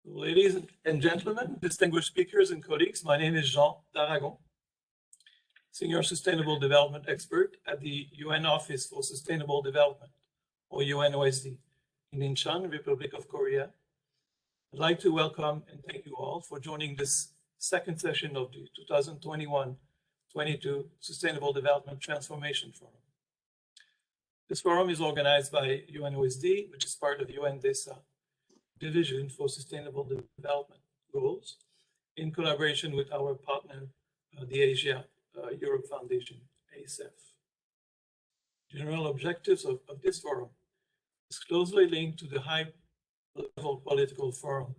Ladies and gentlemen, distinguished speakers and colleagues, my name is Jean d'Aragon, Senior Sustainable Development Expert at the UN Office for Sustainable Development, or UNOSD, in Incheon, Republic of Korea. I'd like to welcome and thank you all for joining this second session of the 2021-22 Sustainable Development Transformation Forum. This forum is organized by UNOSD, which is part of UNDESA, Division for Sustainable Development Goals, in collaboration with our partner, the Asia Europe Foundation, ASEF. General objectives of this forum is closely linked to the high-level political forum,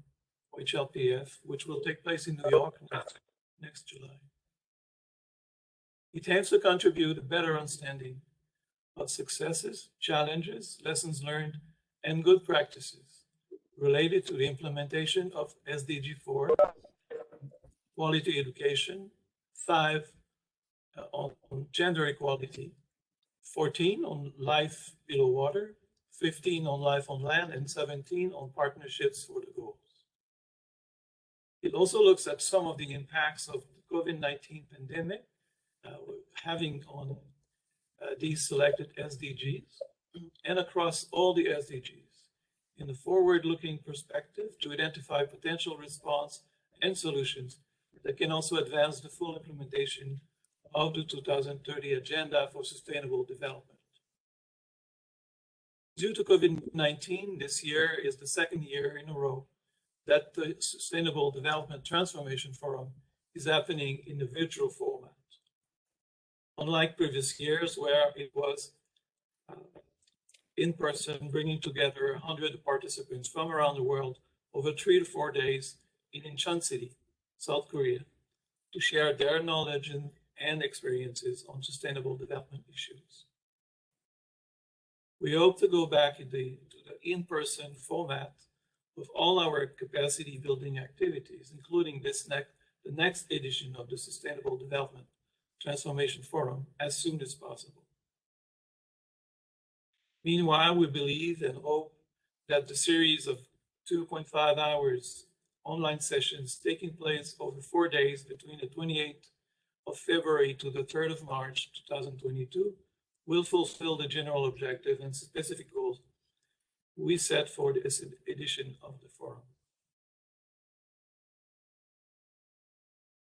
HLPF, which will take place in New York next July. It aims to contribute a better understanding of successes, challenges, lessons learned, and good practices related to the implementation of SDG 4, quality education, 5 on gender equality, 14 on life below water, 15 on life on land, and 17 on partnerships for the goals. It also looks at some of the impacts of the COVID-19 pandemic having on these selected SDGs and across all the SDGs, in a forward-looking perspective to identify potential response and solutions that can also advance the full implementation of the 2030 Agenda for Sustainable Development. Due to COVID-19, this year is the second year in a row that the Sustainable Development Transformation Forum is happening in a virtual format. Unlike previous years where it was in person, bringing together 100 participants from around the world over 3 to 4 days in Incheon City, South Korea, to share their knowledge and experiences on sustainable development issues. We hope to go back to the in-person format of all our capacity building activities, including the next edition of the Sustainable Development Transformation Forum, as soon as possible. Meanwhile, we believe and hope that the series of 2.5 hours online sessions taking place over 4 days between the 28th of February to the 3rd of March 2022 will fulfill the general objective and specific goals we set for this edition of the forum.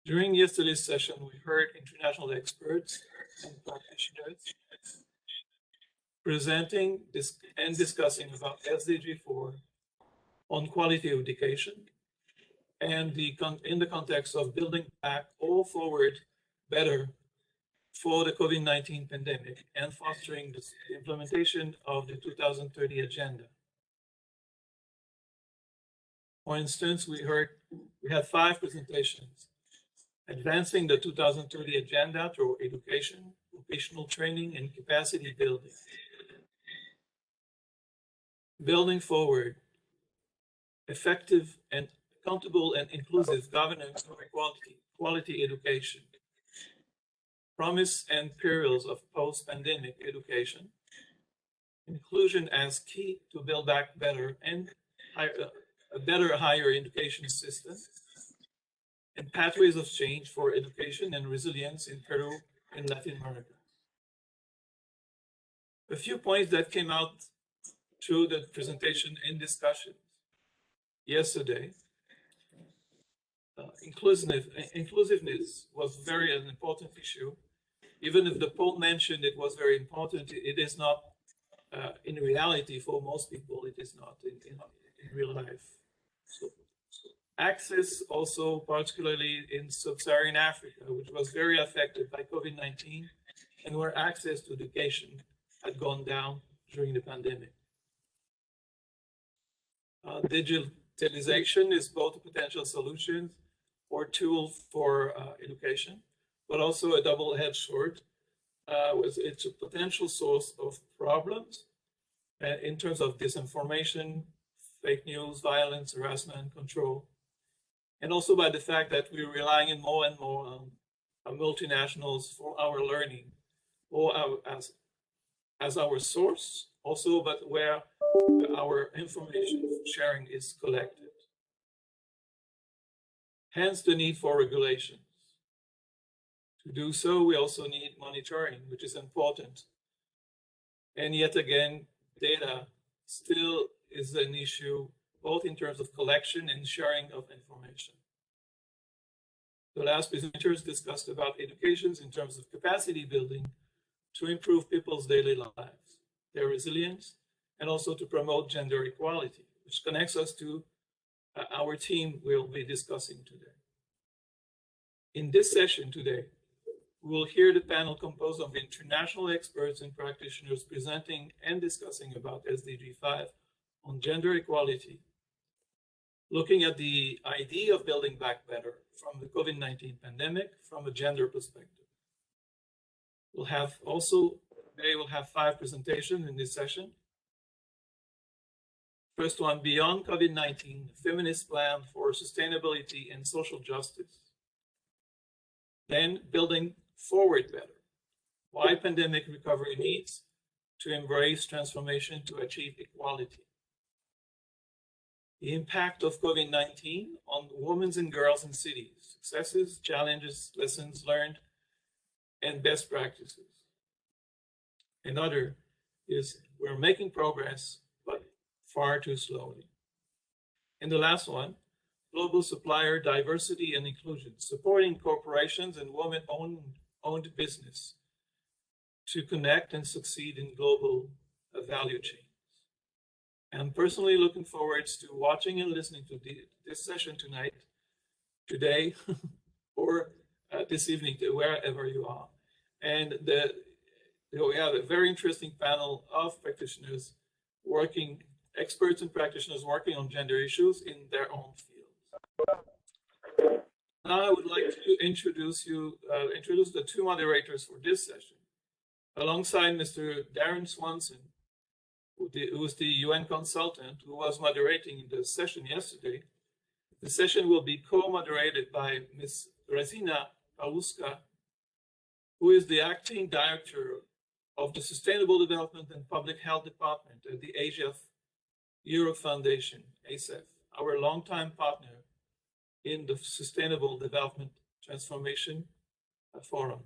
During yesterday's session, we heard international experts and practitioners presenting and discussing about SDG 4 on quality education and in the context of building back all forward better for the COVID-19 pandemic and fostering the implementation of the 2030 Agenda. For instance, we had 5 presentations: advancing the 2030 Agenda through education, vocational training, and capacity building. Building forward effective and accountable and inclusive governance for quality education. Promise and perils of post-pandemic education. Inclusion as key to build back better and a better higher education system. And pathways of change for education and resilience in Peru and Latin America. A few points that came out through the presentation and discussions yesterday. Inclusiveness was very an important issue. Even if the poll mentioned it was very important, it is not in reality for most people. It is not in real life. So access also, particularly in sub-Saharan Africa, which was very affected by COVID-19 and where access to education had gone down during the pandemic. Digitalization is both a potential solution or tool for education, but also a double-edged sword. It's a potential source of problems in terms of disinformation, fake news, violence, harassment, control, and also by the fact that we're relying more and more on multinationals for our learning, or as our source also, but where our information sharing is collected. hence the need for regulations. To do so, we also need monitoring, which is important. And yet again, data still is an issue, both in terms of collection and sharing of information. The last presenters discussed about educations in terms of capacity building to improve people's daily lives, their resilience, and also to promote gender equality, which connects us to our team we'll be discussing today. In this session today, we will hear the panel composed of international experts and practitioners presenting and discussing about SDG 5 on gender equality, looking at the idea of building back better from the COVID-19 pandemic from a gender perspective. They will have 5 presentations in this session. First one, Beyond COVID-19, Feminist Plan for Sustainability and Social Justice. Then, Building Forward Better, why pandemic recovery needs to embrace transformation to achieve equality. The impact of COVID-19 on women and girls in cities, successes, challenges, lessons learned, and best practices. Another is we're making progress, but far too slowly. And the last one, global supplier diversity and inclusion, supporting corporations and women-owned business to connect and succeed in global value chains. I'm personally looking forward to watching and listening to this session tonight, today, or this evening, wherever you are. And we have a very interesting panel of practitioners experts and practitioners working on gender issues in their own fields. Now I would like to introduce the 2 moderators for this session. Alongside Mr. Darren Swanson, who is the UN consultant who was moderating the session yesterday. The session will be co-moderated by Ms. Razina Paluska, who is the acting director of the Sustainable Development and Public Health Department at the Asia Europe Foundation, ASEF, our longtime partner in the Sustainable Development Transformation Forum.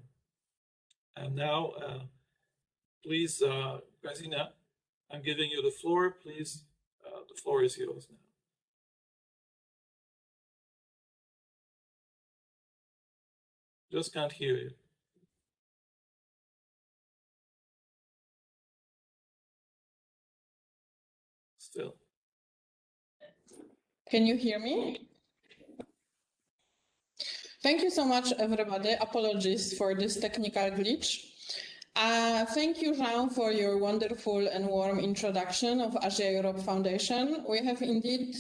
And now, please, Razina, I'm giving you the floor. Please, the floor is yours now. Just can't hear you. Still. Can you hear me? Thank you so much, everybody. Apologies for this technical glitch. Thank you, Jean, for your wonderful and warm introduction of Asia Europe Foundation. We have indeed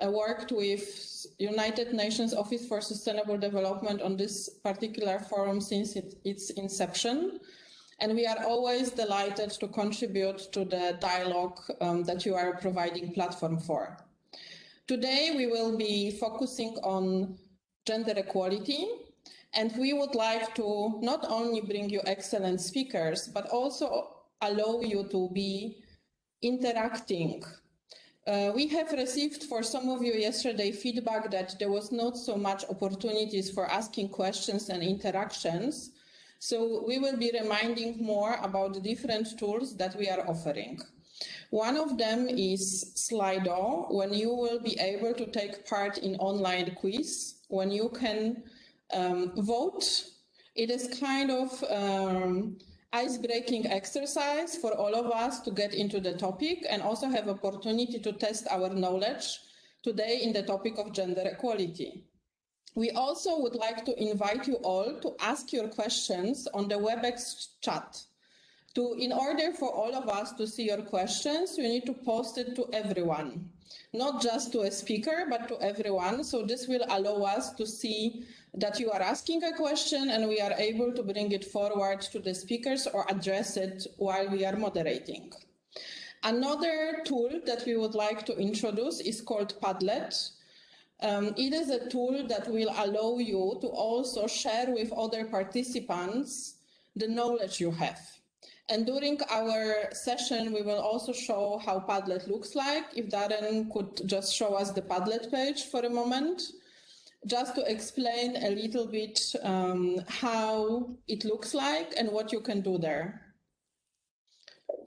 worked with United Nations Office for Sustainable Development on this particular forum since its inception. And we are always delighted to contribute to the dialogue that you are providing platform for. Today, we will be focusing on gender equality, and we would like to not only bring you excellent speakers, but also allow you to be interacting. We have received for some of you yesterday feedback that there was not so much opportunities for asking questions and interactions. So we will be reminding more about the different tools that we are offering. One of them is Slido, when you will be able to take part in online quiz, when you can vote. It is kind of ice-breaking exercise for all of us to get into the topic and also have opportunity to test our knowledge today in the topic of gender equality. We also would like to invite you all to ask your questions on the WebEx chat. In order for all of us to see your questions, you need to post it to everyone, not just to a speaker, but to everyone. So this will allow us to see that you are asking a question and we are able to bring it forward to the speakers or address it while we are moderating. Another tool that we would like to introduce is called Padlet. It is a tool that will allow you to also share with other participants the knowledge you have. And during our session, we will also show how Padlet looks like. If Darren could just show us the Padlet page for a moment. just to explain a little bit how it looks like and what you can do there.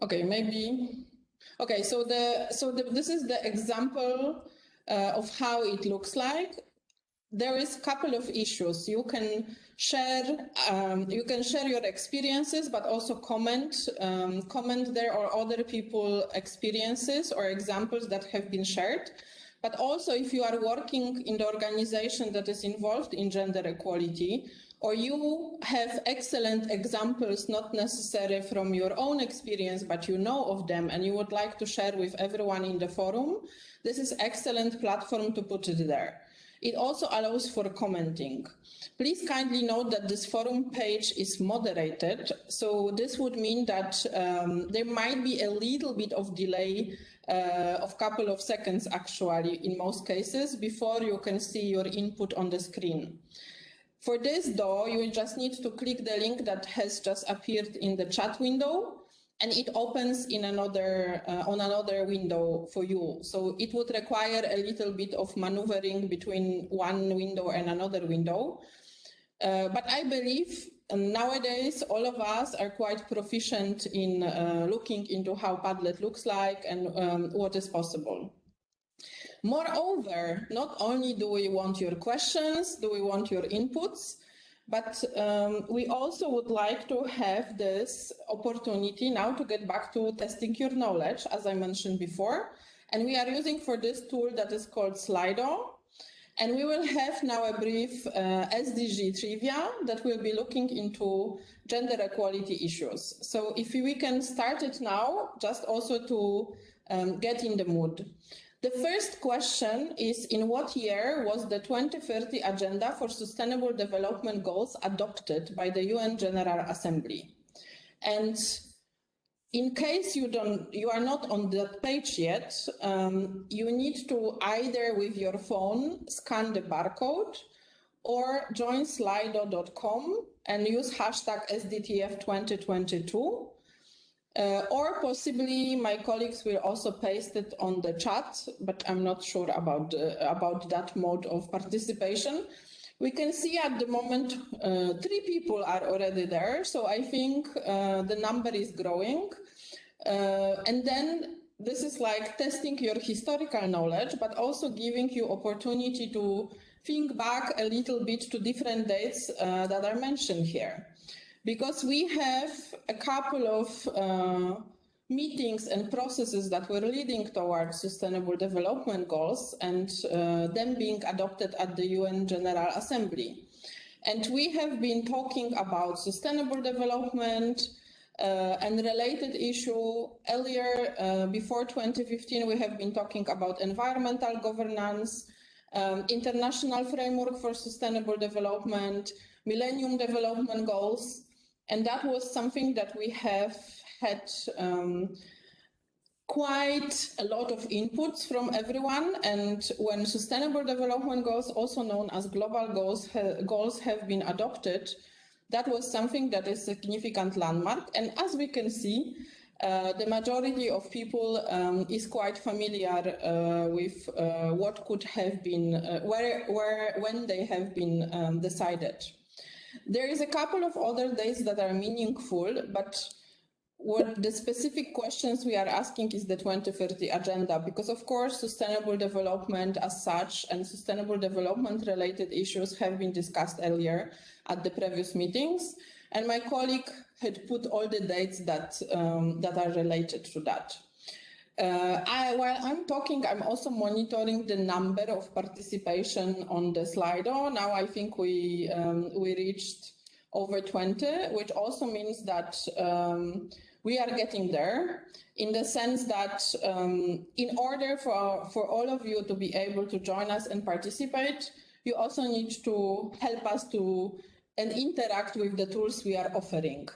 Okay, maybe. Okay, so this is the example of how it looks like. There is a couple of issues. You can share your experiences, but also comment there or other people's experiences or examples that have been shared. But also, if you are working in the organization that is involved in gender equality, or you have excellent examples, not necessarily from your own experience, but you know of them and you would like to share with everyone in the forum, this is an excellent platform to put it there. It also allows for commenting. Please kindly note that this forum page is moderated, so this would mean that there might be a little bit of delay of a couple of seconds actually in most cases before you can see your input on the screen. For this though, you just need to click the link that has just appeared in the chat window, and it opens in another on another window for you. So it would require a little bit of maneuvering between one window and another window. But I believe nowadays all of us are quite proficient in looking into how Padlet looks like and what is possible. Moreover, not only do we want your questions, do we want your inputs, but we also would like to have this opportunity now to get back to testing your knowledge, as I mentioned before. And we are using for this tool that is called Slido. And we will have now a brief SDG trivia that will be looking into gender equality issues. So if we can start it now, just also to get in the mood. The first question is, in what year was the 2030 Agenda for Sustainable Development Goals adopted by the UN General Assembly? And in case you are not on that page yet, you need to either with your phone scan the barcode or join slido.com and use hashtag SDTF 2022. Or possibly my colleagues will also paste it on the chat, but I'm not sure about that mode of participation. We can see at the moment 3 people are already there, so I think the number is growing. And then this is like testing your historical knowledge, but also giving you opportunity to think back a little bit to different dates that are mentioned here. Because we have a couple of meetings and processes that were leading towards Sustainable Development Goals and them being adopted at the UN General Assembly. And we have been talking about sustainable development and related issue. Earlier, before 2015, we have been talking about environmental governance, international framework for sustainable development, Millennium Development Goals. And that was something that we have had quite a lot of inputs from everyone. And when Sustainable Development Goals, also known as global goals have been adopted, that was something that is a significant landmark. And as we can see, the majority of people is quite familiar with what could have been, when they have been decided. There is a couple of other dates that are meaningful, but what the specific questions we are asking is the 2030 Agenda, because of course sustainable development as such and sustainable development related issues have been discussed earlier at the previous meetings, and my colleague had put all the dates that are related to that. While I'm talking, I'm also monitoring the number of participation on the Slido. Now I think we reached over 20, which also means that we are getting there, in the sense that in order for all of you to be able to join us and participate, you also need to help us to and interact with the tools we are offering.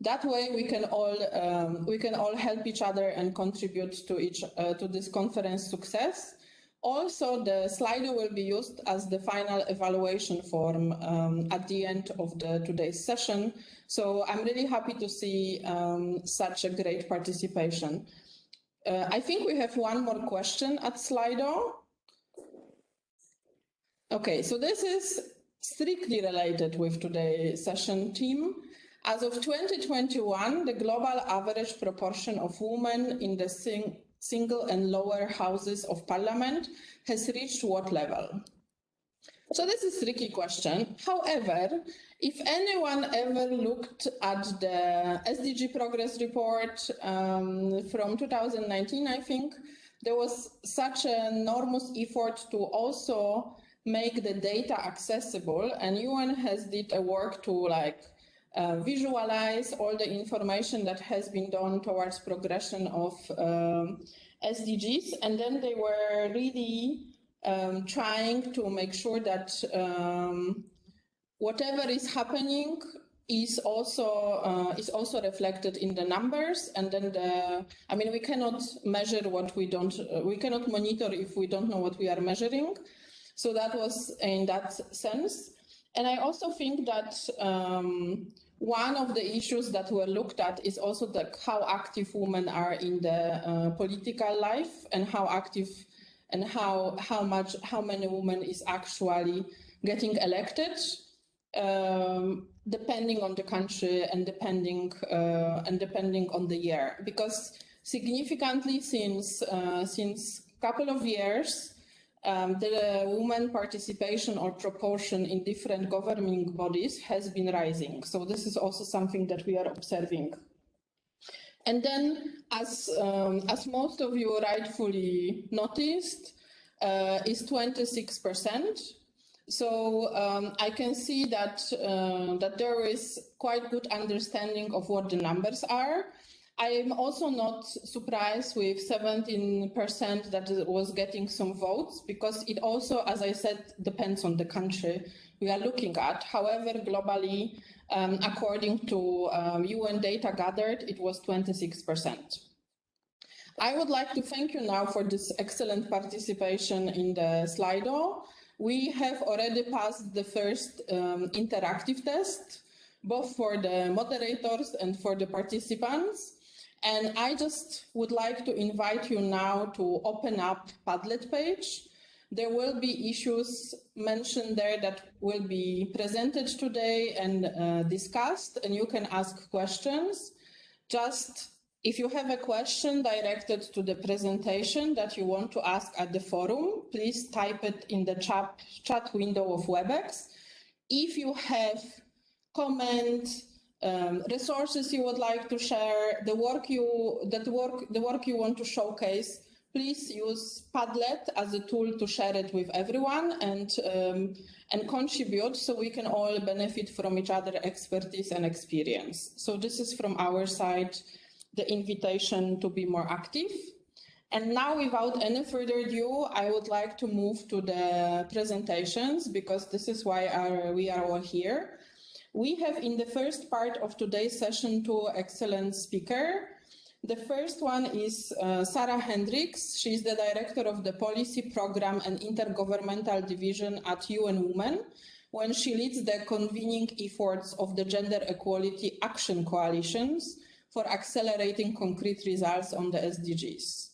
That way we can all help each other and contribute to this conference success. Also, the Slido will be used as the final evaluation form at the end of today's session. So I'm really happy to see such a great participation. I think we have one more question at Slido. Okay, so this is strictly related with today's session theme. As of 2021, the global average proportion of women in the single and lower houses of parliament has reached what level? So this is a tricky question. However, if anyone ever looked at the SDG progress report from 2019, I think there was such an enormous effort to also make the data accessible, and UN has did a work to visualize all the information that has been done towards progression of SDGs, and then they were really trying to make sure that whatever is happening is also reflected in the numbers, and then we cannot measure what we don't, we cannot monitor if we don't know what we are measuring. So that was in that sense. And I also think that one of the issues that were looked at is also how active women are in the political life, and how active and how many women is actually getting elected, depending on the country and depending on the year. Because significantly since couple of years, the women participation or proportion in different governing bodies has been rising. So this is also something that we are observing. And then, as most of you rightfully noticed, is 26%. So I can see that that there is quite good understanding of what the numbers are. I am also not surprised with 17% that was getting some votes, because it also, as I said, depends on the country we are looking at. However, globally, according to UN data gathered, it was 26%. I would like to thank you now for this excellent participation in the Slido. We have already passed the first interactive test, both for the moderators and for the participants. And I just would like to invite you now to open up Padlet page. There will be issues mentioned there that will be presented today and discussed, and you can ask questions. Just if you have a question directed to the presentation that you want to ask at the forum, please type it in the chat window of WebEx. If you have comment, resources you would like to share, the work you want to showcase, please use Padlet as a tool to share it with everyone and contribute, so we can all benefit from each other's expertise and experience. So this is from our side the invitation to be more active. And now, without any further ado, I would like to move to the presentations, because this is why we are all here. We have in the first part of today's session two excellent speakers. The first one is Sarah Hendriks. She is the Director of the Policy Program and Intergovernmental Division at UN Women, when she leads the convening efforts of the Gender Equality Action Coalitions for accelerating concrete results on the SDGs.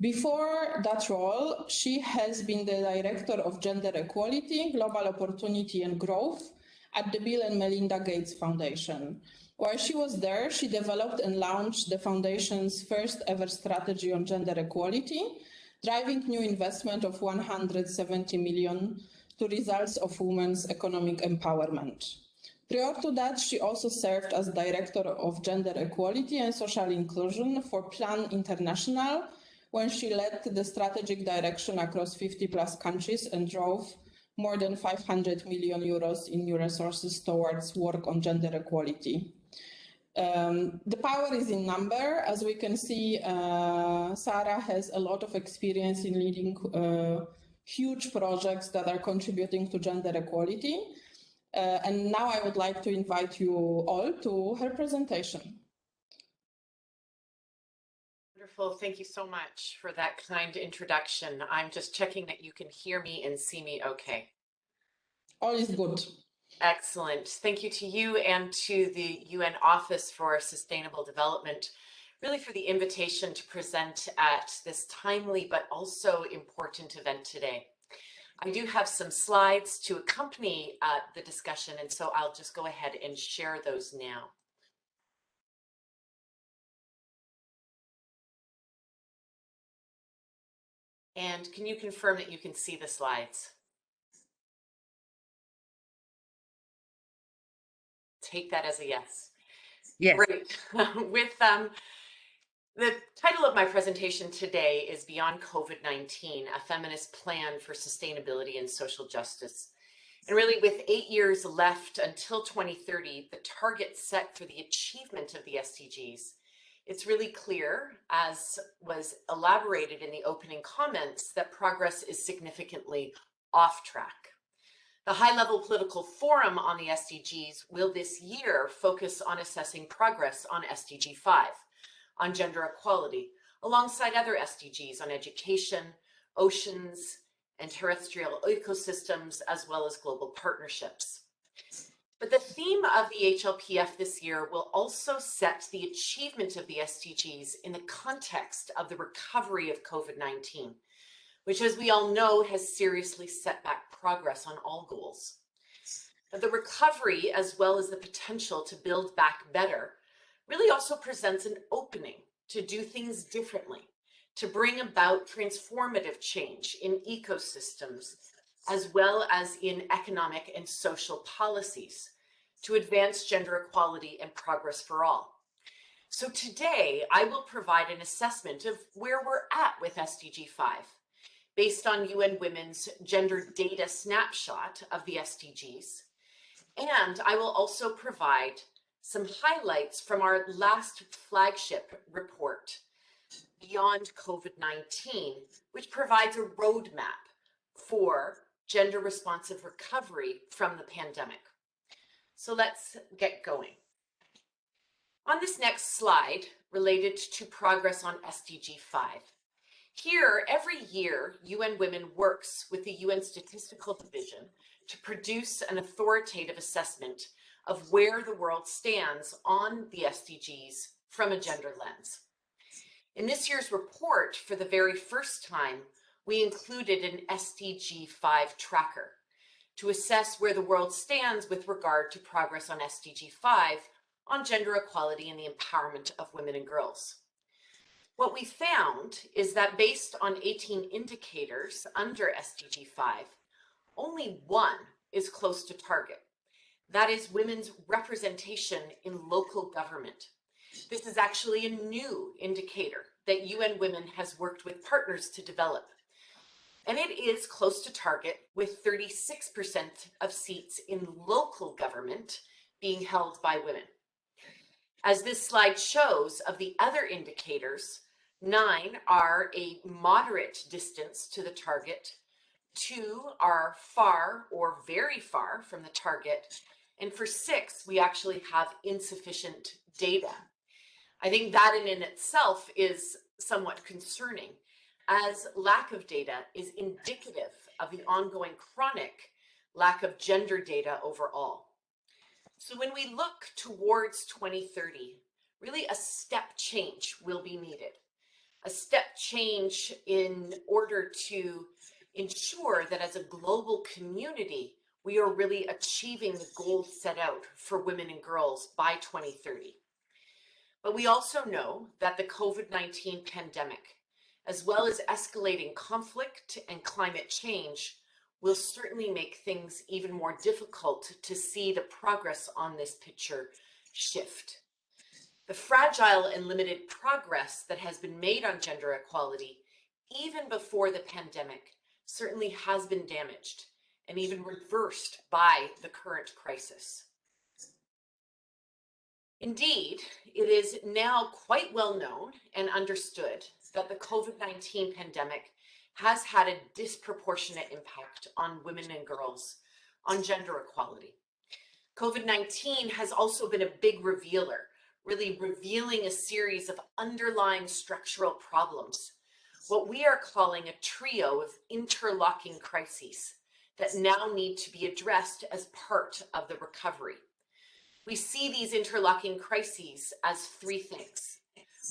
Before that role, she has been the Director of Gender Equality, Global Opportunity and Growth at the Bill and Melinda Gates Foundation. While she was there, she developed and launched the foundation's first ever strategy on gender equality, driving new investment of 170 million to results of women's economic empowerment. Prior to that, she also served as Director of Gender Equality and Social Inclusion for Plan International, when she led the strategic direction across 50+ countries and drove more than 500 million euros in new resources towards work on gender equality. The power is in number. As we can see, Sarah has a lot of experience in leading huge projects that are contributing to gender equality. And now I would like to invite you all to her presentation. Wonderful. Thank you so much for that kind introduction. I'm just checking that you can hear me and see me okay. All is good. Excellent. Thank you to you and to the UN Office for Sustainable Development, really for the invitation to present at this timely but also important event today. I do have some slides to accompany the discussion, and so I'll just go ahead and share those now. And can you confirm that you can see the slides? Take that as a yes. Yes. Great. With the title of my presentation today is Beyond COVID-19, a feminist plan for sustainability and social justice. And really, with 8 years left until 2030, the targets set for the achievement of the SDGs, it's really clear, as was elaborated in the opening comments, that progress is significantly off track. The high-level political forum on the SDGs will this year focus on assessing progress on SDG 5, on gender equality, alongside other SDGs on education, oceans, and terrestrial ecosystems, as well as global partnerships. But the theme of the HLPF this year will also set the achievement of the SDGs in the context of the recovery of COVID-19, which, as we all know, has seriously set back progress on all goals. But the recovery, as well as the potential to build back better, really also presents an opening to do things differently, to bring about transformative change in ecosystems, as well as in economic and social policies, to advance gender equality and progress for all. So today, I will provide an assessment of where we're at with SDG 5, based on UN Women's gender data snapshot of the SDGs. And I will also provide some highlights from our last flagship report, Beyond COVID-19, which provides a roadmap for gender responsive recovery from the pandemic. So let's get going. On this next slide, related to progress on SDG 5, here, every year, UN Women works with the UN Statistical Division to produce an authoritative assessment of where the world stands on the SDGs from a gender lens. In this year's report, for the very first time, we included an SDG 5 tracker to assess where the world stands with regard to progress on SDG 5 on gender equality and the empowerment of women and girls. What we found is that based on 18 indicators under SDG 5, only one is close to target. That is women's representation in local government. This is actually a new indicator that UN Women has worked with partners to develop. And it is close to target, with 36% of seats in local government being held by women. As this slide shows, of the other indicators, 9 are a moderate distance to the target, 2 are far or very far from the target, and for 6, we actually have insufficient data. I think that in itself is somewhat concerning, as lack of data is indicative of the ongoing chronic lack of gender data overall. So when we look towards 2030, really a step change will be needed. A step change in order to ensure that as a global community, we are really achieving the goals set out for women and girls by 2030. But we also know that the COVID-19 pandemic, as well as escalating conflict and climate change, will certainly make things even more difficult to see the progress on this picture shift. The fragile and limited progress that has been made on gender equality, even before the pandemic, certainly has been damaged and even reversed by the current crisis. Indeed, it is now quite well known and understood that the COVID-19 pandemic has had a disproportionate impact on women and girls on gender equality. COVID-19 has also been a big revealer, really revealing a series of underlying structural problems, what we are calling a trio of interlocking crises that now need to be addressed as part of the recovery. We see these interlocking crises as 3 things: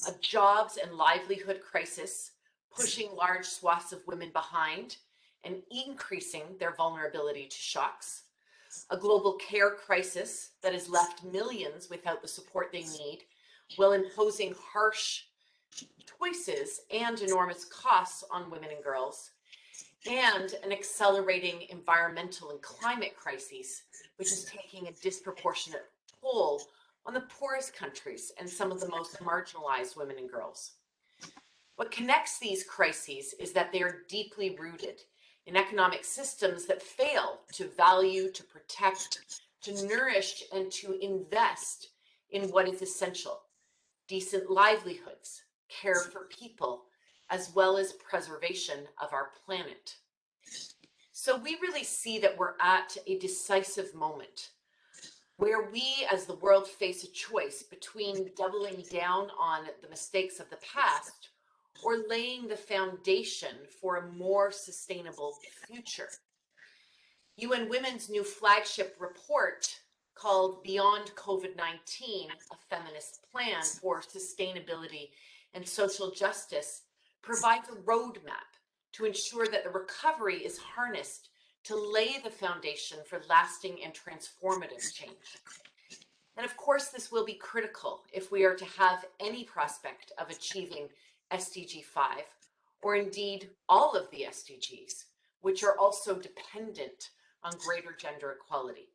a jobs and livelihood crisis, pushing large swaths of women behind and increasing their vulnerability to shocks, a global care crisis that has left millions without the support they need, while imposing harsh choices and enormous costs on women and girls, and an accelerating environmental and climate crises, which is taking a disproportionate toll on the poorest countries and some of the most marginalized women and girls. What connects these crises is that they are deeply rooted in economic systems that fail to value, to protect, to nourish, and to invest in what is essential: decent livelihoods, care for people, as well as preservation of our planet. So we really see that we're at a decisive moment where we as the world face a choice between doubling down on the mistakes of the past or laying the foundation for a more sustainable future. UN Women's new flagship report, called Beyond COVID-19, a Feminist Plan for Sustainability and Social Justice, provides a roadmap to ensure that the recovery is harnessed to lay the foundation for lasting and transformative change. And of course, this will be critical if we are to have any prospect of achieving SDG 5, or indeed all of the SDGs, which are also dependent on greater gender equality.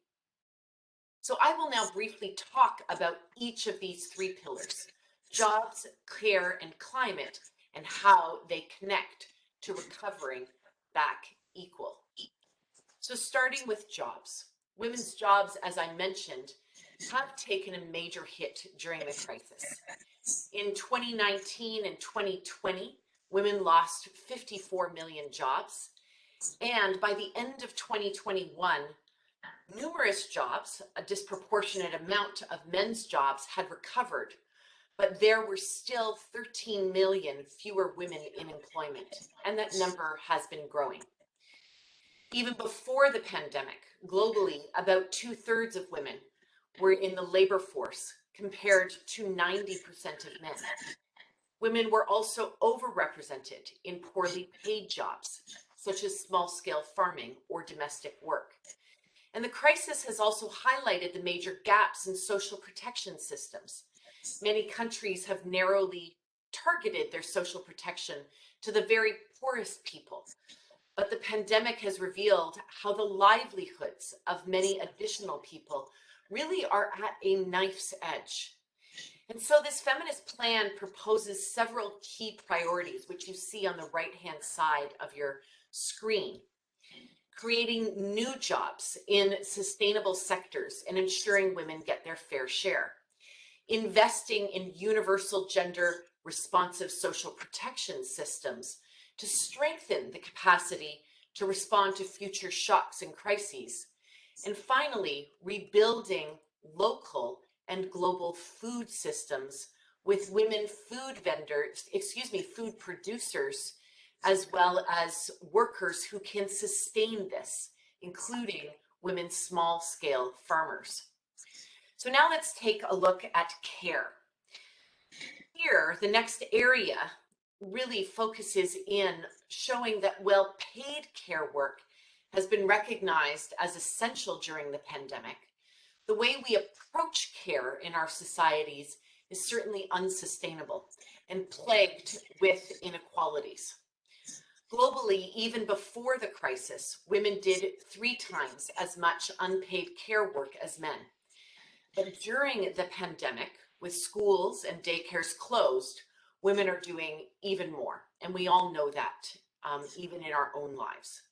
So I will now briefly talk about each of these three pillars: jobs, care, and climate, and how they connect to recovering back equal. So starting with jobs. Women's jobs, as I mentioned, have taken a major hit during the crisis. In 2019 and 2020, women lost 54 million jobs. And by the end of 2021, numerous jobs, a disproportionate amount of men's jobs, had recovered, but there were still 13 million fewer women in employment, and that number has been growing. Even before the pandemic, globally, about 2/3 of women were in the labor force compared to 90% of men. Women were also overrepresented in poorly paid jobs, such as small-scale farming or domestic work. And the crisis has also highlighted the major gaps in social protection systems. Many countries have narrowly targeted their social protection to the very poorest people. But the pandemic has revealed how the livelihoods of many additional people really are at a knife's edge. And so this feminist plan proposes several key priorities, which you see on the right-hand side of your screen: creating new jobs in sustainable sectors and ensuring women get their fair share, investing in universal gender responsive social protection systems to strengthen the capacity to respond to future shocks and crises, and finally, rebuilding local and global food systems with women food producers, as well as workers who can sustain this, including women small-scale farmers. So now let's take a look at care. Here, the next area really focuses in showing that well-paid care work has been recognized as essential during the pandemic. The way we approach care in our societies is certainly unsustainable and plagued with inequalities. Globally, even before the crisis, women did 3 times as much unpaid care work as men. But during the pandemic, with schools and daycares closed, women are doing even more. And we all know that, even in our own lives.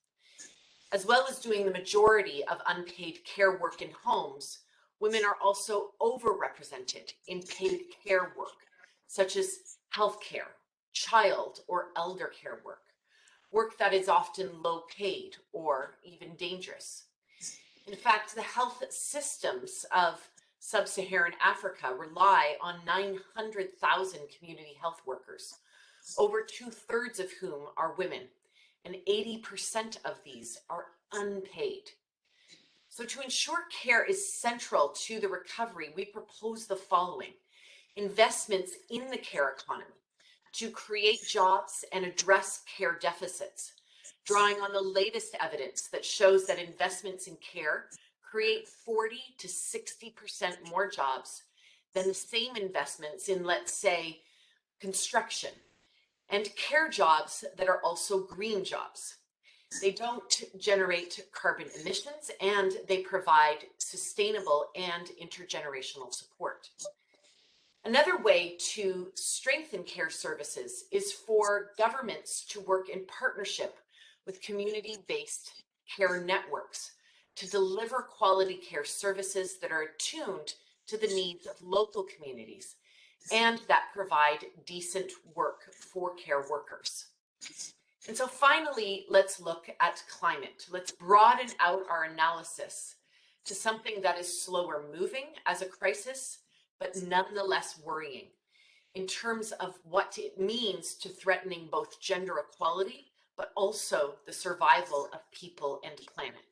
As well as doing the majority of unpaid care work in homes, women are also overrepresented in paid care work, such as healthcare, child or elder care work that is often low paid or even dangerous. In fact, the health systems of sub-Saharan Africa rely on 900,000 community health workers, over 2/3 of whom are women, and 80% of these are unpaid. So to ensure care is central to the recovery, we propose the following: investments in the care economy to create jobs and address care deficits, drawing on the latest evidence that shows that investments in care create 40 to 60% more jobs than the same investments in, let's say, construction, and care jobs that are also green jobs. They don't generate carbon emissions, and they provide sustainable and intergenerational support. Another way to strengthen care services is for governments to work in partnership with community-based care networks to deliver quality care services that are attuned to the needs of local communities and that provide decent work for care workers. And so finally, let's look at climate. Let's broaden out our analysis to something that is slower moving as a crisis, but nonetheless worrying in terms of what it means to threatening both gender equality, but also the survival of people and planet.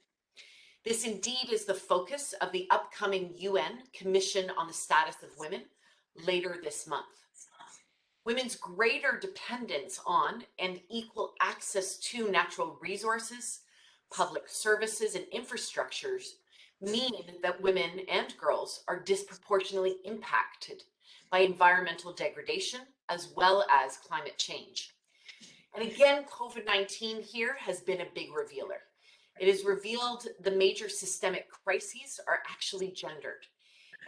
This indeed is the focus of the upcoming UN Commission on the Status of Women later this month. Women's greater dependence on and equal access to natural resources, public services, and infrastructures mean that women and girls are disproportionately impacted by environmental degradation as well as climate change. And again, COVID-19 here has been a big revealer. It has revealed the major systemic crises are actually gendered.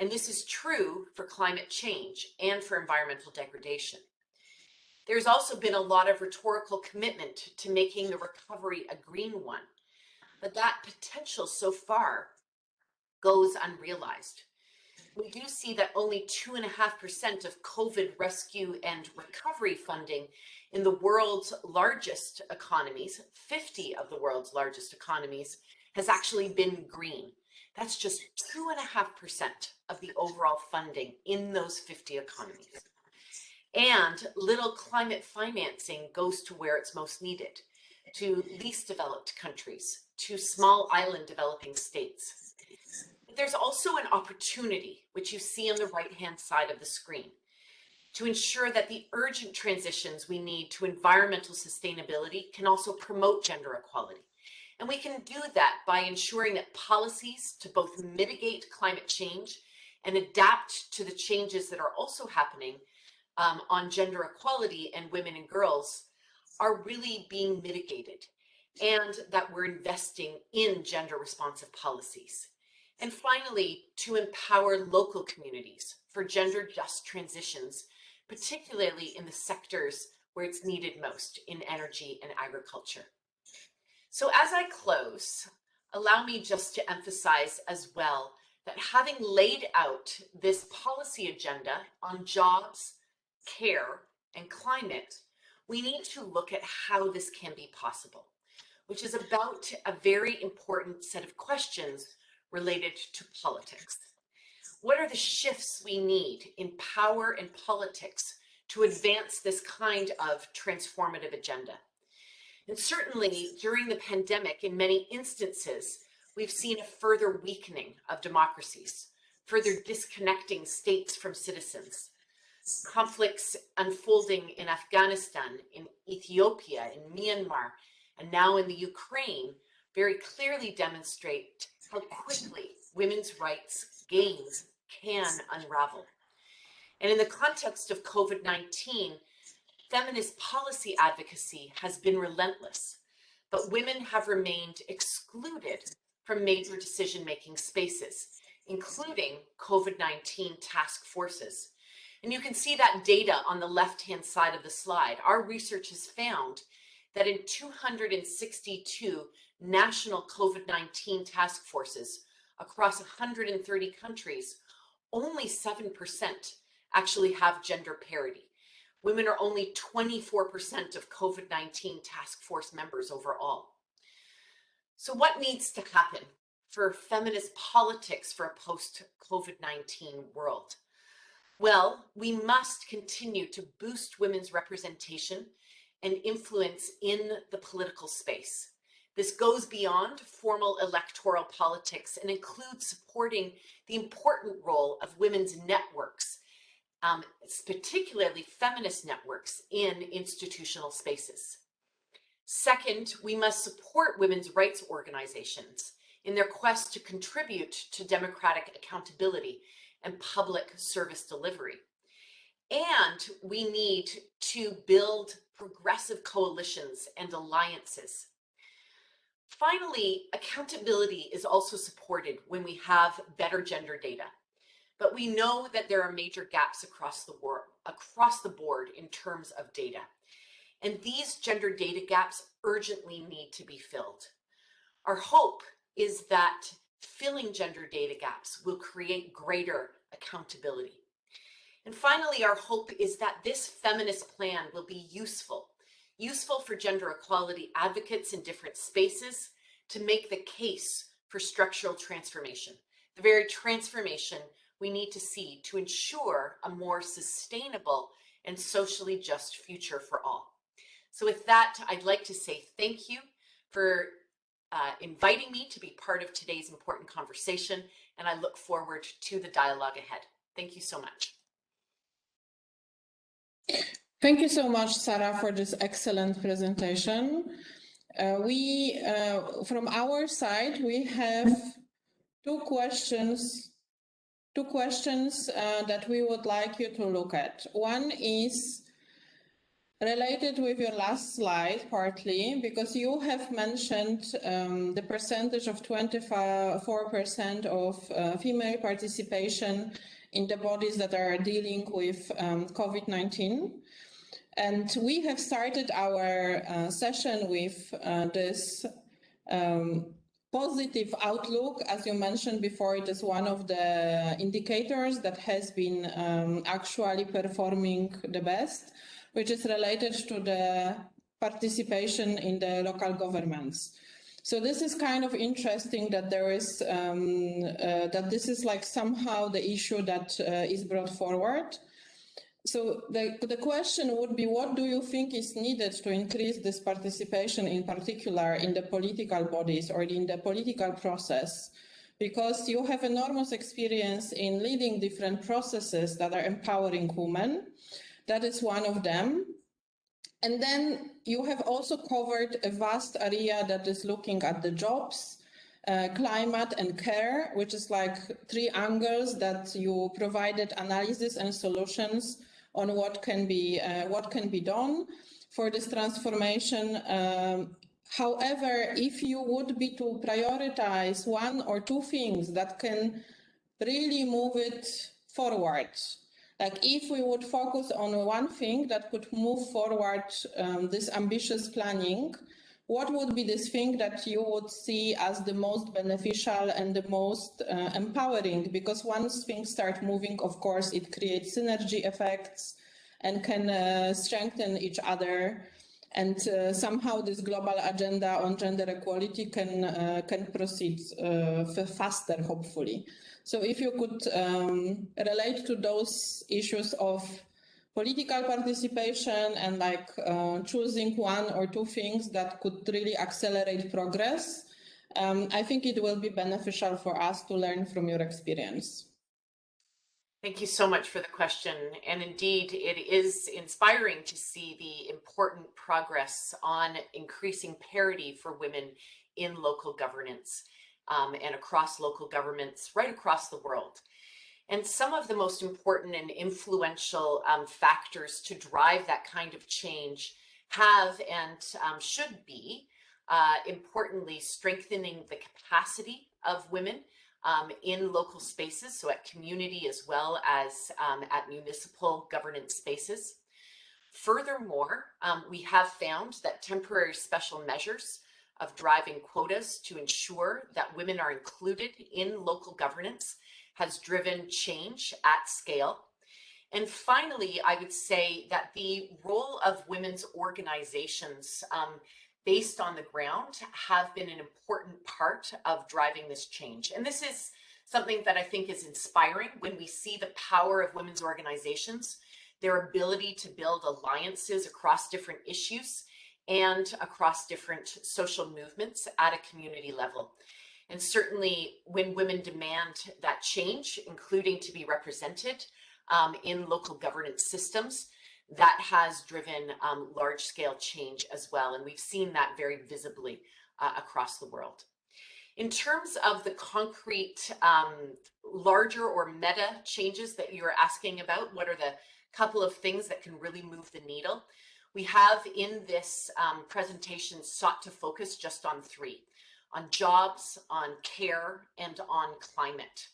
And this is true for climate change and for environmental degradation. There's also been a lot of rhetorical commitment to making the recovery a green one, but that potential so far goes unrealized. We do see that only 2.5% of COVID rescue and recovery funding in the world's largest economies, 50 of the world's largest economies, has actually been green. That's just 2.5% of the overall funding in those 50 economies. And little climate financing goes to where it's most needed, to least developed countries, to small island developing states. But there's also an opportunity, which you see on the right-hand side of the screen, to ensure that the urgent transitions we need to environmental sustainability can also promote gender equality. And we can do that by ensuring that policies to both mitigate climate change and adapt to the changes that are also happening on gender equality and women and girls are really being mitigated, and that we're investing in gender responsive policies. And finally, to empower local communities for gender just transitions, particularly in the sectors where it's needed most, in energy and agriculture. So as I close, allow me just to emphasize as well that having laid out this policy agenda on jobs, care, and climate, we need to look at how this can be possible, which is about a very important set of questions related to politics. What are the shifts we need in power and politics to advance this kind of transformative agenda? And certainly during the pandemic, in many instances, we've seen a further weakening of democracies, further disconnecting states from citizens. Conflicts unfolding in Afghanistan, in Ethiopia, in Myanmar, and now in the Ukraine very clearly demonstrate how quickly women's rights gains can unravel. And in the context of COVID-19, feminist policy advocacy has been relentless, but women have remained excluded from major decision-making spaces, including COVID-19 task forces. And you can see that data on the left-hand side of the slide. Our research has found that in 262 national COVID-19 task forces across 130 countries, only 7% actually have gender parity. Women are only 24% of COVID-19 task force members overall. So what needs to happen for feminist politics for a post-COVID-19 world? Well, we must continue to boost women's representation and influence in the political space. This goes beyond formal electoral politics and includes supporting the important role of women's networks, particularly feminist networks in institutional spaces. Second, we must support women's rights organizations in their quest to contribute to democratic accountability and public service delivery. And we need to build progressive coalitions and alliances. Finally, accountability is also supported when we have better gender data. But we know that there are major gaps across the board in terms of data. And these gender data gaps urgently need to be filled. Our hope is that filling gender data gaps will create greater accountability. And finally, our hope is that this feminist plan will be useful for gender equality advocates in different spaces to make the case for structural transformation, the very transformation we need to see to ensure a more sustainable and socially just future for all. So with that, I'd like to say thank you for inviting me to be part of today's important conversation, and I look forward to the dialogue ahead. Thank you so much. Thank you so much, Sarah, for this excellent presentation. From our side, we have two questions that we would like you to look at. One is related with your last slide, partly, because you have mentioned the percentage of 24% of female participation in the bodies that are dealing with COVID-19. And we have started our session with this positive outlook. As you mentioned before, it is one of the indicators that has been actually performing the best, which is related to the participation in the local governments. So this is kind of interesting that there is that this is like somehow the issue that is brought forward. So the question would be, what do you think is needed to increase this participation, in particular in the political bodies or in the political process? Because you have enormous experience in leading different processes that are empowering women. That is one of them. And then you have also covered a vast area that is looking at the jobs, climate and care, which is like three angles that you provided analysis and solutions on what can be done for this transformation. However, if you would be to prioritize one or two things that can really move it forward, like if we would focus on one thing that could move forward this ambitious planning, what would be this thing that you would see as the most beneficial and the most empowering? Because once things start moving, of course, it creates synergy effects and can strengthen each other. And somehow this global agenda on gender equality can proceed faster, hopefully. So if you could relate to those issues of political participation and like choosing one or two things that could really accelerate progress, I think it will be beneficial for us to learn from your experience. Thank you so much for the question. And indeed, it is inspiring to see the important progress on increasing parity for women in local governance and across local governments right across the world. And some of the most important and influential factors to drive that kind of change have and should be, importantly, strengthening the capacity of women in local spaces, so at community as well as at municipal governance spaces. Furthermore, we have found that temporary special measures of driving quotas to ensure that women are included in local governance has driven change at scale. And finally, I would say that the role of women's organizations based on the ground have been an important part of driving this change. And this is something that I think is inspiring when we see the power of women's organizations, their ability to build alliances across different issues and across different social movements at a community level. And certainly when women demand that change, including to be represented in local governance systems, that has driven large-scale change as well. And we've seen that very visibly across the world. In terms of the concrete, larger or meta changes that you're asking about, what are the couple of things that can really move the needle? We have in this presentation sought to focus just on three: on jobs, on care, and on climate.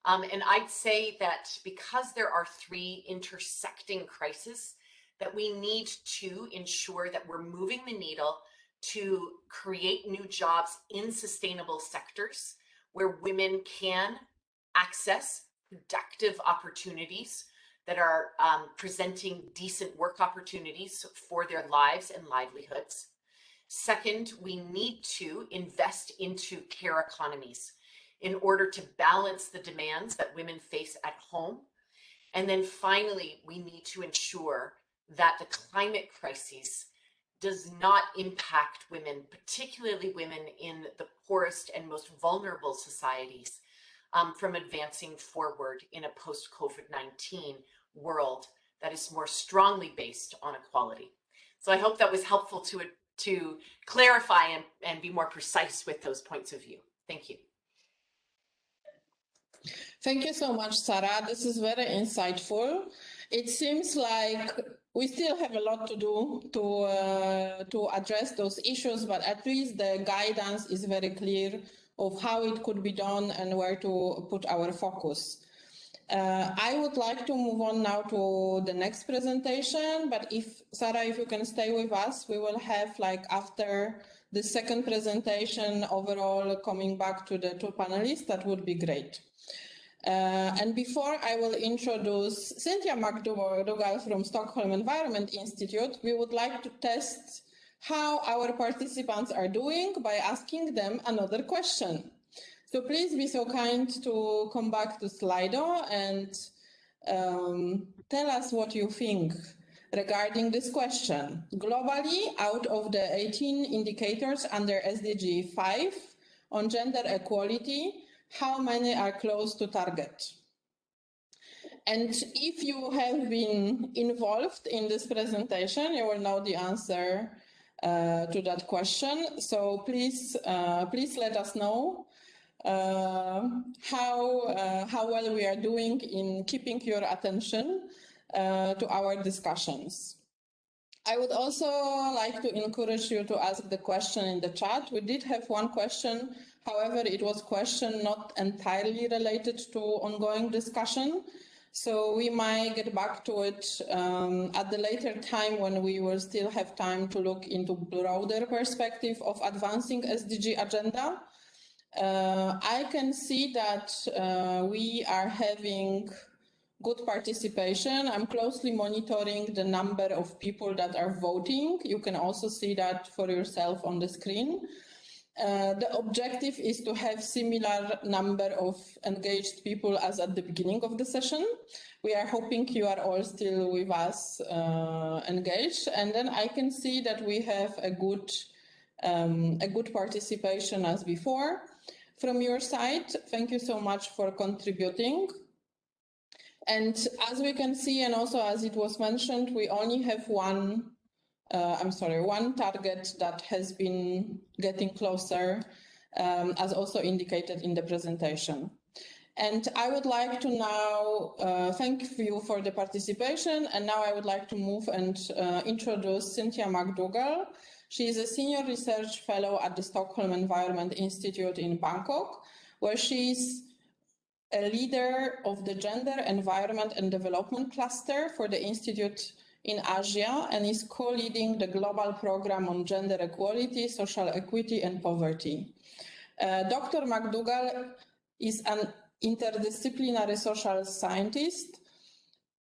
And I'd say that because there are three intersecting crises, that we need to ensure that we're moving the needle to create new jobs in sustainable sectors where women can access productive opportunities that are presenting decent work opportunities for their lives and livelihoods. Second, we need to invest into care economies in order to balance the demands that women face at home. And then finally, we need to ensure that the climate crisis does not impact women, particularly women in the poorest and most vulnerable societies, from advancing forward in a post-COVID-19 world that is more strongly based on equality. So I hope that was helpful to clarify and be more precise with those points of view. Thank you. Thank you so much, Sarah. This is very insightful. It seems like we still have a lot to do to address those issues, but at least the guidance is very clear of how it could be done and where to put our focus. I would like to move on now to the next presentation, but if Sarah, if you can stay with us, we will have, like, after the second presentation overall coming back to the two panelists, that would be great. And before I will introduce Cynthia McDougall from Stockholm Environment Institute, we would like to test how our participants are doing by asking them another question. So please be so kind to come back to Slido and tell us what you think regarding this question. Globally, out of the 18 indicators under SDG 5 on gender equality, how many are close to target? And if you have been involved in this presentation, you will know the answer to that question. So please let us know how well we are doing in keeping your attention to our discussions. I would also like to encourage you to ask the question in the chat. We did have one question, however, it was a question not entirely related to ongoing discussion. So we might get back to it at the later time when we will still have time to look into broader perspective of advancing SDG agenda. I can see that we are having good participation. I'm closely monitoring the number of people that are voting. You can also see that for yourself on the screen. The objective is to have similar number of engaged people as at the beginning of the session. We are hoping you are all still with us engaged. And then I can see that we have a good participation as before. From your side, thank you so much for contributing. And as we can see, and also as it was mentioned, we only have one target that has been getting closer, as also indicated in the presentation. And I would like to now thank you for the participation. And now I would like to move and introduce Cynthia McDougall. She is a senior research fellow at the Stockholm Environment Institute in Bangkok, where she is a leader of the Gender, Environment and Development Cluster for the Institute in Asia and is co-leading the global program on gender equality, social equity and poverty. Dr. McDougall is an interdisciplinary social scientist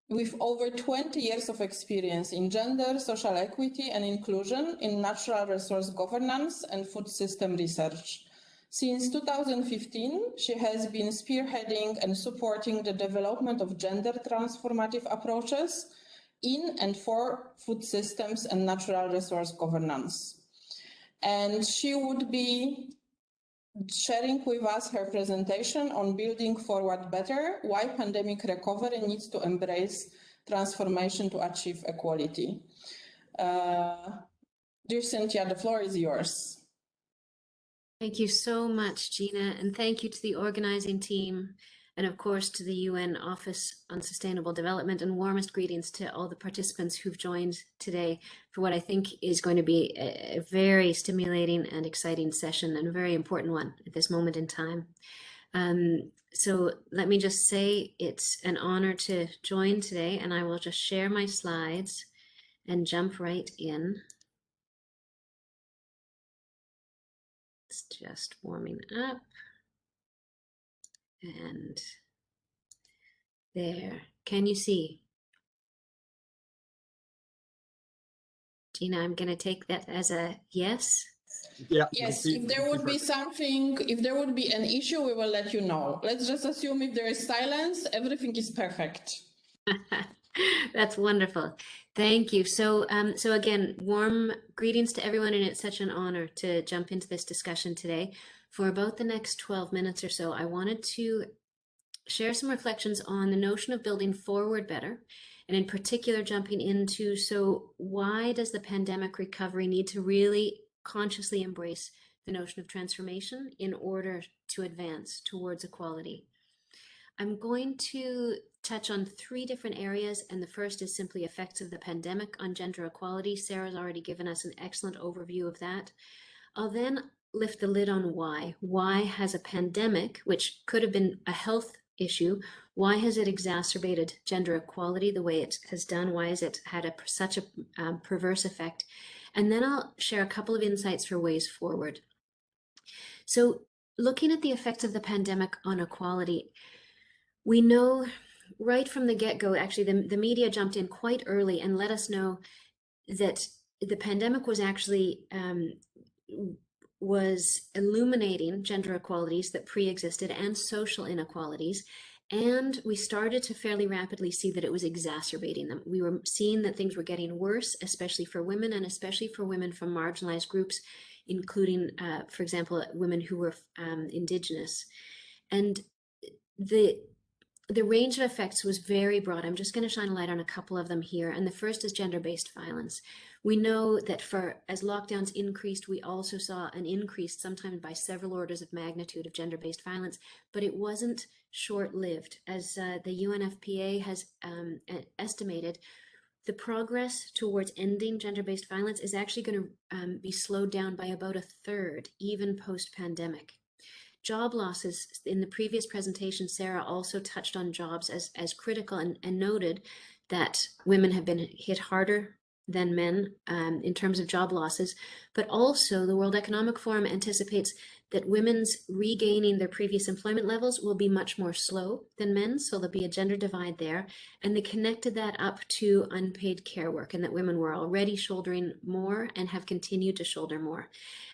with over 20 years of experience in gender, social equity and inclusion in natural resource governance and food system research. Since 2015, she has been spearheading and supporting the development of gender transformative approaches in and for food systems and natural resource governance. And she would be sharing with us her presentation on building forward better, why pandemic recovery needs to embrace transformation to achieve equality. Dear Cynthia, the floor is yours. Thank you so much, Gina, and thank you to the organizing team, and of course to the UN Office on Sustainable Development, and warmest greetings to all the participants who've joined today for what I think is going to be a very stimulating and exciting session, and a very important one at this moment in time. So let me just say it's an honor to join today, and I will just share my slides and jump right in. It's just warming up. And there, can you see? Gina, I'm going to take that as a yes. Yeah. Yes, if there would be something, if there would be an issue, we will let you know. Let's just assume if there is silence, everything is perfect. That's wonderful. Thank you. So again, warm greetings to everyone, and it's such an honor to jump into this discussion today. For about the next 12 minutes or so, I wanted to share some reflections on the notion of building forward better, and in particular jumping into, so why does the pandemic recovery need to really consciously embrace the notion of transformation in order to advance towards equality? I'm going to touch on 3 different areas, and the first is simply effects of the pandemic on gender equality. Sarah's already given us an excellent overview of that. I'll then lift the lid on why. Why has a pandemic, which could have been a health issue, why has it exacerbated gender equality the way it has done? Why has it had such a perverse effect? And then I'll share a couple of insights for ways forward. So looking at the effects of the pandemic on equality, we know right from the get-go, actually the media jumped in quite early and let us know that the pandemic was actually was illuminating gender inequalities that pre-existed and social inequalities. And we started to fairly rapidly see that it was exacerbating them. We were seeing that things were getting worse, especially for women, and especially for women from marginalized groups, including, for example, women who were Indigenous. And the range of effects was very broad. I'm just going to shine a light on a couple of them here. And the first is gender-based violence. We know that as lockdowns increased, we also saw an increase, sometimes by several orders of magnitude, of gender-based violence, but it wasn't short-lived. As the UNFPA has estimated, the progress towards ending gender-based violence is actually going to be slowed down by about 1/3, even post-pandemic. Job losses, in the previous presentation, Sarah also touched on jobs as critical and noted that women have been hit harder than men in terms of job losses, but also the World Economic Forum anticipates that women's regaining their previous employment levels will be much more slow than men, so there'll be a gender divide there. And they connected that up to unpaid care work, and that women were already shouldering more and have continued to shoulder more.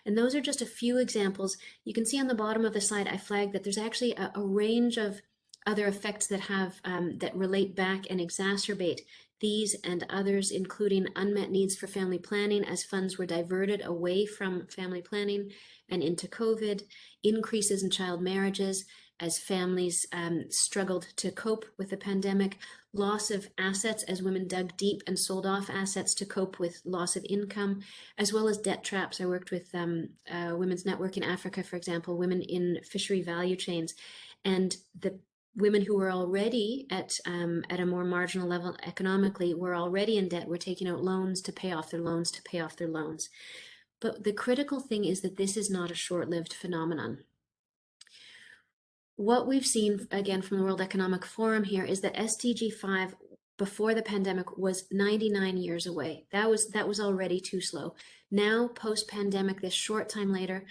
And those are just a few examples. You can see on the bottom of the slide, I flagged that there's actually a range of other effects that have that relate back and exacerbate these and others, including unmet needs for family planning as funds were diverted away from family planning and into COVID, increases in child marriages as families struggled to cope with the pandemic, loss of assets as women dug deep and sold off assets to cope with loss of income, as well as debt traps. I worked with Women's Network in Africa, for example, women in fishery value chains, and the women who were already at a more marginal level economically were already in debt, were taking out loans to pay off their loans, to pay off their loans. But the critical thing is that this is not a short-lived phenomenon. What we've seen, again, from the World Economic Forum here is that SDG 5 before the pandemic was 99 years away. That was already too slow. Now, post-pandemic, this short time later,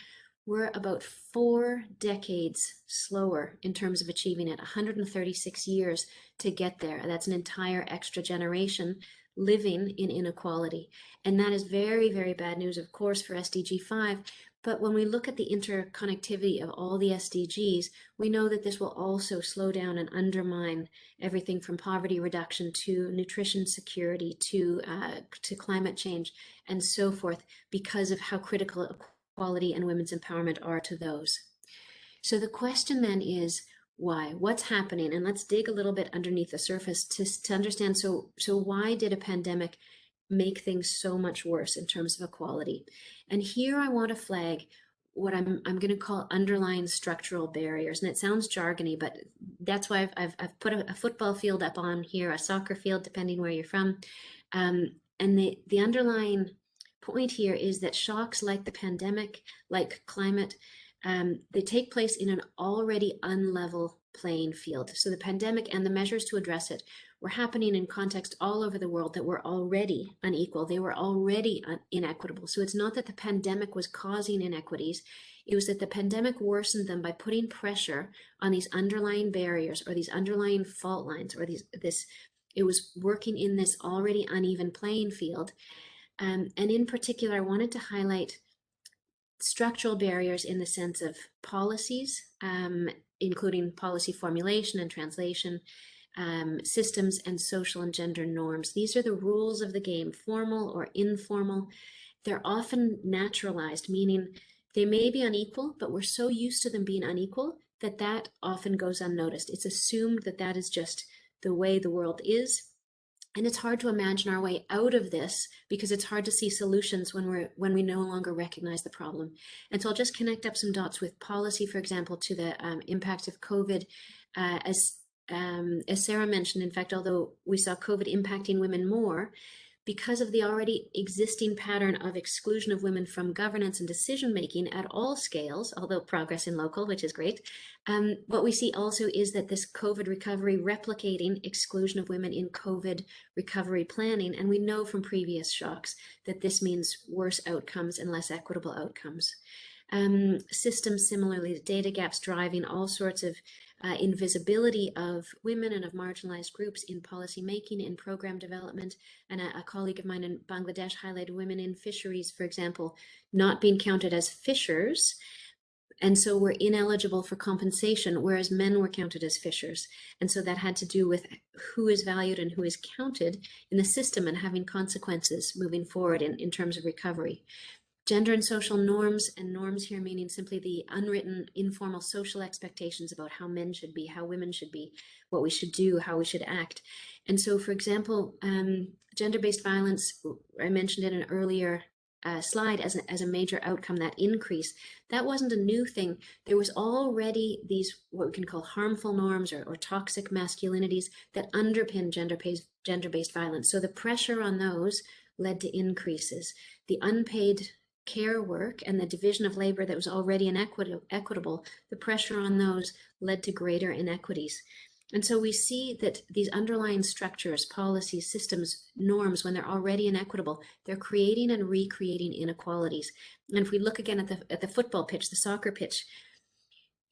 we're about 4 decades slower in terms of achieving it, 136 years to get there. That's an entire extra generation living in inequality. And that is very, very bad news, of course, for SDG 5. But when we look at the interconnectivity of all the SDGs, we know that this will also slow down and undermine everything from poverty reduction to nutrition security to climate change and so forth, because of how critical equality and women's empowerment are to those. So the question then is, why, what's happening, and let's dig a little bit underneath the surface to understand. So why did a pandemic make things so much worse in terms of equality? And here I want to flag what I'm going to call underlying structural barriers. And it sounds jargony, but that's why I've put a football field up on here, a soccer field, depending where you're from. And the underlying point here is that shocks like the pandemic, like climate, they take place in an already unlevel playing field. So the pandemic and the measures to address it were happening in context all over the world that were already unequal. They were already inequitable. So it's not that the pandemic was causing inequities. It was that the pandemic worsened them by putting pressure on these underlying barriers or these underlying fault lines or it was working in this already uneven playing field. And in particular, I wanted to highlight structural barriers in the sense of policies, including policy formulation and translation, systems, and social and gender norms. These are the rules of the game, formal or informal. They're often naturalized, meaning they may be unequal, but we're so used to them being unequal that often goes unnoticed. It's assumed that is just the way the world is. And it's hard to imagine our way out of this because it's hard to see solutions when we no longer recognize the problem. And so I'll just connect up some dots with policy, for example, to the impact of COVID. As Sarah mentioned, in fact, although we saw COVID impacting women more, because of the already existing pattern of exclusion of women from governance and decision-making at all scales, although progress in local, which is great, what we see also is that this COVID recovery replicating exclusion of women in COVID recovery planning. And we know from previous shocks that this means worse outcomes and less equitable outcomes. Systems similarly, data gaps driving all sorts of invisibility of women and of marginalized groups in policy making, in program development. And a colleague of mine in Bangladesh highlighted women in fisheries, for example, not being counted as fishers. And so were ineligible for compensation, whereas men were counted as fishers. And so that had to do with who is valued and who is counted in the system and having consequences moving forward in terms of recovery. Gender and social norms, and norms here meaning simply the unwritten, informal social expectations about how men should be, how women should be, what we should do, how we should act. And so, for example, gender-based violence, I mentioned in an earlier slide as a major outcome, that increase, that wasn't a new thing. There was already these, what we can call harmful norms or toxic masculinities that underpin gender-based violence. So the pressure on those led to increases. The unpaid care work and the division of labor that was already inequitable, the pressure on those led to greater inequities. And so we see that these underlying structures, policies, systems, norms, when they're already inequitable, they're creating and recreating inequalities. And if we look again at the football pitch, the soccer pitch,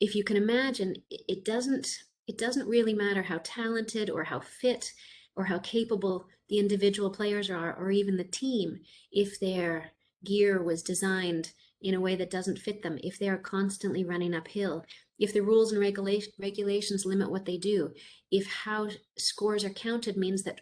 if you can imagine, it doesn't really matter how talented or how fit or how capable the individual players are, or even the team, if their gear was designed in a way that doesn't fit them, if they are constantly running uphill, if the rules and regulations limit what they do, if how scores are counted means that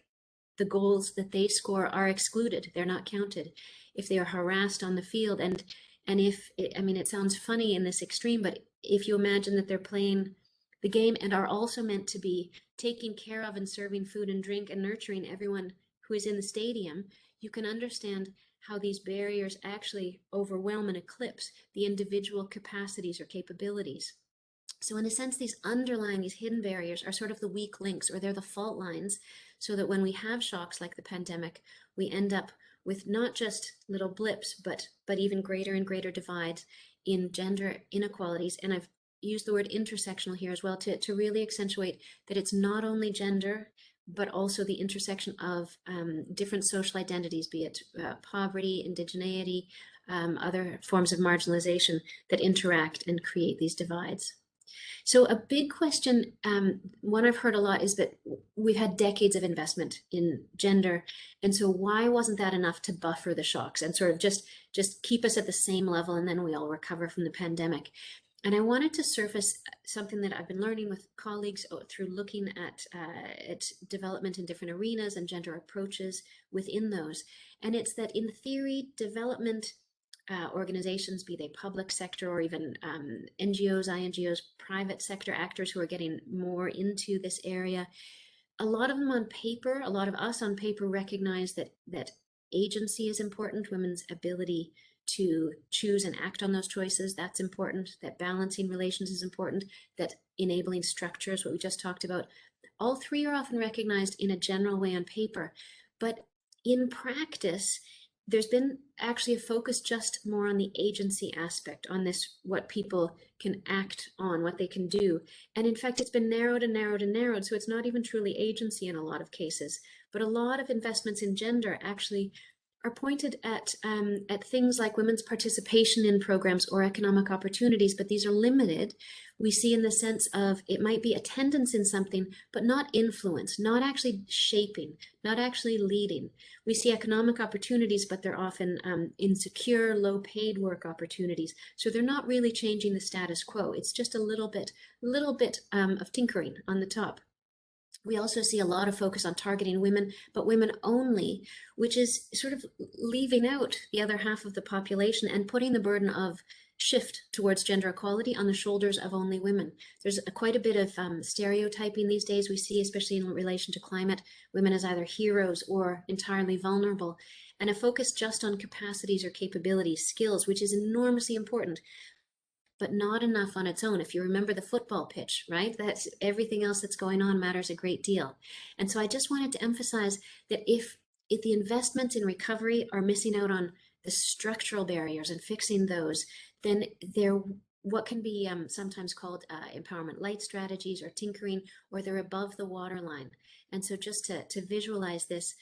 the goals that they score are excluded, they're not counted, if they are harassed on the field, and if, I mean, it sounds funny in this extreme, but if you imagine that they're playing the game and are also meant to be taking care of and serving food and drink and nurturing everyone who is in the stadium, you can understand how these barriers actually overwhelm and eclipse the individual capacities or capabilities. So in a sense, these hidden barriers are sort of the weak links, or they're the fault lines, so that when we have shocks like the pandemic, we end up with not just little blips, but even greater and greater divides in gender inequalities. And I've used the word intersectional here as well to really accentuate that it's not only gender, but also the intersection of different social identities, be it poverty, indigeneity, other forms of marginalization that interact and create these divides. So a big question, one I've heard a lot, is that we've had decades of investment in gender. And so why wasn't that enough to buffer the shocks and sort of just keep us at the same level, and then we all recover from the pandemic? And I wanted to surface something that I've been learning with colleagues through looking at development in different arenas and gender approaches within those. And it's that in theory, development organizations, be they public sector or even NGOs, INGOs, private sector actors who are getting more into this area. A lot of them on paper, a lot of us on paper recognize that agency is important, women's ability to choose and act on those choices, that's important, that balancing relations is important, that enabling structures, what we just talked about. All three are often recognized in a general way on paper, but in practice, there's been actually a focus just more on the agency aspect, on this, what people can act on, what they can do. And in fact, it's been narrowed and narrowed and narrowed, so it's not even truly agency in a lot of cases. But a lot of investments in gender actually are pointed at things like women's participation in programs or economic opportunities, but these are limited. We see in the sense of it might be attendance in something, but not influence, not actually shaping, not actually leading. We see economic opportunities, but they're often insecure, low-paid work opportunities. So they're not really changing the status quo. It's just a little bit of tinkering on the top. We also see a lot of focus on targeting women, but women only, which is sort of leaving out the other half of the population and putting the burden of shift towards gender equality on the shoulders of only women. There's quite a bit of stereotyping these days we see, especially in relation to climate, women as either heroes or entirely vulnerable, and a focus just on capacities or capabilities, skills, which is enormously important, but not enough on its own. If you remember the football pitch, right? That's everything else that's going on matters a great deal. And so I just wanted to emphasize that if the investments in recovery are missing out on the structural barriers and fixing those, then they're what can be sometimes called empowerment light strategies or tinkering, or they're above the waterline. And so just to visualize this,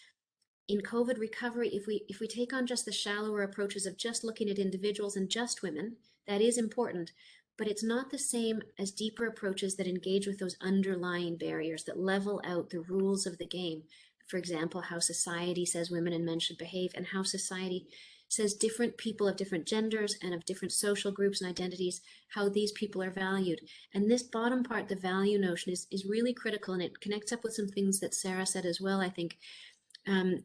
in COVID recovery, if we take on just the shallower approaches of just looking at individuals and just women, that is important, but it's not the same as deeper approaches that engage with those underlying barriers, that level out the rules of the game. For example, how society says women and men should behave, and how society says different people of different genders and of different social groups and identities, how these people are valued. And this bottom part, the value notion, is really critical, and it connects up with some things that Sarah said as well, I think.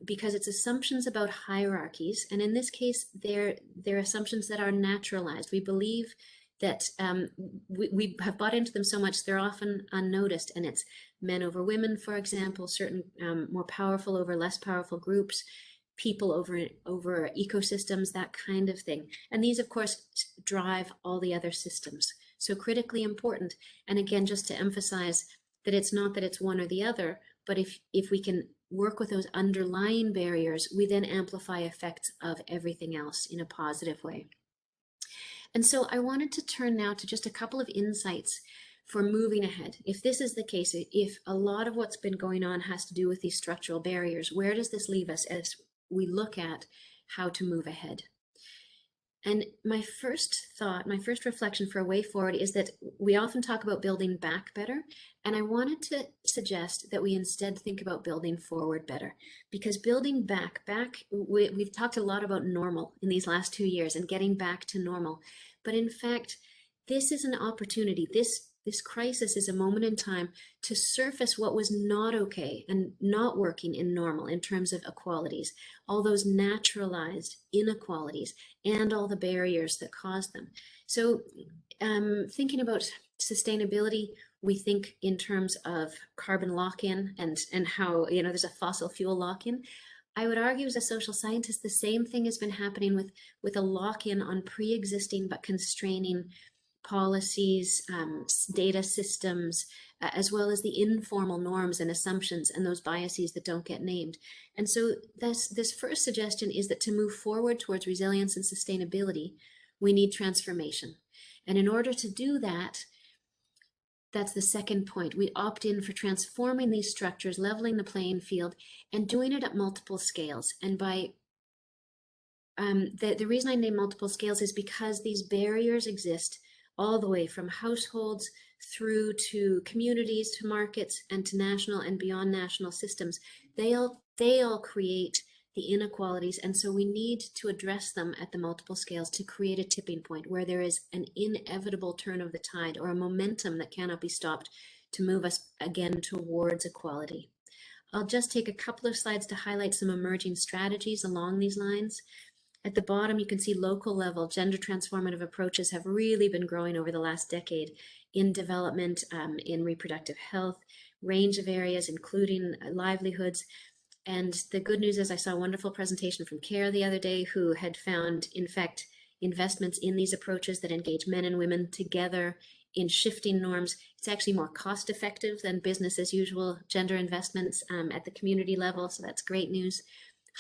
Because it's assumptions about hierarchies, and in this case, they're assumptions that are naturalized. We believe that we have bought into them so much they're often unnoticed, and it's men over women, for example, certain more powerful over less powerful groups, people over ecosystems, that kind of thing. And these, of course, drive all the other systems. So critically important. And again, just to emphasize that it's not that it's one or the other, but if we can work with those underlying barriers, we then amplify effects of everything else in a positive way. And so I wanted to turn now to just a couple of insights for moving ahead. If this is the case, if a lot of what's been going on has to do with these structural barriers, where does this leave us as we look at how to move ahead? And my first thought, my first reflection for a way forward is that we often talk about building back better. And I wanted to suggest that we instead think about building forward better, because building back, we've talked a lot about normal in these last 2 years and getting back to normal. But in fact, this is an opportunity. This crisis is a moment in time to surface what was not okay and not working in normal in terms of equalities, all those naturalized inequalities and all the barriers that cause them. So thinking about sustainability, we think in terms of carbon lock-in and how, there's a fossil fuel lock-in. I would argue as a social scientist, the same thing has been happening with a lock-in on pre-existing but constraining policies, data systems, as well as the informal norms and assumptions and those biases that don't get named. And so this first suggestion is that to move forward towards resilience and sustainability, we need transformation. And in order to do that, that's the second point. We opt in for transforming these structures, leveling the playing field, and doing it at multiple scales. And by the reason I name multiple scales is because these barriers exist all the way from households through to communities, to markets, and to national and beyond national systems. They all create the inequalities, and so we need to address them at the multiple scales to create a tipping point where there is an inevitable turn of the tide or a momentum that cannot be stopped to move us again towards equality. I'll just take a couple of slides to highlight some emerging strategies along these lines. At the bottom, you can see local level gender transformative approaches have really been growing over the last decade in development, in reproductive health, range of areas, including livelihoods. And the good news is I saw a wonderful presentation from CARE the other day, who had found, in fact, investments in these approaches that engage men and women together in shifting norms. It's actually more cost effective than business as usual gender investments at the community level. So that's great news.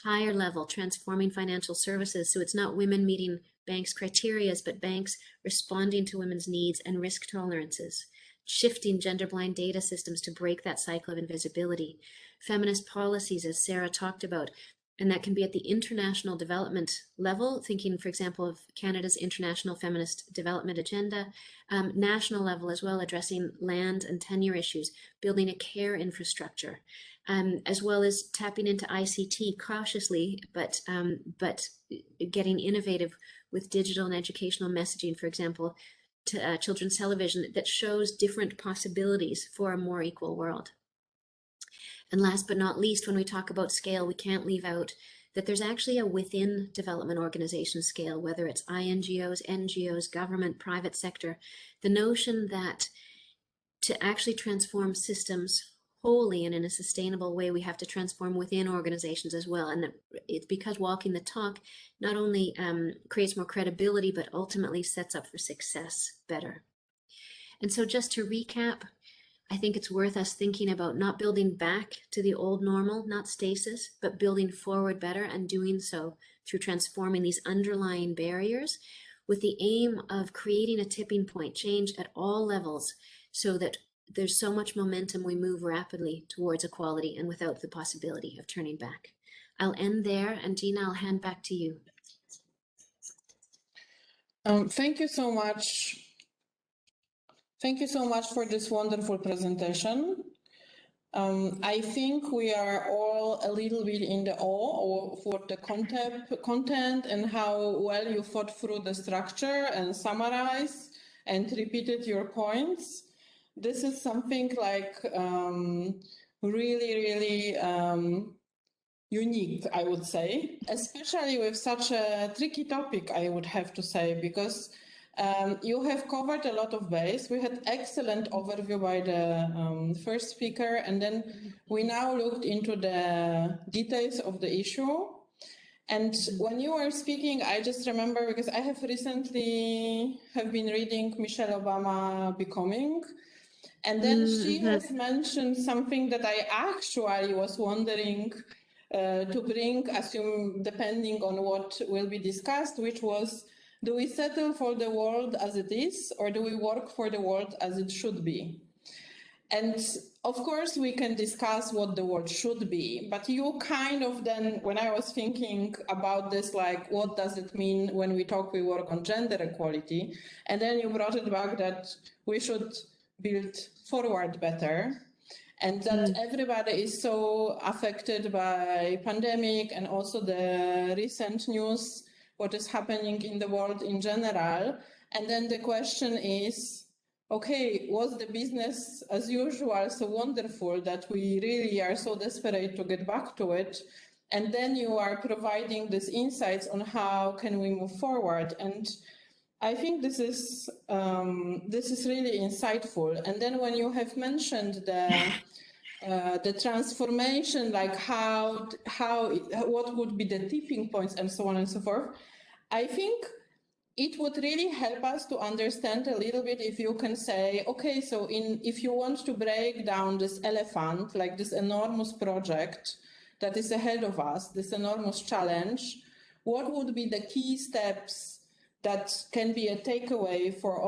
Higher level, transforming financial services. So it's not women meeting banks' criteria, but banks responding to women's needs and risk tolerances. Shifting gender blind data systems to break that cycle of invisibility. Feminist policies, as Sarah talked about, and that can be at the international development level, thinking, for example, of Canada's International Feminist Development Agenda, national level as well, addressing land and tenure issues, building a care infrastructure, as well as tapping into ICT cautiously, but getting innovative with digital and educational messaging, for example, to children's television that shows different possibilities for a more equal world. And last but not least, when we talk about scale, we can't leave out that there's actually a within development organization scale, whether it's INGOs, NGOs, government, private sector, the notion that to actually transform systems wholly and in a sustainable way, we have to transform within organizations as well. And it's because walking the talk not only creates more credibility, but ultimately sets up for success better. And so just to recap, I think it's worth us thinking about not building back to the old normal, not stasis, but building forward better, and doing so through transforming these underlying barriers with the aim of creating a tipping point, change at all levels, so that there's so much momentum we move rapidly towards equality and without the possibility of turning back. I'll end there, and Gina, I'll hand back to you. Thank you so much. Thank you so much for this wonderful presentation. I think we are all a little bit in the awe for the content and how well you thought through the structure and summarized and repeated your points. This is something like really unique, I would say, especially with such a tricky topic, I would have to say, because you have covered a lot of base. We had excellent overview by the first speaker, and then we now looked into the details of the issue. And when you were speaking, I just remember, because I have recently been reading Michelle Obama Becoming, and then she has mentioned something that I actually was wondering to bring, depending on what will be discussed, which was, do we settle for the world as it is, or do we work for the world as it should be? And of course, we can discuss what the world should be, but you kind of then, when I was thinking about this, like, what does it mean when we work on gender equality? And then you brought it back that we should build forward better, and that everybody is so affected by pandemic and also the recent news, what is happening in the world in general. And then the question is, okay, was the business as usual so wonderful that we really are so desperate to get back to it? And then you are providing these insights on how can we move forward. And I think this is really insightful. And then when you have mentioned the transformation, like what would be the tipping points and so on and so forth, I think it would really help us to understand a little bit if you can say, okay, so if you want to break down this elephant, like this enormous project that is ahead of us, this enormous challenge, what would be the key steps that can be a takeaway for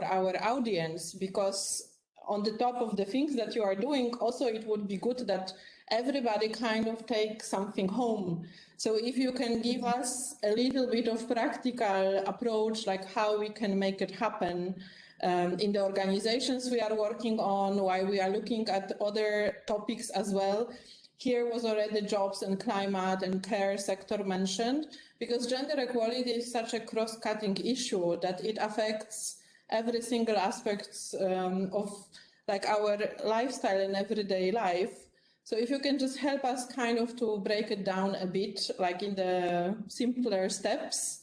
our audience? Because on the top of the things that you are doing, also it would be good that everybody kind of takes something home. So if you can give us a little bit of practical approach, like how we can make it happen in the organizations we are working on, why we are looking at other topics as well. Here was already jobs and climate and care sector mentioned, because gender equality is such a cross-cutting issue that it affects every single aspect of like our lifestyle and everyday life. So if you can just help us kind of to break it down a bit, like in the simpler steps,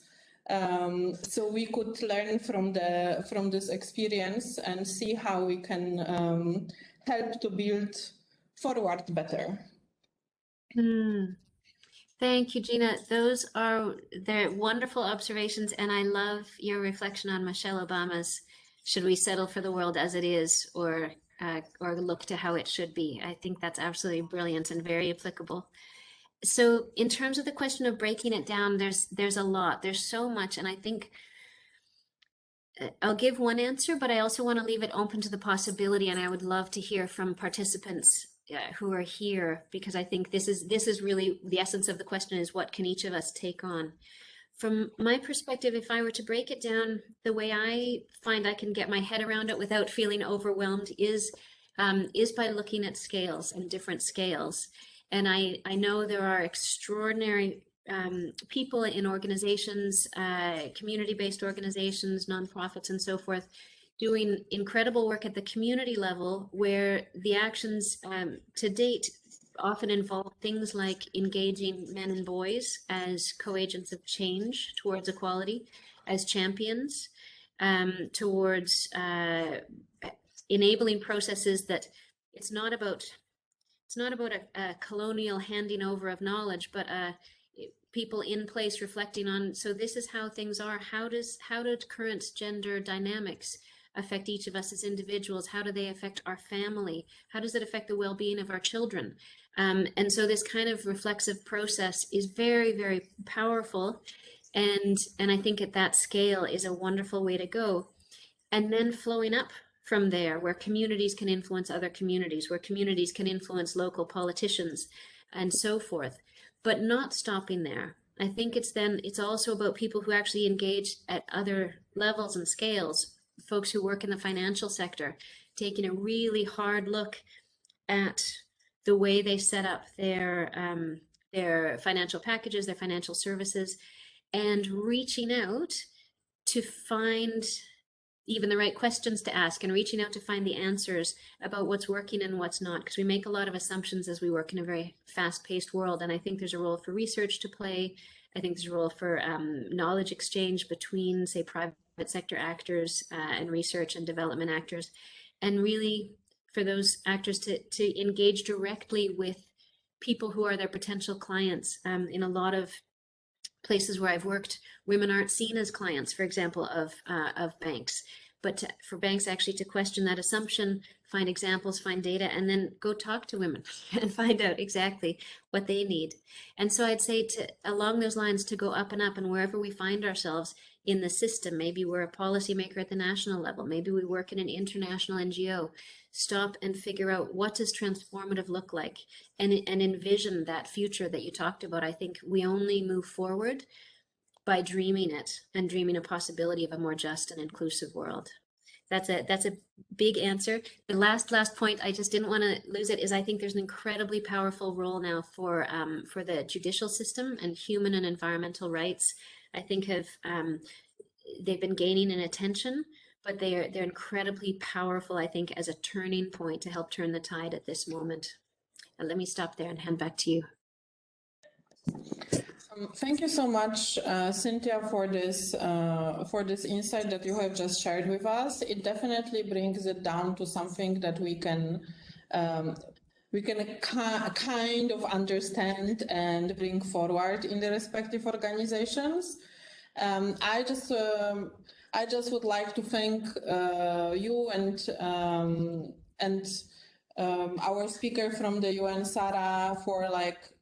so we could learn from this experience and see how we can help to build forward better. Thank you, Gina. They're wonderful observations, and I love your reflection on Michelle Obama's "Should we settle for the world as it is, or look to how it should be?" I think that's absolutely brilliant and very applicable. So in terms of the question of breaking it down, there's a lot, there's so much, and I think I'll give one answer, but I also want to leave it open to the possibility, and I would love to hear from participants who are here, because I think this is really the essence of the question, is what can each of us take on? From my perspective, if I were to break it down, the way I find I can get my head around it without feeling overwhelmed is by looking at scales and different scales. And I know there are extraordinary people in organizations, community-based organizations, nonprofits, and so forth, doing incredible work at the community level, where the actions to date often involve things like engaging men and boys as co-agents of change towards equality, as champions, towards enabling processes that it's not about a colonial handing over of knowledge, but people in place reflecting on, so this is how things are. How do current gender dynamics affect each of us as individuals? How do they affect our family? How does it affect the well-being of our children? And so this kind of reflexive process is very, very powerful. And I think at that scale is a wonderful way to go. And then flowing up from there, where communities can influence other communities, where communities can influence local politicians and so forth, but not stopping there. I think it's also about people who actually engage at other levels and scales, folks who work in the financial sector, taking a really hard look at the way they set up their financial packages, their financial services, and reaching out to find even the right questions to ask, and reaching out to find the answers about what's working and what's not, because we make a lot of assumptions as we work in a very fast-paced world. And I think there's a role for research to play. I think there's a role for knowledge exchange between, say, private sector actors and research and development actors, and really for those actors to engage directly with people who are their potential clients. In a lot of places where I've worked, women aren't seen as clients, for example, of banks. But for banks actually to question that assumption, find examples, find data, and then go talk to women and find out exactly what they need. And so I'd say along those lines, to go up and up, and wherever we find ourselves in the system, maybe we're a policymaker at the national level, maybe we work in an international NGO, stop and figure out, what does transformative look like, and envision that future that you talked about. I think we only move forward by dreaming it, and dreaming a possibility of a more just and inclusive world. That's a big answer. The last point, I just didn't want to lose it, is I think there's an incredibly powerful role now for the judicial system, and human and environmental rights. I think they've been gaining in attention, but they're incredibly powerful, I think, as a turning point to help turn the tide at this moment. Let me stop there and hand back to you. Thank you so much, Cynthia, for this insight that you have just shared with us. It definitely brings it down to something that we can kind of understand and bring forward in the respective organizations. I just would like to thank you and our speaker from the UN, Sarah, for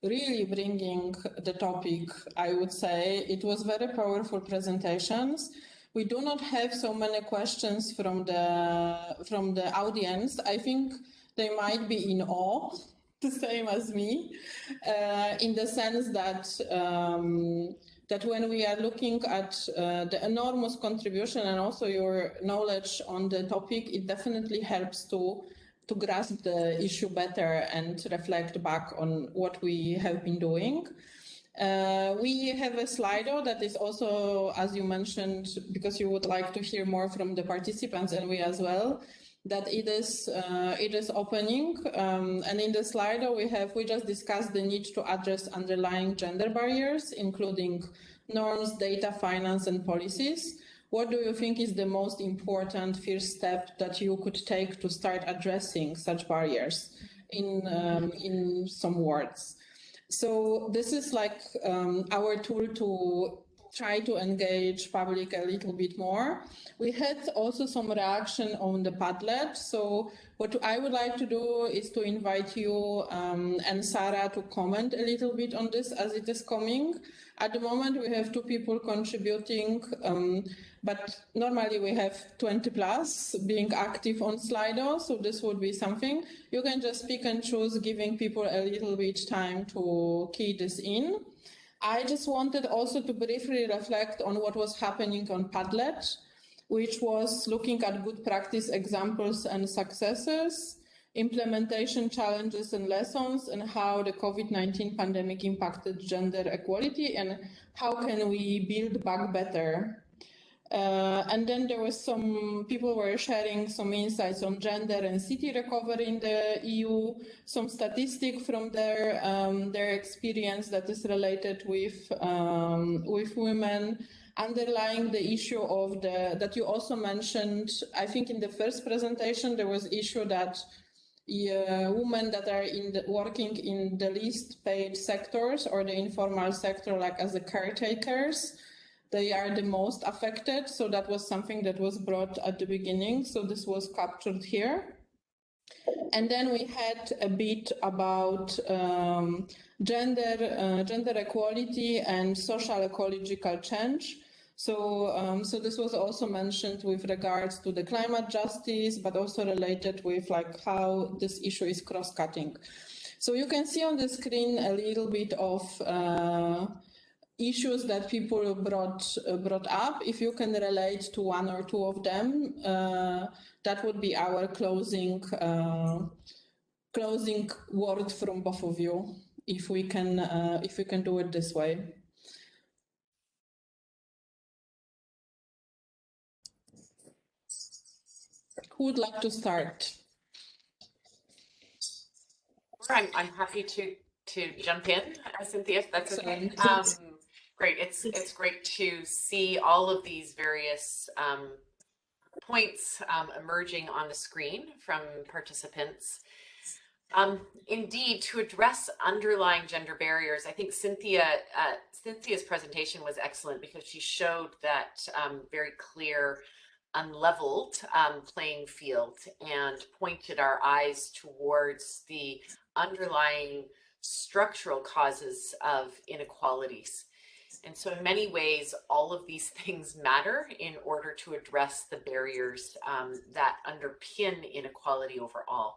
really bringing the topic. I would say it was very powerful presentations. We do not have so many questions from the audience. I think they might be in awe, the same as me, in the sense that when we are looking at the enormous contribution and also your knowledge on the topic, it definitely helps to grasp the issue better and reflect back on what we have been doing. We have a Slido that is also, as you mentioned, because you would like to hear more from the participants, and we as well, that it is opening. And in the slide we just discussed the need to address underlying gender barriers, including norms, data, finance, and policies. What do you think is the most important first step that you could take to start addressing such barriers in some words? So this is like our tool to try to engage public a little bit more. We had also some reaction on the Padlet. So what I would like to do is to invite you and Sarah to comment a little bit on this as it is coming. At the moment, we have 2 people contributing, but normally we have 20 plus being active on Slido. So this would be something. You can just pick and choose, giving people a little bit time to key this in. I just wanted also to briefly reflect on what was happening on Padlet, which was looking at good practice examples and successes, implementation challenges and lessons, and how the COVID-19 pandemic impacted gender equality and how can we build back better. And then there was some people were sharing some insights on gender and city recovery in the EU, some statistic from their experience that is related with women, underlying the issue of that you also mentioned. I think in the first presentation there was issue that women that are working in the least paid sectors or the informal sector, like as the caretakers, they are the most affected. So that was something that was brought at the beginning. So this was captured here. And then we had a bit about gender equality and social ecological change. So, so this was also mentioned with regards to the climate justice, but also related with like how this issue is cross-cutting. So you can see on the screen a little bit of issues that people brought up. If you can relate to 1 or 2 of them, that would be our closing word from both of you, if we can do it this way. Who would like to start? I'm happy to jump in, Cynthia, if that's okay. Great. It's great to see all of these various points emerging on the screen from participants. Indeed, to address underlying gender barriers, I think Cynthia's presentation was excellent because she showed that very clear, unleveled playing field and pointed our eyes towards the underlying structural causes of inequalities. And so in many ways, all of these things matter in order to address the barriers that underpin inequality overall.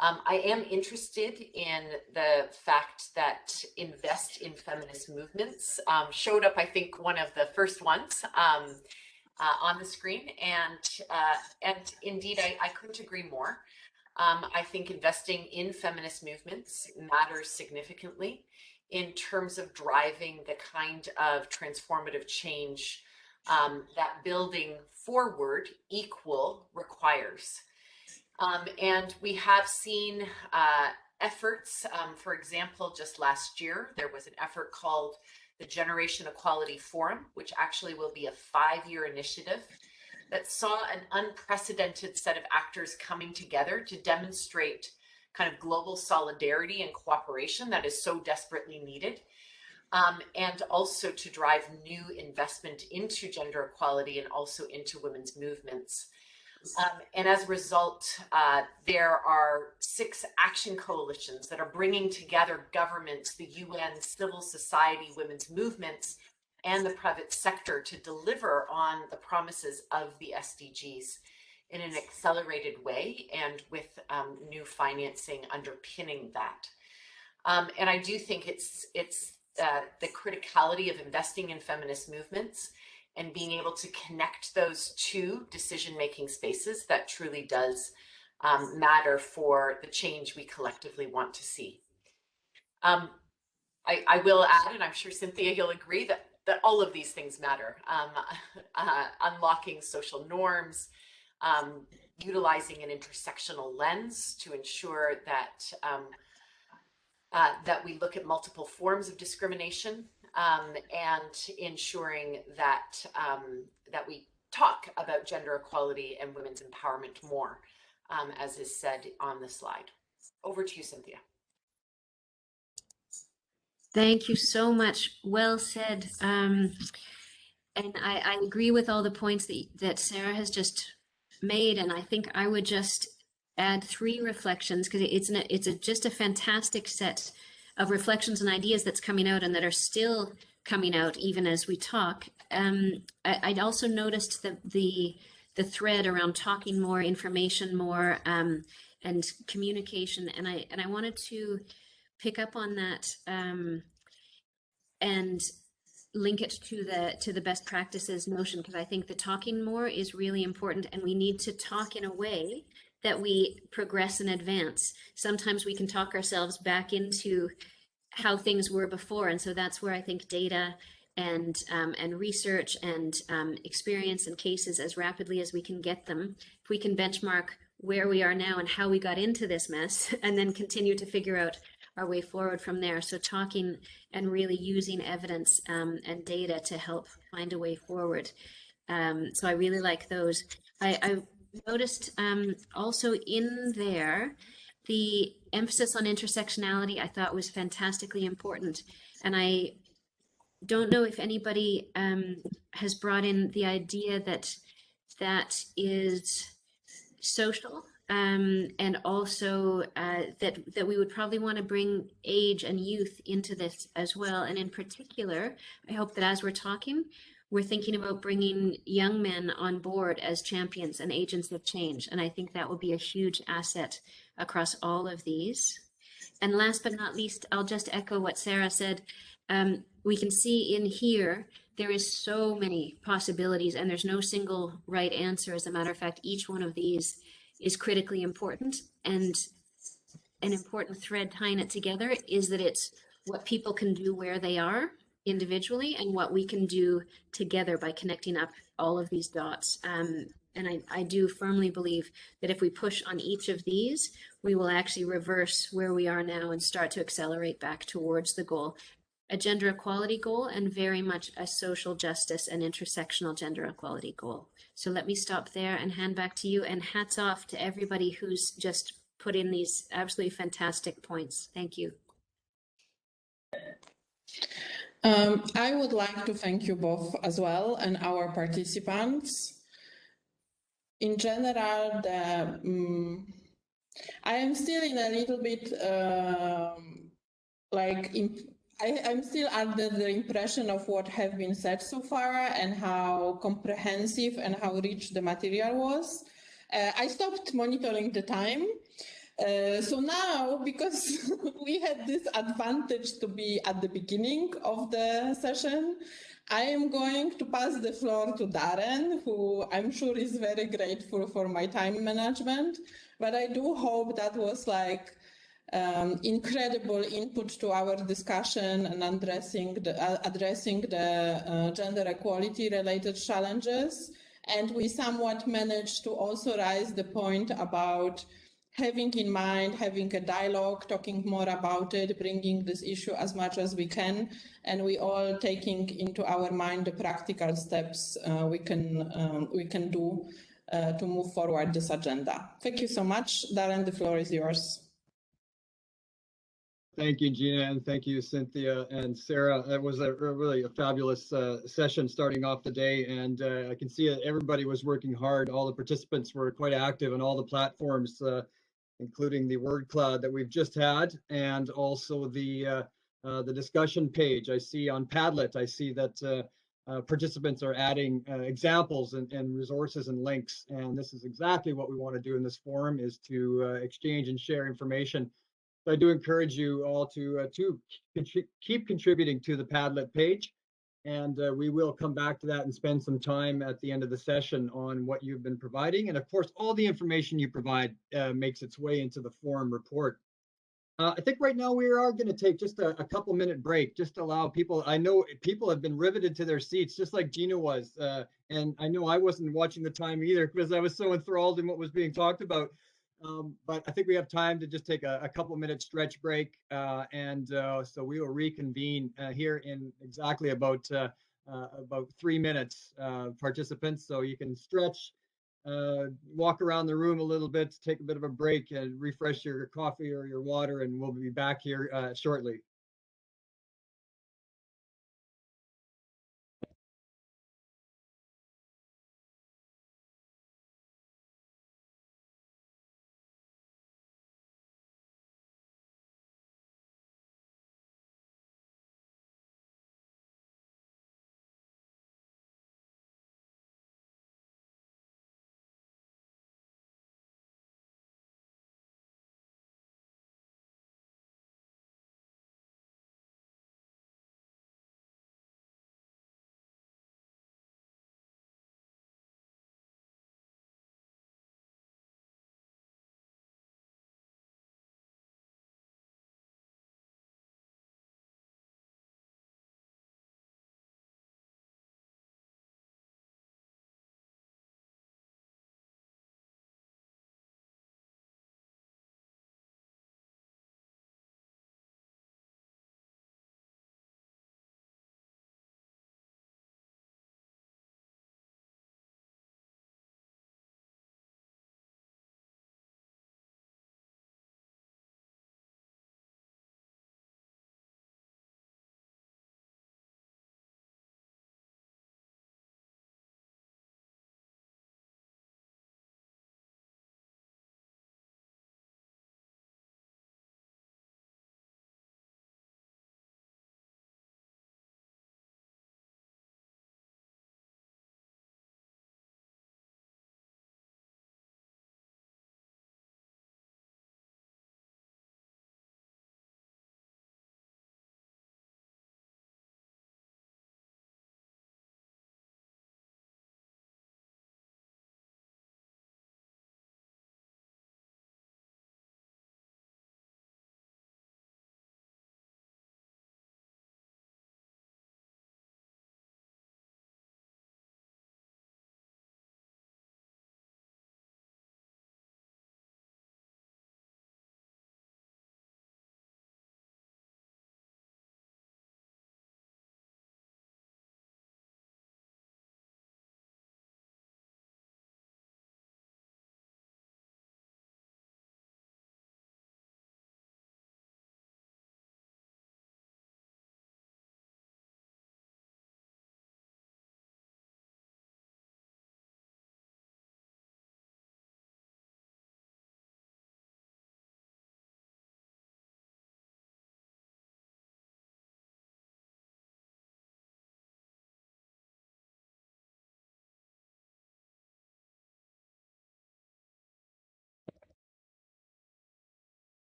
I am interested in the fact that invest in feminist movements showed up, I think, one of the first ones on the screen. And indeed, I couldn't agree more. I think investing in feminist movements matters significantly in terms of driving the kind of transformative change that building forward equal requires. And we have seen efforts, for example, just last year, there was an effort called the Generation Equality Forum, which actually will be a 5-year initiative that saw an unprecedented set of actors coming together to demonstrate kind of global solidarity and cooperation that is so desperately needed, and also to drive new investment into gender equality and also into women's movements. And as a result, there are 6 action coalitions that are bringing together governments, the UN, civil society, women's movements, and the private sector to deliver on the promises of the SDGs in an accelerated way and with new financing underpinning that. And I do think it's the criticality of investing in feminist movements and being able to connect those 2 decision-making spaces that truly does matter for the change we collectively want to see. I will add, and I'm sure Cynthia, you'll agree, that all of these things matter. Unlocking social norms, utilizing an intersectional lens to ensure that that we look at multiple forms of discrimination, and ensuring that that we talk about gender equality and women's empowerment more, as is said on the slide. Over to you, Cynthia. Thank you so much. Well said. And I agree with all the points that Sarah has just made, and I think I would just add 3 reflections, because it's just a fantastic set of reflections and ideas that's coming out and that are still coming out even as we talk. I'd also noticed the thread around talking more, information more, and communication, and I wanted to pick up on that and link it to the best practices notion, because I think the talking more is really important, and we need to talk in a way that we progress and advance. Sometimes we can talk ourselves back into how things were before, and so that's where I think data and research and experience and cases, as rapidly as we can get them, if we can benchmark where we are now and how we got into this mess, and then continue to figure out our way forward from there. So talking and really using evidence and data to help find a way forward. So I really like those. I noticed also in there, the emphasis on intersectionality I thought was fantastically important. And I don't know if anybody has brought in the idea that that is social, and also that we would probably want to bring age and youth into this as well. And in particular, I hope that as we're talking, we're thinking about bringing young men on board as champions and agents of change. And I think that will be a huge asset across all of these. And last but not least, I'll just echo what Sarah said. We can see in here, there is so many possibilities, and there's no single right answer. As a matter of fact, each one of these is critically important, and an important thread tying it together is that it's what people can do where they are individually and what we can do together by connecting up all of these dots. And I do firmly believe that if we push on each of these, we will actually reverse where we are now and start to accelerate back towards the goal. A gender equality goal, and very much a social justice and intersectional gender equality goal. So let me stop there and hand back to you, and hats off to everybody who's just put in these absolutely fantastic points. Thank you. I would like to thank you both as well, and our participants. In general, I am still in a little bit I'm still under the impression of what have been said so far and how comprehensive and how rich the material was. I stopped monitoring the time. So now, because we had this advantage to be at the beginning of the session, I am going to pass the floor to Darren, who I'm sure is very grateful for my time management. But I do hope that was like incredible input to our discussion and addressing the gender equality related challenges. And we somewhat managed to also raise the point about having in mind, having a dialogue, talking more about it, bringing this issue as much as we can, and we all taking into our mind the practical steps we can do to move forward this agenda. Thank you so much. Darren, the floor is yours. Thank you, Gina, and thank you, Cynthia and Sarah. It was really a fabulous session starting off the day, and I can see that everybody was working hard. All the participants were quite active on all the platforms, including the word cloud that we've just had, and also the discussion page. I see on Padlet, I see that participants are adding examples and resources and links, and this is exactly what we want to do in this forum, is to exchange and share information. So I do encourage you all to keep contributing to the Padlet page, and we will come back to that and spend some time at the end of the session on what you've been providing. And of course, all the information you provide makes its way into the forum report. I think right now we are going to take just a couple minute break, just to allow people. I know people have been riveted to their seats, just like Gina was. And I know I wasn't watching the time either because I was so enthralled in what was being talked about. But I think we have time to just take a couple minute stretch break. So we will reconvene here in exactly about 3 minutes, participants. So you can stretch, walk around the room a little bit, take a bit of a break and refresh your coffee or your water, and we'll be back here shortly.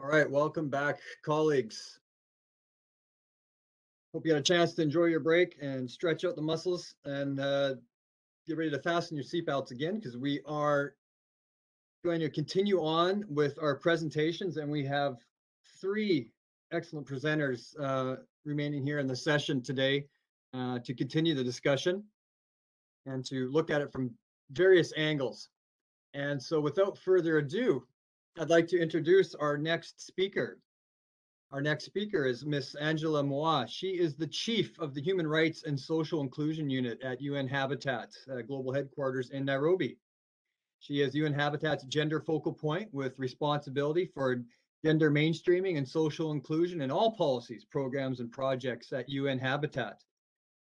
All right, welcome back, colleagues. Hope you had a chance to enjoy your break and stretch out the muscles and get ready to fasten your seatbelts again, because we are going to continue on with our presentations, and we have 3 excellent presenters remaining here in the session today to continue the discussion and to look at it from various angles. And so without further ado, I'd like to introduce our next speaker. Our next speaker is Miss Angela Mwai. She is the Chief of the Human Rights and Social Inclusion Unit at UN Habitat Global Headquarters in Nairobi. She is UN Habitat's gender focal point with responsibility for gender mainstreaming and social inclusion in all policies, programs, and projects at UN Habitat.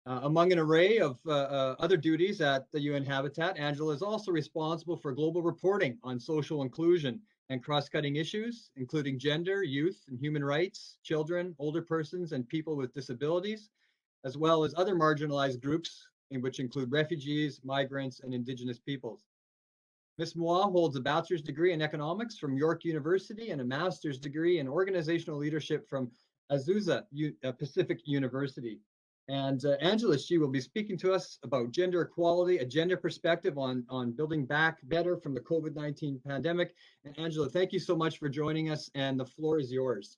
Among an array of other duties at the UN Habitat, Angela is also responsible for global reporting on social inclusion and cross-cutting issues, including gender, youth, and human rights, children, older persons, and people with disabilities, as well as other marginalized groups, which include refugees, migrants, and indigenous peoples. Ms. Mwai holds a bachelor's degree in economics from York University and a master's degree in organizational leadership from Azusa Pacific University. And Angela, she will be speaking to us about gender equality, a gender perspective on building back better from the COVID-19 pandemic. And Angela, thank you so much for joining us, and the floor is yours.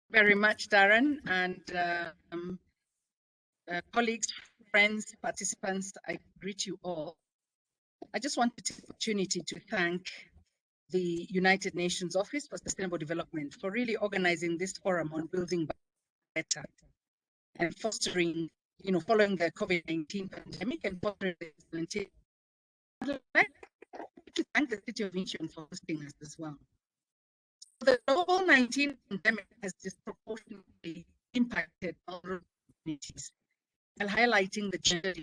Very much, Darren, and colleagues, friends, participants, I greet you all. I just want to take the opportunity to thank the United Nations Office for Sustainable Development for really organizing this forum on building better and fostering, following the COVID-19 pandemic and fostering the implementation. I'd like to thank the City of Incheon for hosting us as well. The COVID-19 pandemic has disproportionately impacted vulnerable communities while highlighting the gender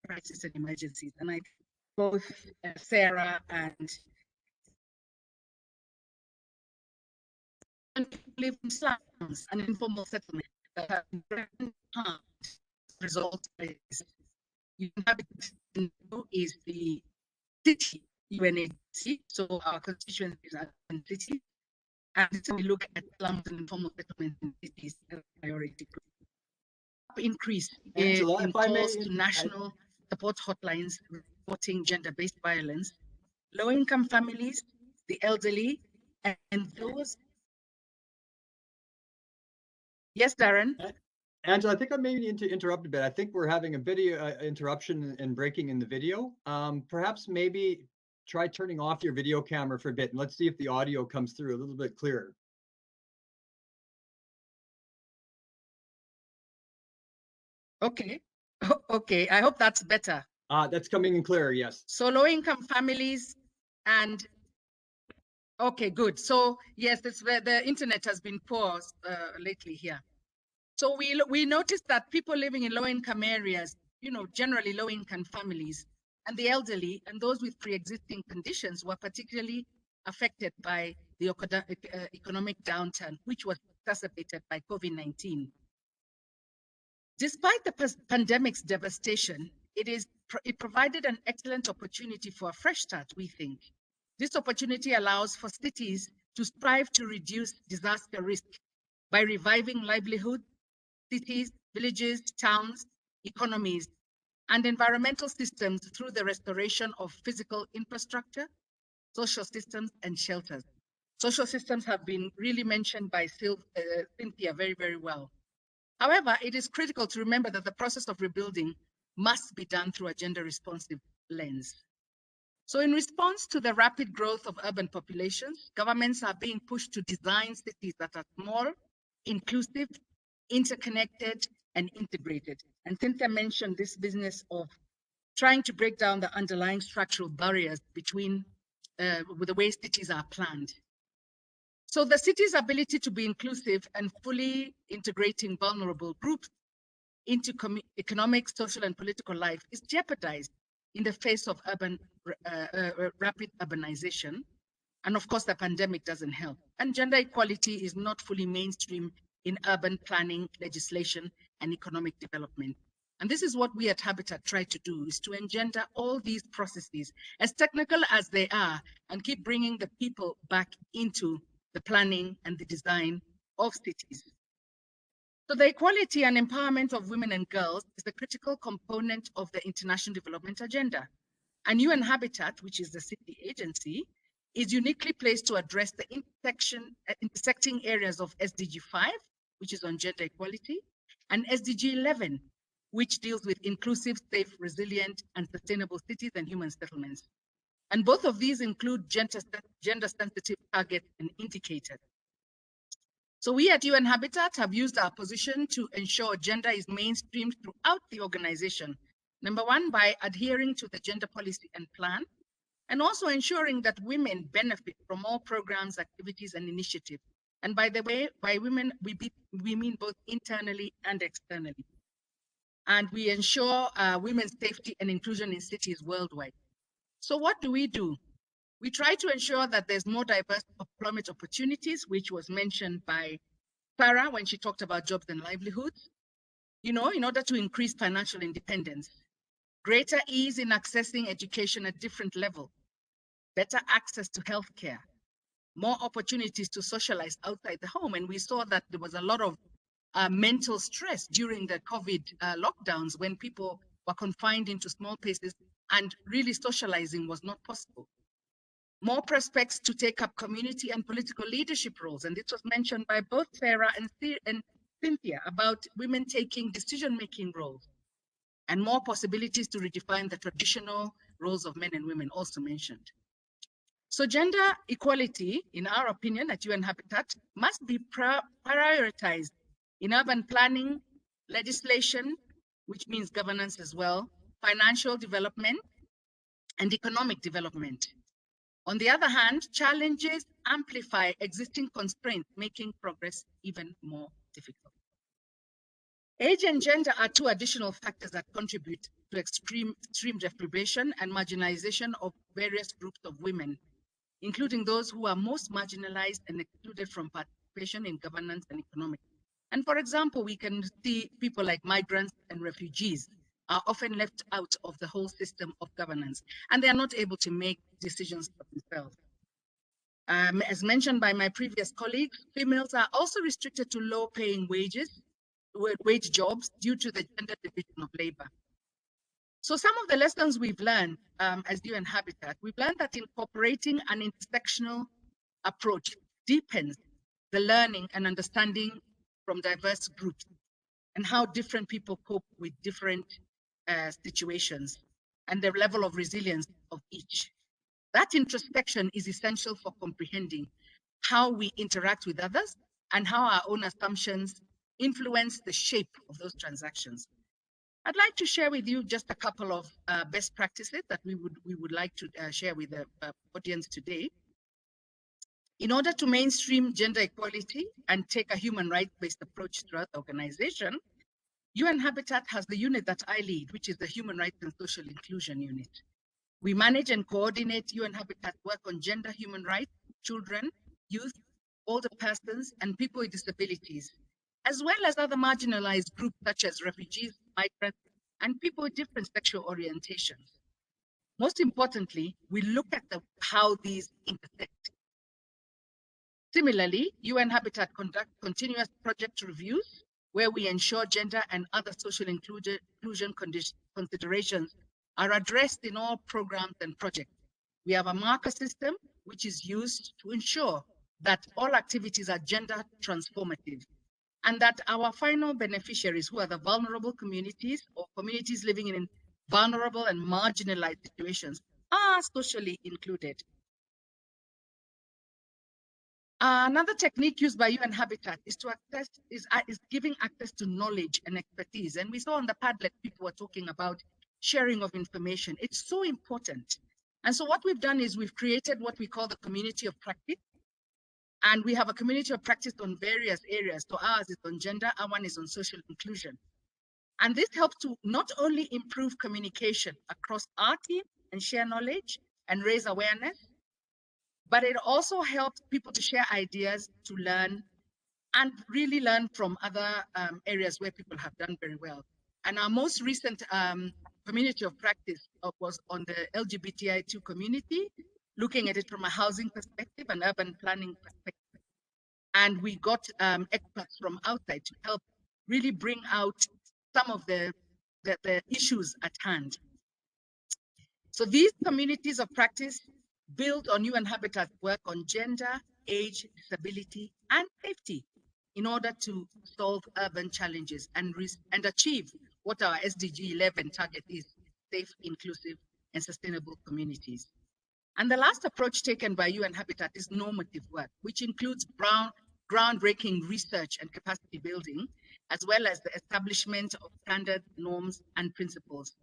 crisis and emergencies. And I think both Sarah and people live in slums and informal settlements that have been harmed as a result of this. Is the city UNHC, so our constituencies are in cities, and we look at slums and informal settlements in cities as a priority group. Increase Angela, in calls to national support hotlines reporting gender-based violence, low-income families, the elderly, and those. Yes, Darren? Angela, I think I may need to interrupt a bit. I think we're having a video interruption and breaking in the video. Perhaps maybe try turning off your video camera for a bit, and let's see if the audio comes through a little bit clearer. Okay. Okay, I hope that's better. That's coming in clearer, yes. So low-income families and okay, good. So yes, the internet has been poor lately here. So we noticed that people living in low-income areas, generally low-income families, and the elderly and those with pre-existing conditions were particularly affected by the economic downturn, which was exacerbated by COVID-19. Despite the pandemic's devastation, it provided an excellent opportunity for a fresh start, we think. This opportunity allows for cities to strive to reduce disaster risk by reviving livelihood, cities, villages, towns, economies, and environmental systems through the restoration of physical infrastructure, social systems, and shelters. Social systems have been really mentioned by Cynthia very, very well. However, it is critical to remember that the process of rebuilding must be done through a gender-responsive lens. So in response to the rapid growth of urban populations, governments are being pushed to design cities that are small, inclusive, interconnected, and integrated. And Cynthia mentioned this business of trying to break down the underlying structural barriers between with the way cities are planned. So the city's ability to be inclusive and fully integrating vulnerable groups into economic, social, and political life is jeopardized in the face of rapid urbanization. And of course, the pandemic doesn't help. And gender equality is not fully mainstream in urban planning, legislation, and economic development. And this is what we at Habitat try to do, is to engender all these processes, as technical as they are, and keep bringing the people back into the planning and the design of cities. So the equality and empowerment of women and girls is the critical component of the International Development Agenda. And UN Habitat, which is the city agency, is uniquely placed to address the intersecting areas of SDG 5, which is on gender equality, and SDG 11, which deals with inclusive, safe, resilient, and sustainable cities and human settlements. And both of these include gender-sensitive targets and indicators. So we at UN Habitat have used our position to ensure gender is mainstreamed throughout the organization. Number one, by adhering to the gender policy and plan, and also ensuring that women benefit from all programs, activities, and initiatives. And by the way, by women, we mean both internally and externally. And we ensure women's safety and inclusion in cities worldwide. So what do? We try to ensure that there's more diverse employment opportunities, which was mentioned by Farah when she talked about jobs and livelihoods, in order to increase financial independence, greater ease in accessing education at different levels, better access to healthcare, more opportunities to socialize outside the home. And we saw that there was a lot of mental stress during the COVID lockdowns when people were confined into small places and really socializing was not possible. More prospects to take up community and political leadership roles. And this was mentioned by both Sarah and Cynthia about women taking decision-making roles, and more possibilities to redefine the traditional roles of men and women also mentioned. So gender equality, in our opinion at UN Habitat, must be prioritized in urban planning, legislation, which means governance as well, financial development, and economic development. On the other hand, challenges amplify existing constraints, making progress even more difficult. Age and gender are two additional factors that contribute to extreme deprivation and marginalization of various groups of women, including those who are most marginalized and excluded from participation in governance and economic. And for example, we can see people like migrants and refugees are often left out of the whole system of governance, and they are not able to make decisions for themselves. As mentioned by my previous colleagues, females are also restricted to low-paying wage jobs due to the gender division of labor. So some of the lessons we've learned as UN Habitat, we've learned that incorporating an intersectional approach deepens the learning and understanding from diverse groups and how different people cope with different situations and the level of resilience of each. That introspection is essential for comprehending how we interact with others and how our own assumptions influence the shape of those transactions. I'd like to share with you just a couple of best practices that we would like to share with the audience today. In order to mainstream gender equality and take a human rights-based approach throughout the organization, UN Habitat has the unit that I lead, which is the Human Rights and Social Inclusion Unit. We manage and coordinate UN Habitat work on gender, human rights, children, youth, older persons, and people with disabilities, as well as other marginalized groups such as refugees, migrants, and people with different sexual orientations. Most importantly, we look at how these intersect. Similarly, UN Habitat conducts continuous project reviews where we ensure gender and other social inclusion considerations are addressed in all programs and projects. We have a marker system which is used to ensure that all activities are gender transformative and that our final beneficiaries, who are the vulnerable communities or communities living in vulnerable and marginalized situations, are socially included. Another technique used by UN Habitat is giving access to knowledge and expertise. And we saw on the Padlet, people were talking about sharing of information. It's so important. And so what we've done is we've created what we call the community of practice. And we have a community of practice on various areas. So ours is on gender, our one is on social inclusion. And this helps to not only improve communication across our team and share knowledge and raise awareness, but it also helps people to share ideas, to learn, and really learn from other areas where people have done very well. And our most recent community of practice was on the LGBTI2 community, looking at it from a housing perspective and urban planning perspective. And we got experts from outside to help really bring out some of the issues at hand. So these communities of practice build on UN Habitat's work on gender, age, disability, and safety in order to solve urban challenges and achieve what our SDG 11 target is: safe, inclusive, and sustainable communities. And the last approach taken by UN Habitat is normative work, which includes groundbreaking research and capacity building, as well as the establishment of standards, norms, and principles.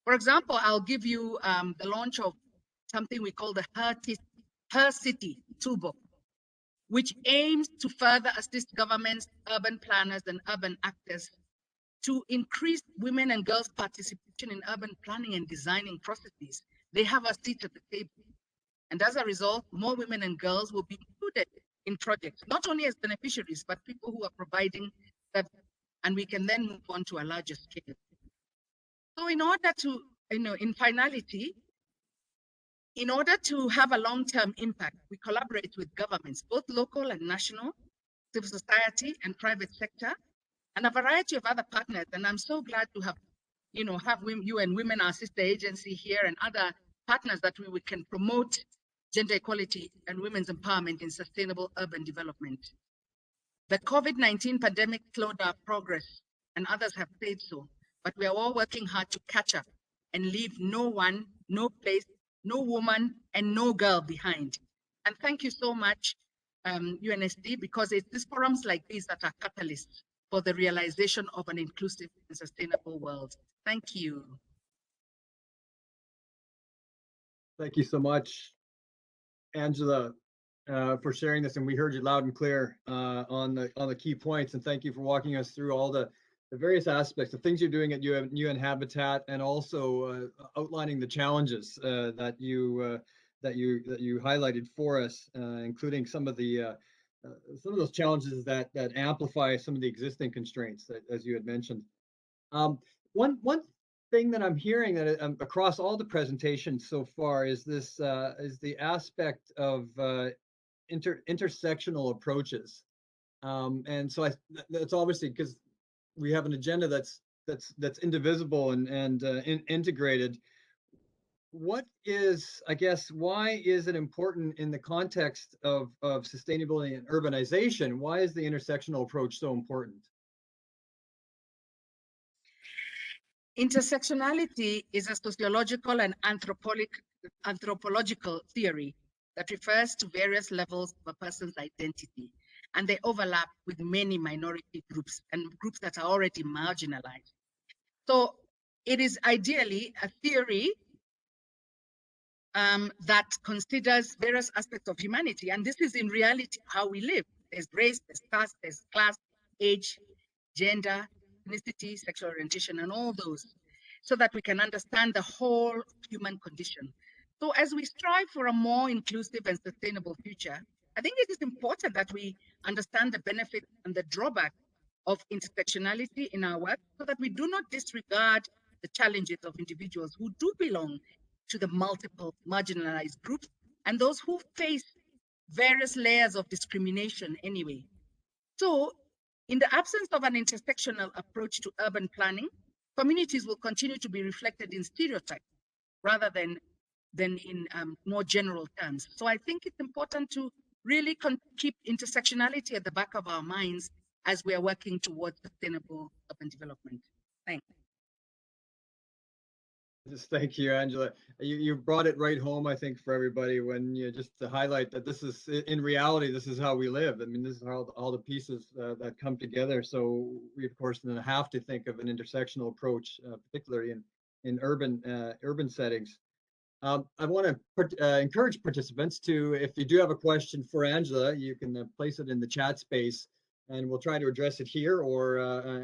For example, I'll give you the launch of something we call the Her City Toolbox, which aims to further assist governments, urban planners, and urban actors to increase women and girls' participation in urban planning and designing processes. They have a seat at the table. And as a result, more women and girls will be included in projects, not only as beneficiaries, but people who are providing that, and we can then move on to a larger scale. So in order to, in finality, in order to have a long-term impact, we collaborate with governments, both local and national, civil society and private sector, and a variety of other partners. And I'm so glad to have, you and Women, our sister agency here, and other partners that we can promote gender equality and women's empowerment in sustainable urban development. The COVID-19 pandemic slowed our progress, and others have said so, but we are all working hard to catch up and leave no one, no place, no woman, and no girl behind. And thank you so much, UNSD, because it's these forums like these that are catalysts for the realization of an inclusive and sustainable world. Thank you. Thank you so much, Angela, for sharing this, and we heard you loud and clear on the key points. And thank you for walking us through all the various aspects, the things you're doing at UN Habitat, and also outlining the challenges that you highlighted for us, including some of those challenges that amplify some of the existing constraints, as you had mentioned. One thing that I'm hearing that across all the presentations so far is this is the aspect of intersectional approaches, and so that's obviously because we have an agenda that's indivisible and integrated. What is, I guess, why is it important in the context of sustainability and urbanization? Why is the intersectional approach so important? Intersectionality is a sociological and anthropological theory that refers to various levels of a person's identity, and they overlap with many minority groups and groups that are already marginalized. So it is ideally a theory that considers various aspects of humanity, and this is in reality how we live. There's race, there's caste, there's class, age, gender, ethnicity, sexual orientation, and all those, so that we can understand the whole human condition. So as we strive for a more inclusive and sustainable future, I think it is important that we understand the benefits and the drawbacks of intersectionality in our work, so that we do not disregard the challenges of individuals who do belong to the multiple marginalized groups and those who face various layers of discrimination anyway. So in the absence of an intersectional approach to urban planning, communities will continue to be reflected in stereotypes rather than in more general terms. So I think it's important to really keep intersectionality at the back of our minds as we are working towards sustainable urban development. Thanks. Just thank you, Angela. You brought it right home, I think, for everybody when you just to highlight that this is, in reality, this is how we live. I mean, this is how all the pieces that come together. So we, of course, then have to think of an intersectional approach, particularly in urban settings. I want to encourage participants to, if you do have a question for Angela, you can place it in the chat space, and we'll try to address it here, or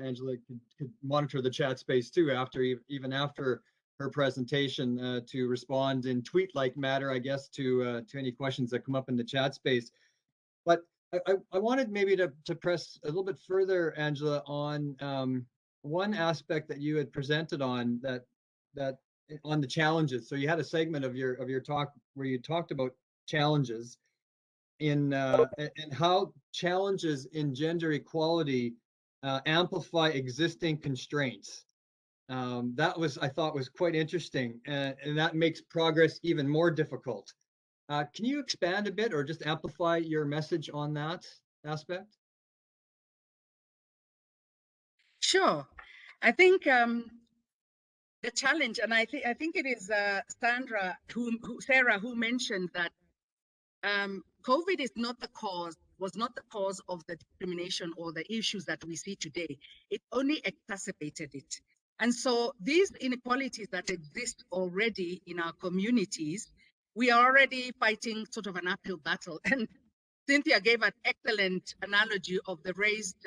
Angela could monitor the chat space too, even after her presentation, to respond in tweet-like manner, I guess, to any questions that come up in the chat space. But I wanted maybe to press a little bit further, Angela, on one aspect that you had presented on that on the challenges. So you had a segment of your talk where you talked about challenges and how challenges in gender equality amplify existing constraints. That I thought was quite interesting, and that makes progress even more difficult. Can you expand a bit or just amplify your message on that aspect? Sure. I think the challenge, and I think it is Sarah who mentioned that COVID was not the cause of the discrimination or the issues that we see today. It only exacerbated it. And so these inequalities that exist already in our communities, we are already fighting sort of an uphill battle. And Cynthia gave an excellent analogy of the raised,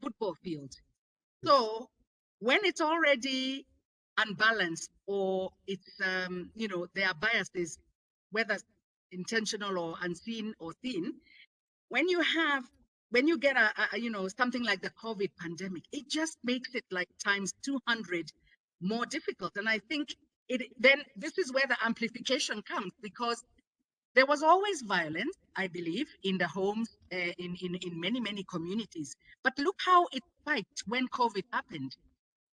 football field. So when it's already unbalanced, or it's, there are biases, whether intentional or unseen or seen, when you get something like the COVID pandemic, it just makes it like times 200 more difficult. And I think then this is where the amplification comes, because There was always violence, I believe, in the homes, in many, many communities. But look how it spiked when COVID happened.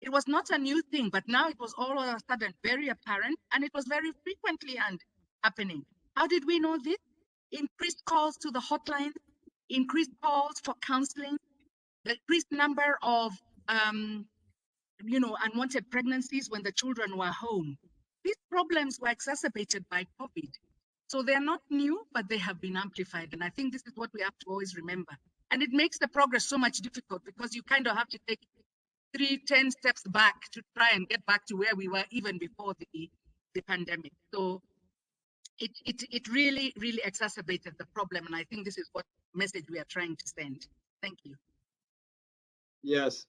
It was not a new thing, but now it was all of a sudden very apparent, and it was very frequently and happening. How did we know this? Increased calls to the hotline, increased calls for counseling, the increased number of unwanted pregnancies when the children were home. These problems were exacerbated by COVID. So they're not new, but they have been amplified. And I think this is what we have to always remember. And it makes the progress so much difficult because you kind of have to take 10 steps back to try and get back to where we were even before the pandemic. So it really, really exacerbated the problem. And I think this is what message we are trying to send. Thank you. Yes,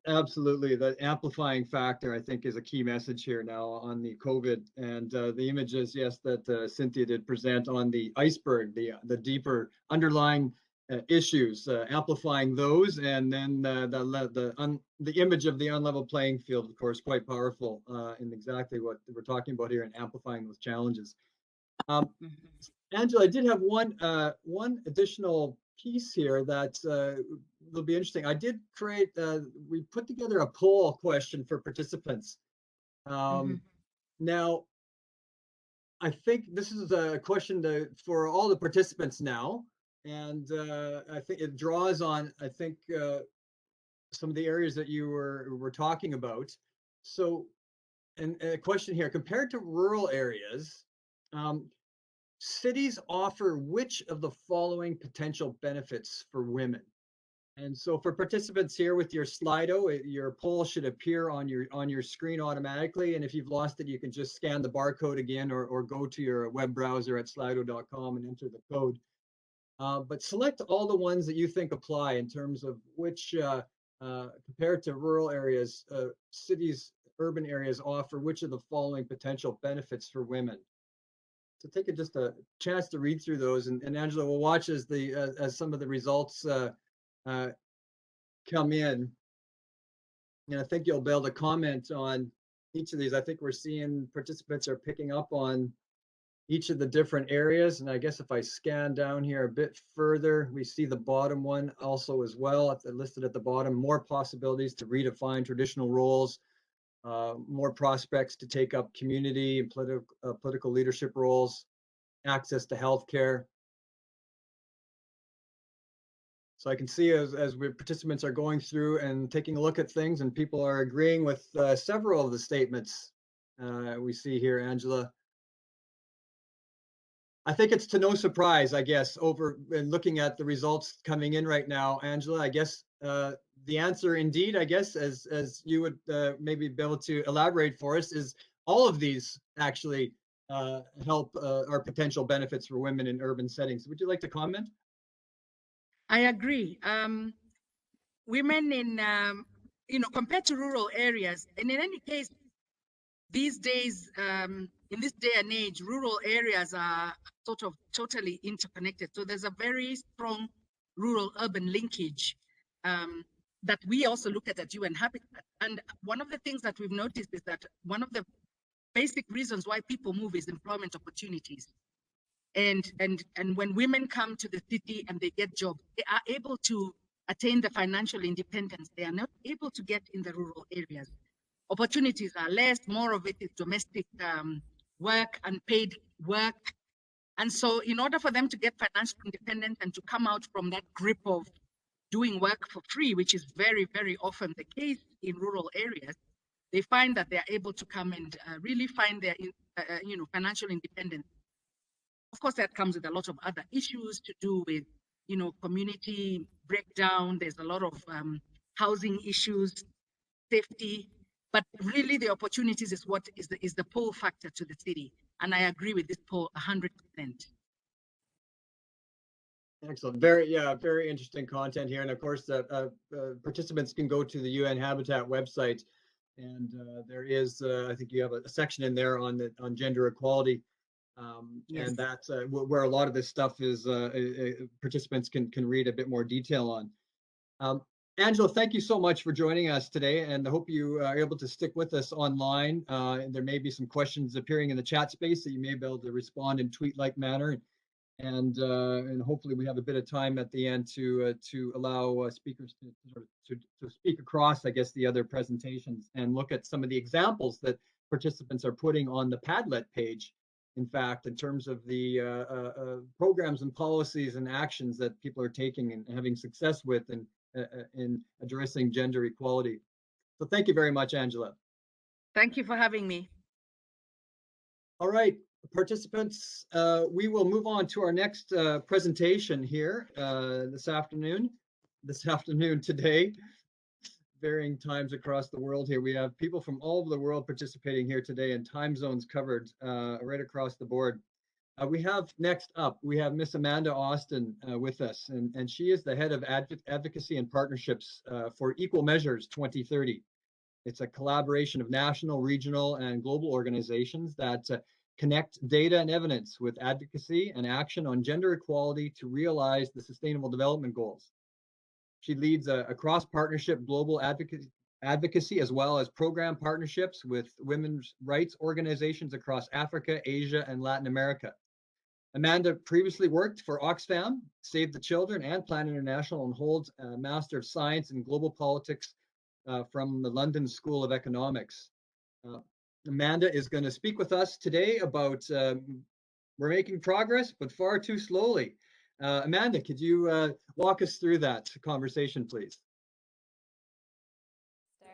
absolutely. The amplifying factor, I think, is a key message here now on the COVID and the images, yes, that Cynthia did present on the iceberg, the deeper underlying issues, amplifying those, and then the image of the unlevel playing field, of course, quite powerful in exactly what we're talking about here and amplifying those challenges. Angela, I did have one additional piece here that will be interesting. I did create, we put together a poll question for participants. Now, I think this is a question for all the participants now, and I think it draws on, I think, some of the areas that you were talking about. So, and a question here, compared to rural areas, cities offer which of the following potential benefits for women? And so for participants here with your Slido, your poll should appear on your screen automatically. And if you've lost it, you can just scan the barcode again or go to your web browser at slido.com and enter the code. But select all the ones that you think apply in terms of which, compared to rural areas, cities, urban areas offer which of the following potential benefits for women. So take just a chance to read through those, and Angela will watch as some of the results come in, and I think you'll be able to comment on each of these. I think we're seeing participants are picking up on each of the different areas, and I guess if I scan down here a bit further, we see the bottom one also as well, listed at the bottom, more possibilities to redefine traditional roles, more prospects to take up community and political leadership roles, access to healthcare. So I can see as participants are going through and taking a look at things, and people are agreeing with several of the statements we see here, Angela. I think it's to no surprise, I guess, and looking at the results coming in right now, Angela, I guess the answer indeed, I guess, as you would maybe be able to elaborate for us, is all of these actually help our potential benefits for women in urban settings. Would you like to comment? I agree. Women in, compared to rural areas, and in any case, these days, in this day and age, rural areas are sort of totally interconnected. So there's a very strong rural-urban linkage that we also look at UN Habitat. And one of the things that we've noticed is that one of the basic reasons why people move is employment opportunities. And when women come to the city and they get jobs, they are able to attain the financial independence they are not able to get in the rural areas. Opportunities are less, more of it is domestic work, unpaid work. And so in order for them to get financial independence and to come out from that grip of doing work for free, which is very, very often the case in rural areas, they find that they are able to come and really find their financial independence. Of course, that comes with a lot of other issues to do with, community breakdown. There's a lot of housing issues, safety, but really the opportunities is what is the pull factor to the city. And I agree with this poll 100%. Excellent. Very interesting content here. And of course, participants can go to the UN Habitat website, and there is, I think you have a section in there on gender equality. Yes. And that's where a lot of this stuff is, participants can read a bit more detail on. Angela, thank you so much for joining us today, and I hope you are able to stick with us online. There may be some questions appearing in the chat space that you may be able to respond in tweet-like manner, and hopefully we have a bit of time at the end to allow speakers to speak across, I guess, the other presentations and look at some of the examples that participants are putting on the Padlet page. In fact, in terms of the programs and policies and actions that people are taking and having success with in addressing gender equality. So thank you very much, Angela. Thank you for having me. All right, participants, we will move on to our next presentation here this afternoon today. Varying times across the world here. We have people from all over the world participating here today and time zones covered right across the board. We have next up, we have Miss Amanda Austin with us, and she is the head of advocacy and partnerships for Equal Measures 2030. It's a collaboration of national, regional, and global organizations that connect data and evidence with advocacy and action on gender equality to realize the Sustainable Development Goals. She leads a cross-partnership global advocacy as well as program partnerships with women's rights organizations across Africa, Asia, and Latin America. Amanda previously worked for Oxfam, Save the Children, and Plan International, and holds a Master of Science in Global Politics from the London School of Economics. Amanda is going to speak with us today about we're making progress, but far too slowly. Amanda, could you walk us through that conversation, please?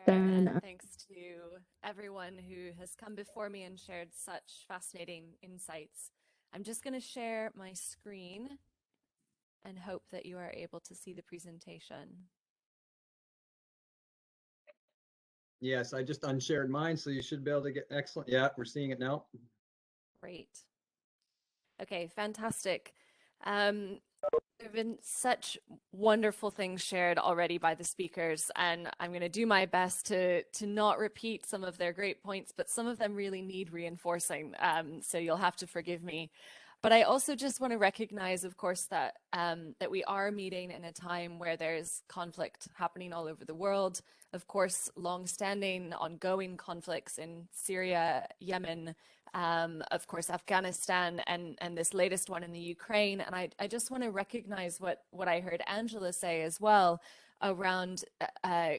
And thanks to everyone who has come before me and shared such fascinating insights. I'm just going to share my screen and hope that you are able to see the presentation. Yes, I just unshared mine, so you should be able to get excellent. Yeah, we're seeing it now. Great. Okay, fantastic. There have been such wonderful things shared already by the speakers, and I'm going to do my best to not repeat some of their great points, but some of them really need reinforcing, so you'll have to forgive me. But I also just want to recognize, of course, that that we are meeting in a time where there's conflict happening all over the world. Of course, long-standing, ongoing conflicts in Syria, Yemen, of course, Afghanistan, and this latest one in the Ukraine. And I just want to recognize what I heard Angela say as well around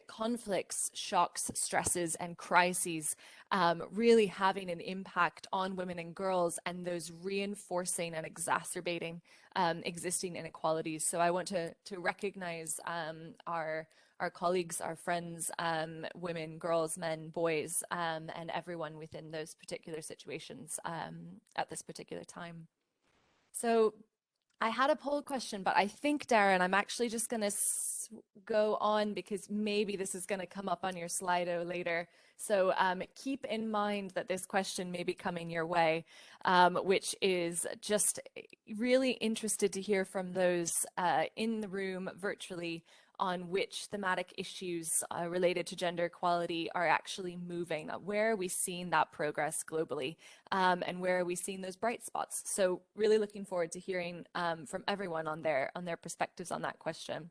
conflicts, shocks, stresses, and crises really having an impact on women and girls, and those reinforcing and exacerbating existing inequalities. So I want to recognize our colleagues, our friends, women, girls, men, boys, and everyone within those particular situations at this particular time. So I had a poll question, but I think, Darren, I'm actually just going to go on because maybe this is going to come up on your Slido later. So keep in mind that this question may be coming your way, which is just really interested to hear from those in the room virtually on which thematic issues related to gender equality are actually moving. Where are we seeing that progress globally, and where are we seeing those bright spots? So really looking forward to hearing from everyone on their perspectives on that question.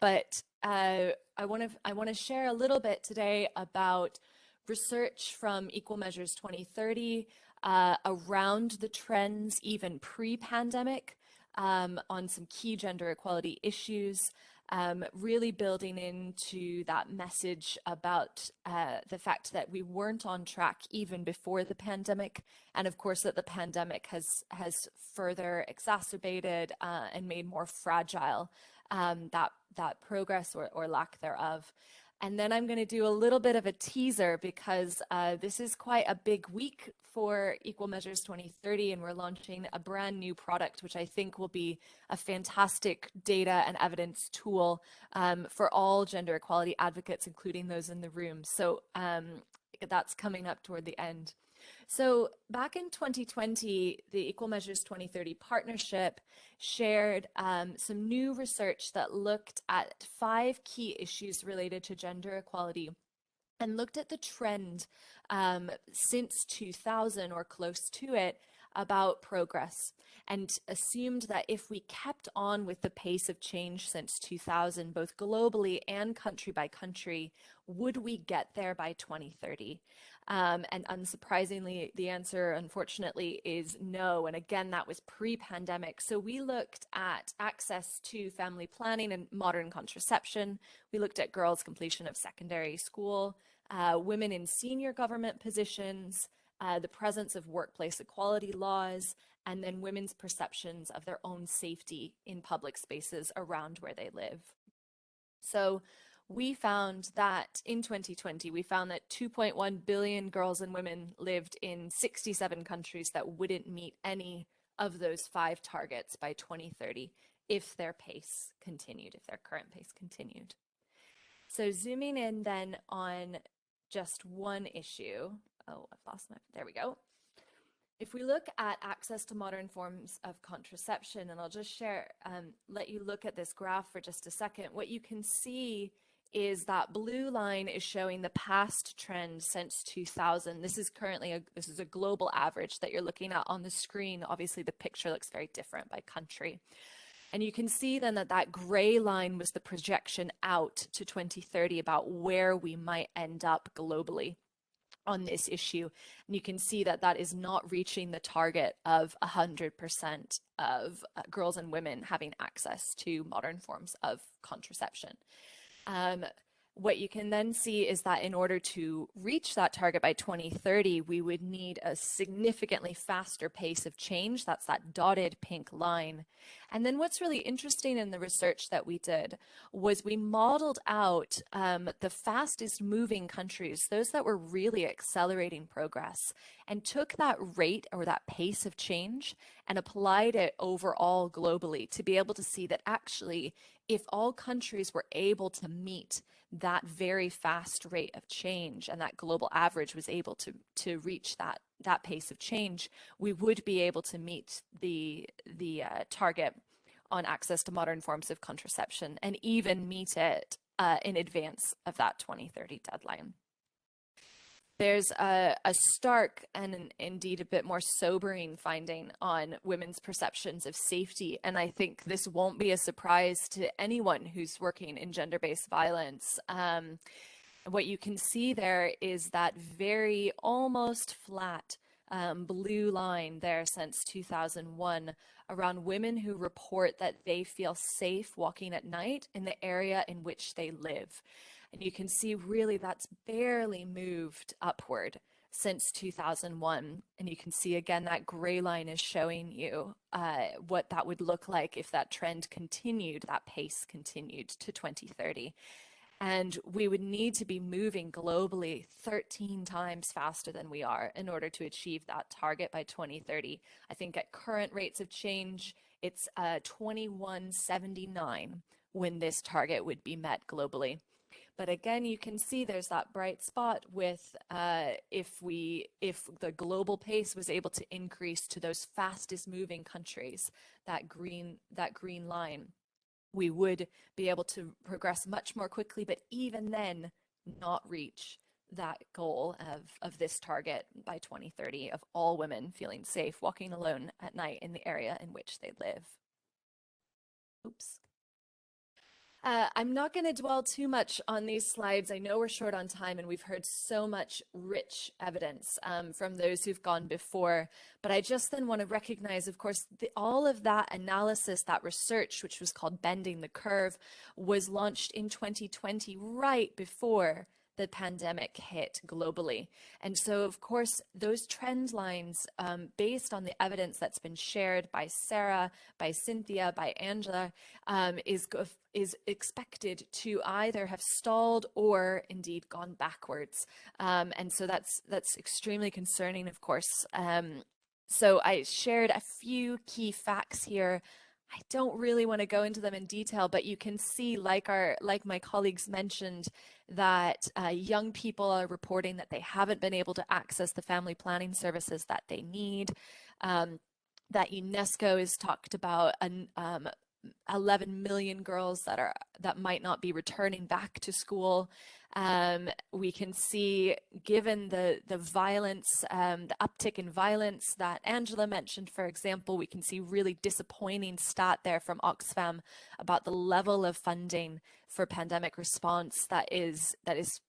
But I want to share a little bit today about research from Equal Measures 2030 around the trends even pre-pandemic on some key gender equality issues. Really building into that message about the fact that we weren't on track even before the pandemic, and of course that the pandemic has further exacerbated and made more fragile that progress or lack thereof. And then I'm going to do a little bit of a teaser because this is quite a big week for Equal Measures 2030, and we're launching a brand new product, which I think will be a fantastic data and evidence tool for all gender equality advocates, including those in the room. So that's coming up toward the end. So back in 2020, the Equal Measures 2030 partnership shared some new research that looked at 5 key issues related to gender equality and looked at the trend since 2000 or close to it about progress and assumed that if we kept on with the pace of change since 2000, both globally and country by country, would we get there by 2030? And unsurprisingly, the answer, unfortunately, is no. And again, that was pre-pandemic. So we looked at access to family planning and modern contraception. We looked at girls' completion of secondary school, women in senior government positions, the presence of workplace equality laws, and then women's perceptions of their own safety in public spaces around where they live. So we found that in 2020, we found that 2.1 billion girls and women lived in 67 countries that wouldn't meet any of those 5 targets by 2030 if their pace continued, if their current pace continued. So zooming in then on just one issue. Oh, I've lost my, there we go. If we look at access to modern forms of contraception, and I'll just share, let you look at this graph for just a second, what you can see is that blue line is showing the past trend since 2000. This is currently this is a global average that you're looking at on the screen. Obviously, the picture looks very different by country. And you can see then that that gray line was the projection out to 2030 about where we might end up globally on this issue. And you can see that that is not reaching the target of 100% of girls and women having access to modern forms of contraception. What you can then see is that in order to reach that target by 2030, we would need a significantly faster pace of change. That's that dotted pink line. And then what's really interesting in the research that we did was we modeled out the fastest moving countries, those that were really accelerating progress, and took that rate or that pace of change and applied it overall globally to be able to see that actually, if all countries were able to meet that very fast rate of change and that global average was able to reach that pace of change, we would be able to meet the target on access to modern forms of contraception and even meet it in advance of that 2030 deadline. There's a stark and indeed a bit more sobering finding on women's perceptions of safety. And I think this won't be a surprise to anyone who's working in gender-based violence. What you can see there is that very almost flat blue line there since 2001 around women who report that they feel safe walking at night in the area in which they live. And you can see really that's barely moved upward since 2001. And you can see again, that gray line is showing you what that would look like if that trend continued, that pace continued to 2030. And we would need to be moving globally 13 times faster than we are in order to achieve that target by 2030. I think at current rates of change, it's 2179 when this target would be met globally. But again, you can see there's that bright spot with if the global pace was able to increase to those fastest moving countries, that green line, we would be able to progress much more quickly, but even then not reach that goal of this target by 2030 of all women feeling safe walking alone at night in the area in which they live. Oops. I'm not going to dwell too much on these slides. I know we're short on time and we've heard so much rich evidence from those who've gone before, but I just then want to recognize, of course, all of that analysis, that research, which was called Bending the Curve, was launched in 2020, right before the pandemic hit globally. And so, of course, those trend lines, based on the evidence that's been shared by Sarah, by Cynthia, by Angela, is expected to either have stalled or indeed gone backwards. And so that's extremely concerning, of course. So I shared a few key facts here. I don't really want to go into them in detail, but you can see, like my colleagues mentioned, that young people are reporting that they haven't been able to access the family planning services that they need. That UNESCO has talked about 11 million girls that might not be returning back to school. We can see, given the violence, the uptick in violence that Angela mentioned, for example, we can see really disappointing stat there from Oxfam about the level of funding for pandemic response that is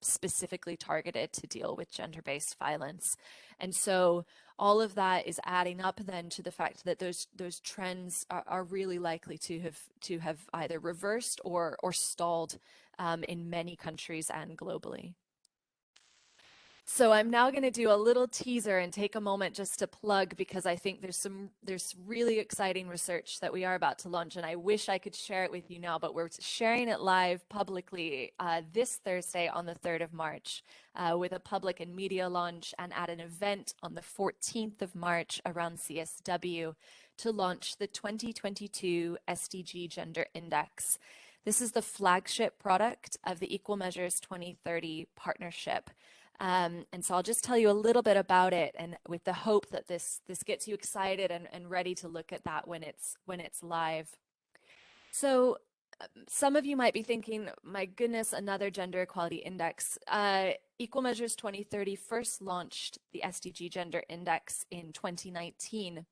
specifically targeted to deal with gender-based violence. And so all of that is adding up then to the fact that those trends are really likely to have either reversed or stalled in many countries and globally. So I'm now going to do a little teaser and take a moment just to plug, because I think there's really exciting research that we are about to launch, and I wish I could share it with you now, but we're sharing it live publicly this Thursday on the 3rd of March with a public and media launch, and at an event on the 14th of March around CSW to launch the 2022 SDG Gender Index. This is the flagship product of the Equal Measures 2030 partnership. And so I'll just tell you a little bit about it, and with the hope that this gets you excited and ready to look at that when it's live. So some of you might be thinking, my goodness, another gender equality index. Equal Measures 2030 first launched the SDG Gender Index in 2019.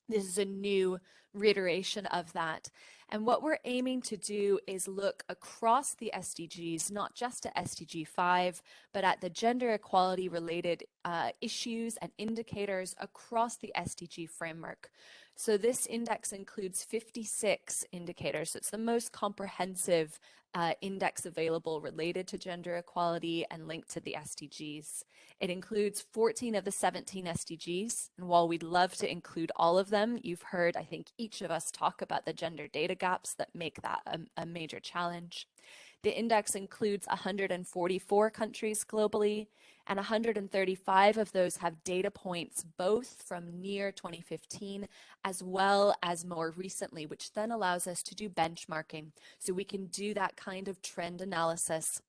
This is a new reiteration of that. And what we're aiming to do is look across the SDGs, not just at SDG 5, but at the gender equality related issues and indicators across the SDG framework. So this index includes 56 indicators. So it's the most comprehensive index available related to gender equality and linked to the SDGs. It includes 14 of the 17 SDGs, and while we'd love to include all of them, you've heard, I think, each of us talk about the gender data gaps that make that a major challenge. The index includes 144 countries globally, and 135 of those have data points both from near 2015 as well as more recently, which then allows us to do benchmarking. So we can do that kind of trend analysis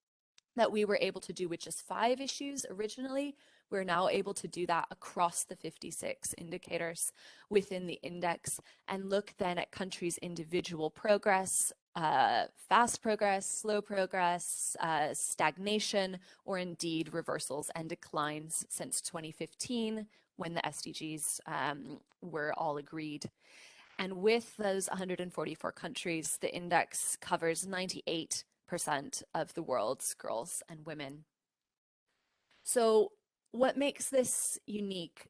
that we were able to do with just 5 issues originally. We're now able to do that across the 56 indicators within the index and look then at countries' individual progress, fast progress, slow progress, stagnation, or indeed reversals and declines since 2015 when the SDGs were all agreed. And with those 144 countries, the index covers 98% of the world's girls and women. So what makes this unique?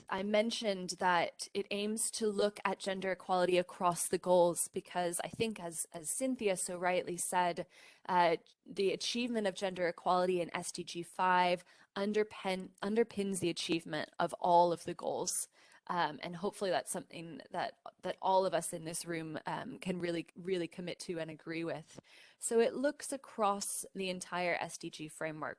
I mentioned that it aims to look at gender equality across the goals because I think, as Cynthia so rightly said, the achievement of gender equality in SDG 5 underpins the achievement of all of the goals. And hopefully that's something that all of us in this room can really commit to and agree with. So it looks across the entire SDG framework.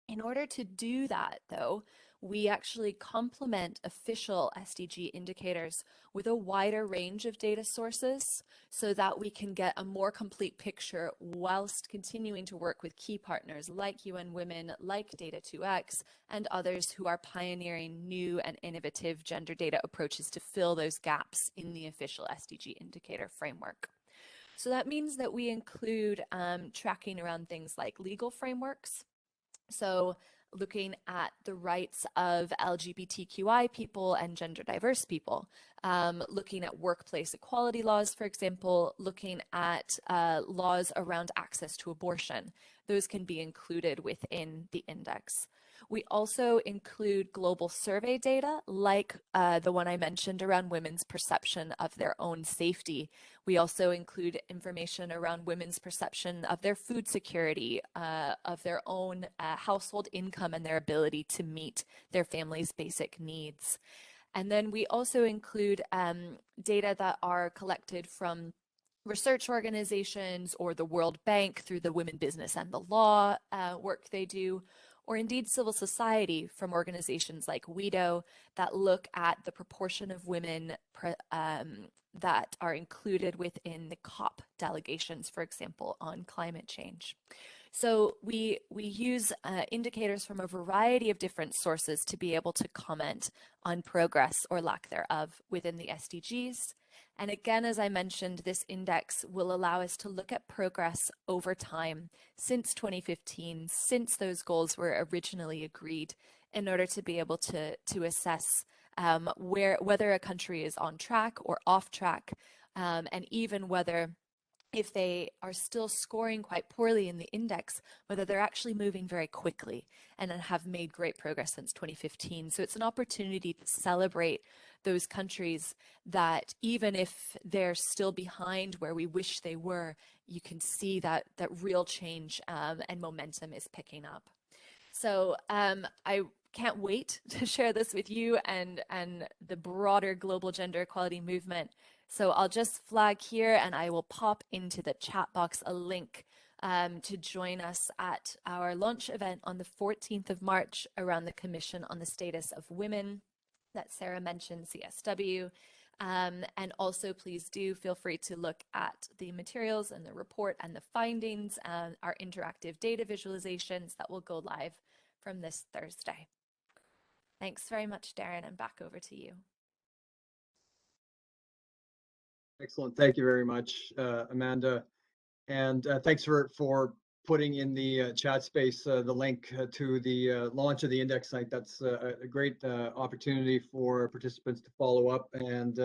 In order to do that, though, we actually complement official SDG indicators with a wider range of data sources so that we can get a more complete picture whilst continuing to work with key partners like UN Women, like Data2X, and others who are pioneering new and innovative gender data approaches to fill those gaps in the official SDG indicator framework. So that means that we include tracking around things like legal frameworks. So looking at the rights of LGBTQI people and gender diverse people, looking at workplace equality laws, for example, looking at laws around access to abortion. Those can be included within the index. We also include global survey data like the one I mentioned around women's perception of their own safety. We also include information around women's perception of their food security, of their own household income and their ability to meet their family's basic needs. And then we also include data that are collected from research organizations or the World Bank through the Women, Business and the Law work they do, or indeed civil society from organizations like WEDO that look at the proportion of women that are included within the COP delegations, for example, on climate change. So we use indicators from a variety of different sources to be able to comment on progress or lack thereof within the SDGs. And again, as I mentioned, this index will allow us to look at progress over time since 2015, since those goals were originally agreed, in order to be able to assess whether a country is on track or off track, and even whether, if they are still scoring quite poorly in the index, whether they're actually moving very quickly and have made great progress since 2015. So it's an opportunity to celebrate those countries that, even if they're still behind where we wish they were, you can see that real change and momentum is picking up. So I can't wait to share this with you and the broader global gender equality movement. So I'll just flag here, and I will pop into the chat box a link to join us at our launch event on the 14th of March around the Commission on the Status of Women that Sarah mentioned, CSW. And also, please do feel free to look at the materials and the report and the findings and our interactive data visualizations that will go live from this Thursday. Thanks very much, Darren, and back over to you. Excellent. Thank you very much, Amanda. And thanks for putting in the chat space the link to the launch of the index site. That's a great opportunity for participants to follow up and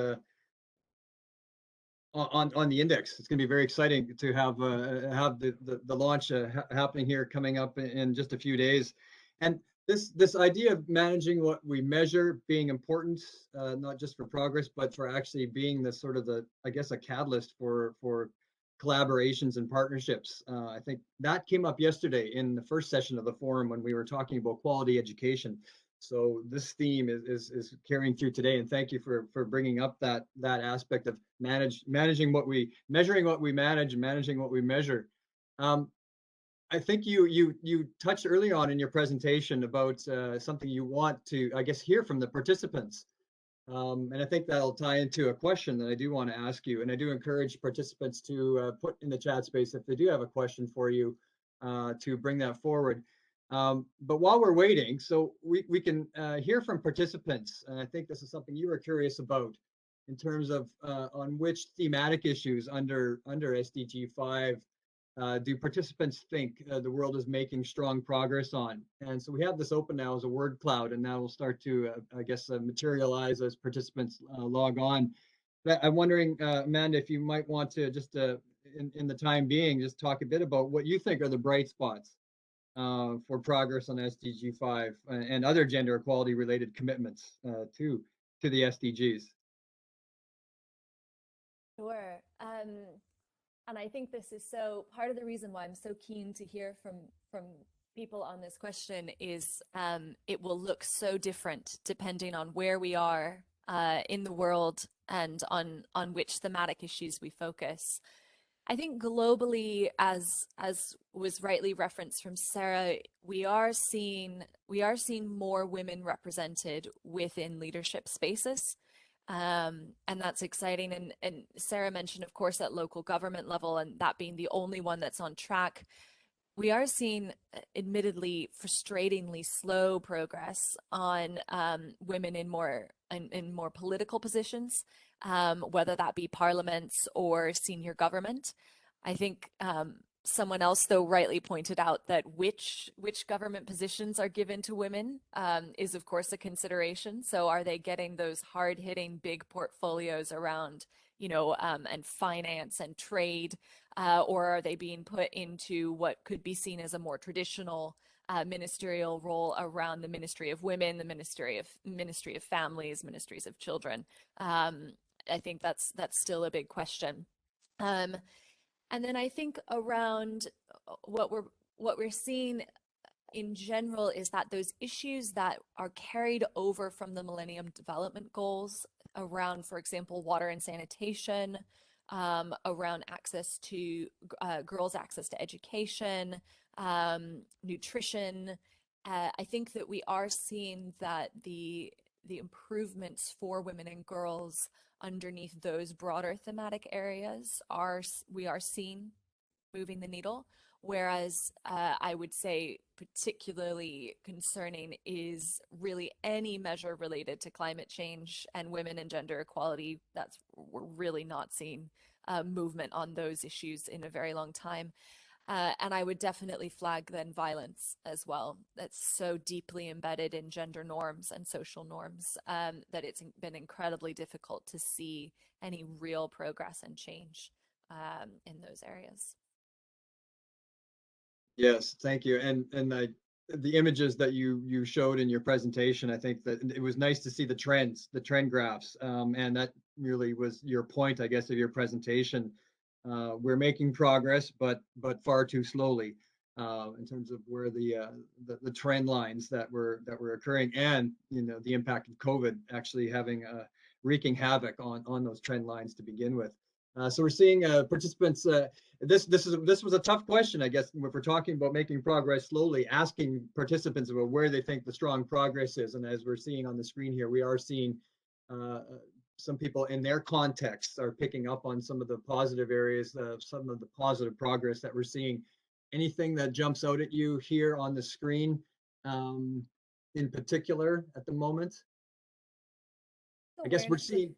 on the index. It's going to be very exciting to have the launch happening here, coming up in just a few days. And this idea of managing what we measure being important, not just for progress, but for actually being the sort of I guess, a catalyst for collaborations and partnerships. I think that came up yesterday in the first session of the forum when we were talking about quality education. So this theme is carrying through today, and thank you for bringing up that aspect of measuring what we manage and managing what we measure. I think you touched early on in your presentation about something you want to, I guess, hear from the participants. And I think that'll tie into a question that I do want to ask you. And I do encourage participants to put in the chat space if they do have a question for you, to bring that forward. But while we're waiting, so we can hear from participants. And I think this is something you were curious about in terms of on which thematic issues under SDG 5 do participants think the world is making strong progress on? And so we have this open now as a word cloud, and that will start to, I guess, materialize as participants log on. But I'm wondering, Amanda, if you might want to just, in the time being, just talk a bit about what you think are the bright spots for progress on SDG 5 and other gender equality related commitments to the SDGs. Sure. And I think this is so part of the reason why I'm so keen to hear from people on this question is it will look so different depending on where we are in the world and on which thematic issues we focus. I think globally, as was rightly referenced from Sarah, we are seeing more women represented within leadership spaces. And that's exciting. And Sarah mentioned, of course, at local government level, and that being the only one that's on track. We are seeing, admittedly, frustratingly slow progress on women in more political positions, whether that be parliaments or senior government. I think someone else, though, rightly pointed out that which government positions are given to women is, of course, a consideration. So are they getting those hard-hitting big portfolios around, and finance and trade, or are they being put into what could be seen as a more traditional ministerial role around the Ministry of Women, the Ministry of Families, Ministries of Children? I think that's still a big question. And then I think around what we're seeing in general is that those issues that are carried over from the Millennium Development Goals around, for example, water and sanitation, around access to girls' access to education, nutrition. I think that we are seeing that the improvements for women and girls underneath those broader thematic areas we are seeing moving the needle. Whereas I would say particularly concerning is really any measure related to climate change and women and gender equality. We're really not seeing movement on those issues in a very long time. And I would definitely flag then violence as well. That's so deeply embedded in gender norms and social norms that it's been incredibly difficult to see any real progress and change in those areas. Yes, thank you. And the images that you showed in your presentation, I think that it was nice to see the trend graphs, and that really was your point, I guess, of your presentation. We're making progress, but far too slowly in terms of where the trend lines that were occurring, and the impact of COVID actually having wreaking havoc on those trend lines to begin with. So we're seeing participants. This was a tough question, I guess, if we're talking about making progress slowly, asking participants about where they think the strong progress is. And as we're seeing on the screen here, we are seeing some people in their contexts are picking up on some of the positive areas, some of the positive progress that we're seeing. Anything that jumps out at you here on the screen in particular at the moment? I guess we're seeing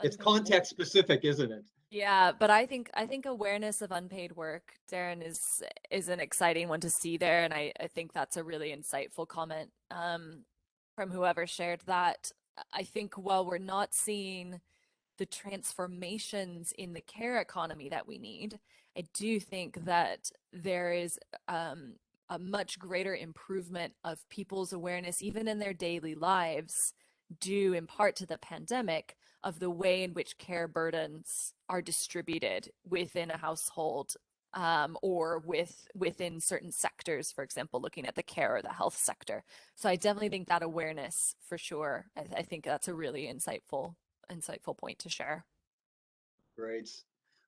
it's context specific, isn't it? Yeah, but I think awareness of unpaid work, Darren, is an exciting one to see there, and I think that's a really insightful comment from whoever shared that. I think while we're not seeing the transformations in the care economy that we need, I do think that there is a much greater improvement of people's awareness, even in their daily lives, due in part to the pandemic, of the way in which care burdens are distributed within a household or within certain sectors, for example, looking at the care or the health sector. So I definitely think that awareness, for sure, I think that's a really insightful point to share. Great.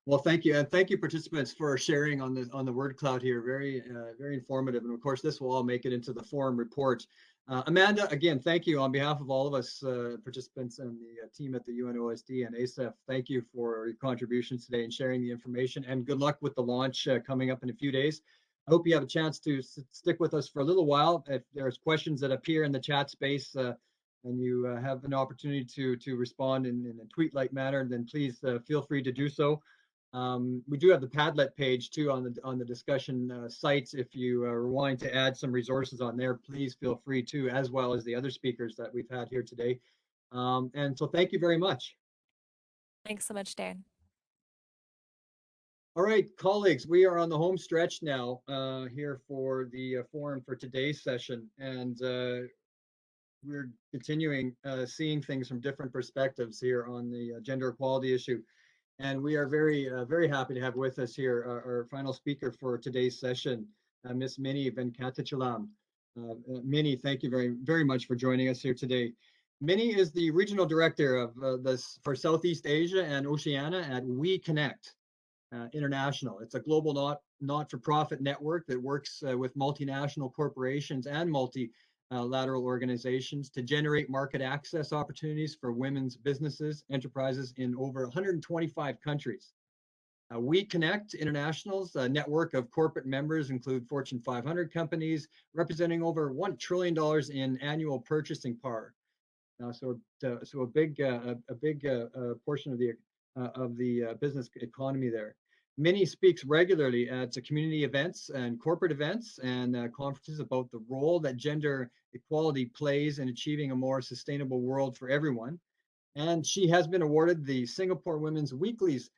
Well, thank you. And thank you, participants, for sharing on the word cloud here. Very, very informative. And of course, this will all make it into the forum report. Amanda, again, thank you on behalf of all of us participants and the team at the UNOSD and ASEF. Thank you for your contributions today and sharing the information, and good luck with the launch coming up in a few days. I hope you have a chance to stick with us for a little while. If there's questions that appear in the chat space and you have an opportunity to respond in a tweet-like manner, then please feel free to do so. We do have the Padlet page too on the discussion sites. If you are wanting to add some resources on there, please feel free to, as well as the other speakers that we've had here today. And so thank you very much. Thanks so much, Darren. All right, colleagues, we are on the home stretch now here for the forum for today's session. And we're continuing seeing things from different perspectives here on the gender equality issue. And we are very, very happy to have with us here our final speaker for today's session, Ms. Minnie Venkatachalam. Minnie, thank you very, very much for joining us here today. Minnie is the regional director of for Southeast Asia and Oceania at WEConnect International. It's a global not-for-profit network that works with multinational corporations and multilateral organizations to generate market access opportunities for women's businesses, enterprises in over 125 countries. WEConnect International's network of corporate members include Fortune 500 companies representing over $1 trillion in annual purchasing power. So a big portion of the business economy there. Minnie speaks regularly at community events and corporate events and conferences about the role that gender equality plays in achieving a more sustainable world for everyone. And she has been awarded the Singapore Women's Weekly's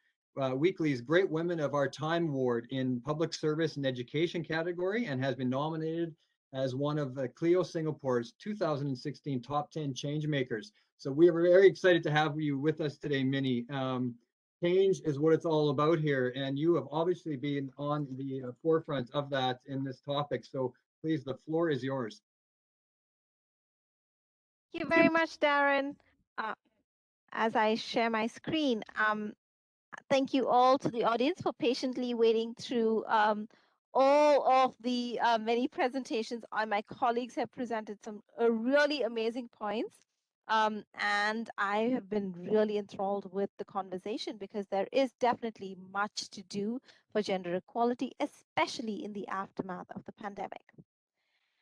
Great Women of Our Time Award in Public Service and Education category, and has been nominated as one of Clio Singapore's 2016 Top 10 Changemakers. So we are very excited to have you with us today, Minnie. Change is what it's all about here, and you have obviously been on the forefront of that in this topic. So please, the floor is yours. Thank you very much, Darren. As I share my screen, thank you all to the audience for patiently waiting through all of the many presentations. My colleagues have presented some really amazing points. And I have been really enthralled with the conversation because there is definitely much to do for gender equality, especially in the aftermath of the pandemic.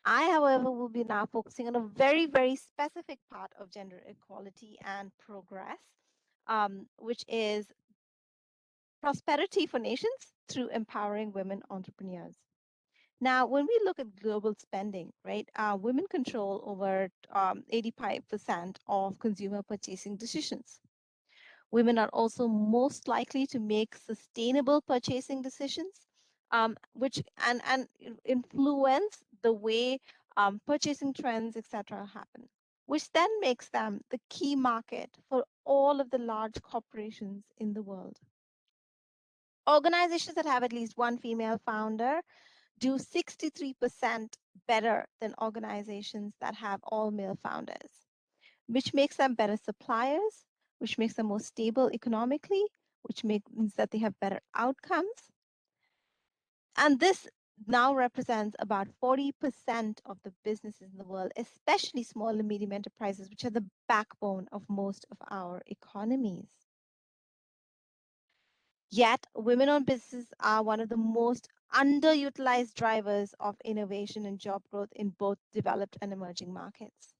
I, however, will be now focusing on a very, very specific part of gender equality and progress, which is prosperity for nations through empowering women entrepreneurs. Now, when we look at global spending, right, women control over 85% of consumer purchasing decisions. Women are also most likely to make sustainable purchasing decisions, which and influence the way purchasing trends, etc., happen, which then makes them the key market for all of the large corporations in the world. Organizations that have at least one female founder do 63% better than organizations that have all male founders, which makes them better suppliers, which makes them more stable economically, which means that they have better outcomes. And this now represents about 40% of the businesses in the world, especially small and medium enterprises, which are the backbone of most of our economies. Yet, women-owned businesses are one of the most underutilized drivers of innovation and job growth in both developed and emerging markets.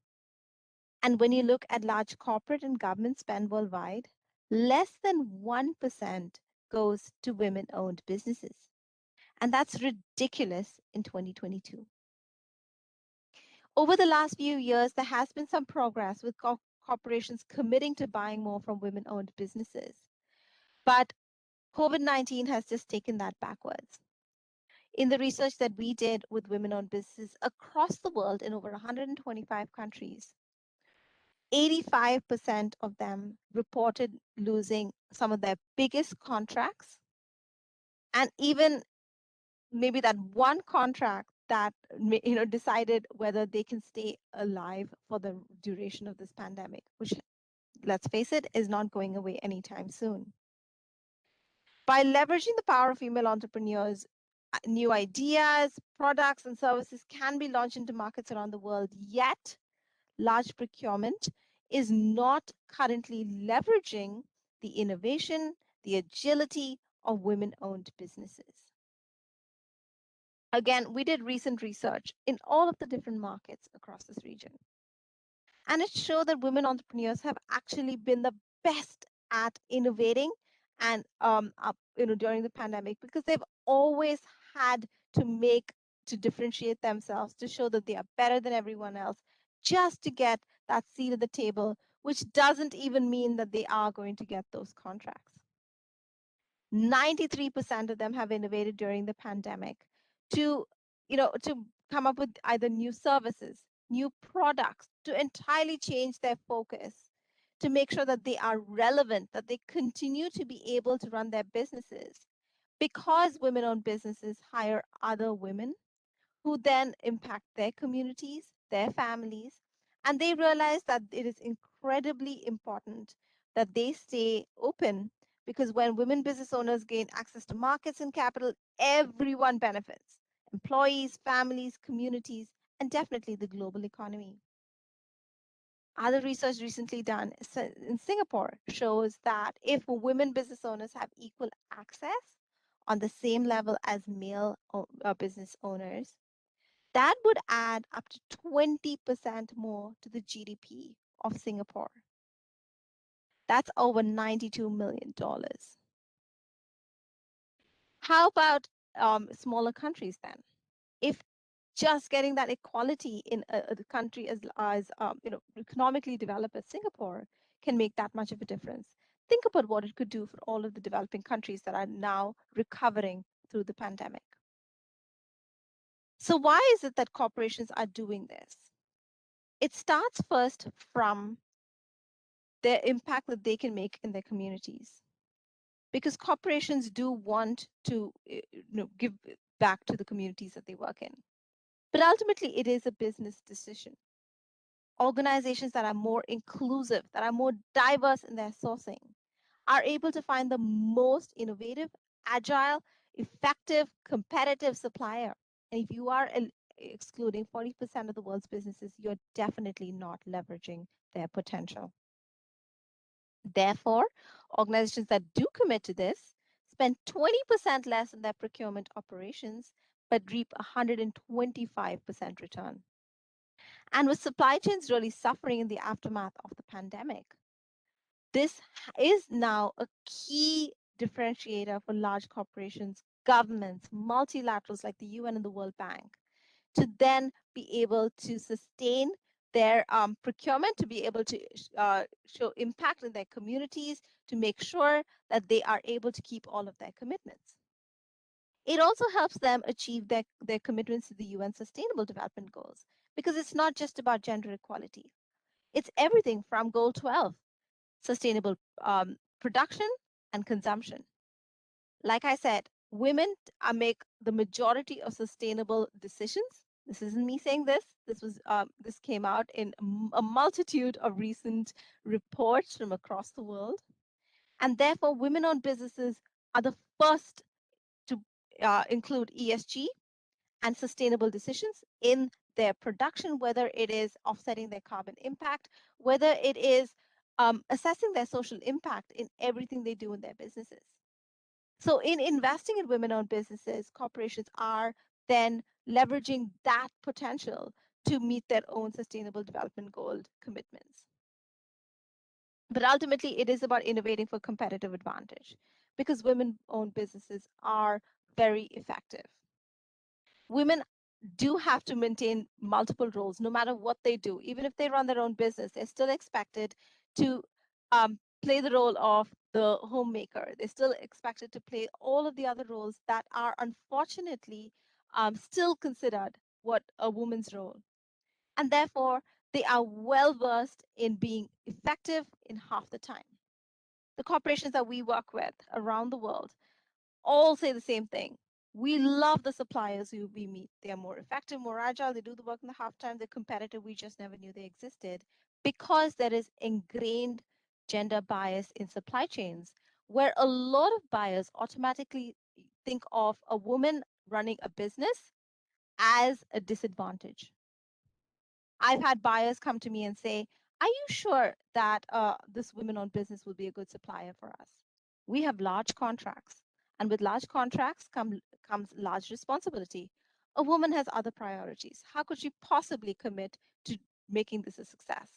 And when you look at large corporate and government spend worldwide, less than 1% goes to women-owned businesses. And that's ridiculous in 2022. Over the last few years, there has been some progress with corporations committing to buying more from women-owned businesses. But COVID-19 has just taken that backwards. In the research that we did with women-owned businesses across the world in over 125 countries, 85% of them reported losing some of their biggest contracts, and even maybe that one contract that decided whether they can stay alive for the duration of this pandemic, which, let's face it, is not going away anytime soon. By leveraging the power of female entrepreneurs, new ideas, products, and services can be launched into markets around the world, yet large procurement is not currently leveraging the innovation, the agility of women-owned businesses. Again, we did recent research in all of the different markets across this region. And it showed that women entrepreneurs have actually been the best at innovating and during the pandemic, because they've always had to differentiate themselves, to show that they are better than everyone else, just to get that seat at the table, which doesn't even mean that they are going to get those contracts. 93% of them have innovated during the pandemic to come up with either new services, new products, to entirely change their focus, to make sure that they are relevant, that they continue to be able to run their businesses, because women-owned businesses hire other women who then impact their communities, their families, and they realize that it is incredibly important that they stay open, because when women business owners gain access to markets and capital, everyone benefits: employees, families, communities, and definitely the global economy. Other research recently done in Singapore shows that if women business owners have equal access on the same level as male business owners, that would add up to 20% more to the GDP of Singapore. That's over $92 million. How about smaller countries then? If just getting that equality in a country as economically developed as Singapore can make that much of a difference, think about what it could do for all of the developing countries that are now recovering through the pandemic. So why is it that corporations are doing this? It starts first from their impact that they can make in their communities, because corporations do want to give back to the communities that they work in. But ultimately, it is a business decision. Organizations that are more inclusive, that are more diverse in their sourcing, are able to find the most innovative, agile, effective, competitive supplier. And if you are excluding 40% of the world's businesses, you're definitely not leveraging their potential. Therefore, organizations that do commit to this spend 20% less in their procurement operations, but reap 125% return. And with supply chains really suffering in the aftermath of the pandemic, this is now a key differentiator for large corporations, governments, multilaterals like the UN and the World Bank, to then be able to sustain their procurement, to be able to show impact in their communities, to make sure that they are able to keep all of their commitments. It also helps them achieve their commitments to the UN Sustainable Development Goals, because it's not just about gender equality. It's everything from Goal 12, sustainable production and consumption. Like I said, women make the majority of sustainable decisions. This isn't me saying this. This came out in a multitude of recent reports from across the world, and therefore, women-owned businesses are the first to include ESG and sustainable decisions in their production, whether it is offsetting their carbon impact, whether it is assessing their social impact in everything they do in their businesses. So in investing in women-owned businesses, corporations are then leveraging that potential to meet their own sustainable development goal commitments. But ultimately, it is about innovating for competitive advantage, because women-owned businesses are very effective. Women do have to maintain multiple roles no matter what they do. Even if they run their own business, they're still expected to play the role of the homemaker. They're still expected to play all of the other roles that are unfortunately still considered what a woman's role. And therefore, they are well versed in being effective in half the time. The corporations that we work with around the world all say the same thing. We love the suppliers who we meet. They are more effective, more agile. They do the work in the half time. They're competitive. We just never knew they existed, because there is ingrained gender bias in supply chains, where a lot of buyers automatically think of a woman running a business as a disadvantage. I've had buyers come to me and say, are you sure that this women-owned business will be a good supplier for us? We have large contracts, and with large contracts comes large responsibility. A woman has other priorities. How could she possibly commit to making this a success?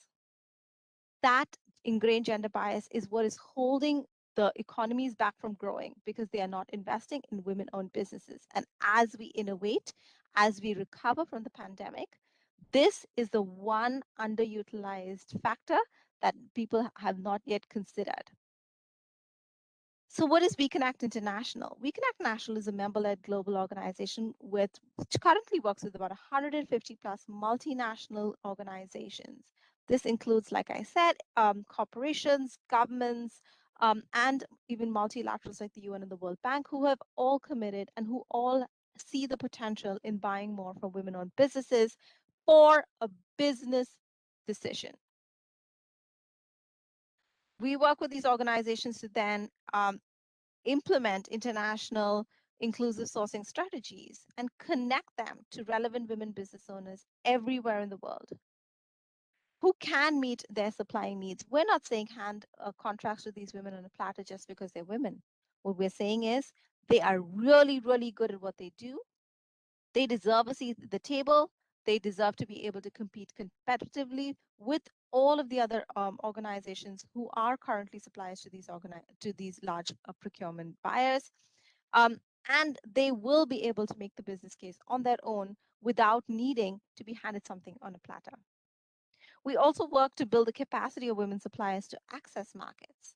That ingrained gender bias is what is holding the economies back from growing, because they are not investing in women-owned businesses. And as we innovate, as we recover from the pandemic, this is the one underutilized factor that people have not yet considered. So what is WEConnect International? WEConnect National is a member-led global organization which currently works with about 150 plus multinational organizations. This includes, like I said, corporations, governments, and even multilaterals like the UN and the World Bank, who have all committed and who all see the potential in buying more from women-owned businesses for a business decision. We work with these organizations to then implement international inclusive sourcing strategies and connect them to relevant women business owners everywhere in the world who can meet their supplying needs. We're not saying hand contracts to these women on a platter just because they're women. What we're saying is they are really, really good at what they do. They deserve a seat at the table. They deserve to be able to compete competitively with all of the other organizations who are currently suppliers to these large procurement buyers. And they will be able to make the business case on their own without needing to be handed something on a platter. We also work to build the capacity of women suppliers to access markets.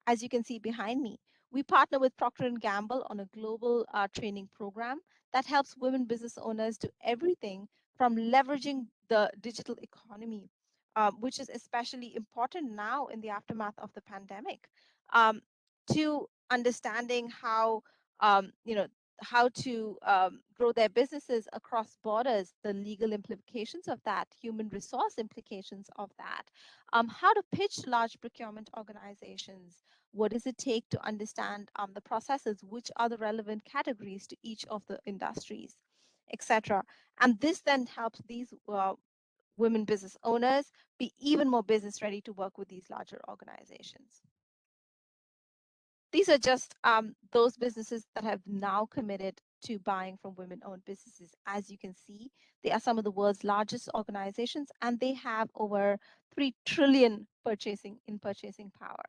As you can see behind me, we partner with Procter & Gamble on a global training program that helps women business owners do everything from leveraging the digital economy, which is especially important now in the aftermath of the pandemic, to understanding how how to grow their businesses across borders, the legal implications of that, human resource implications of that, how to pitch to large procurement organizations. What does it take to understand the processes? Which are the relevant categories to each of the industries? etc. And this then helps these women business owners be even more business ready to work with these larger organizations. These are just those businesses that have now committed to buying from women-owned businesses. As you can see, they are some of the world's largest organizations, and they have over 3 trillion purchasing power.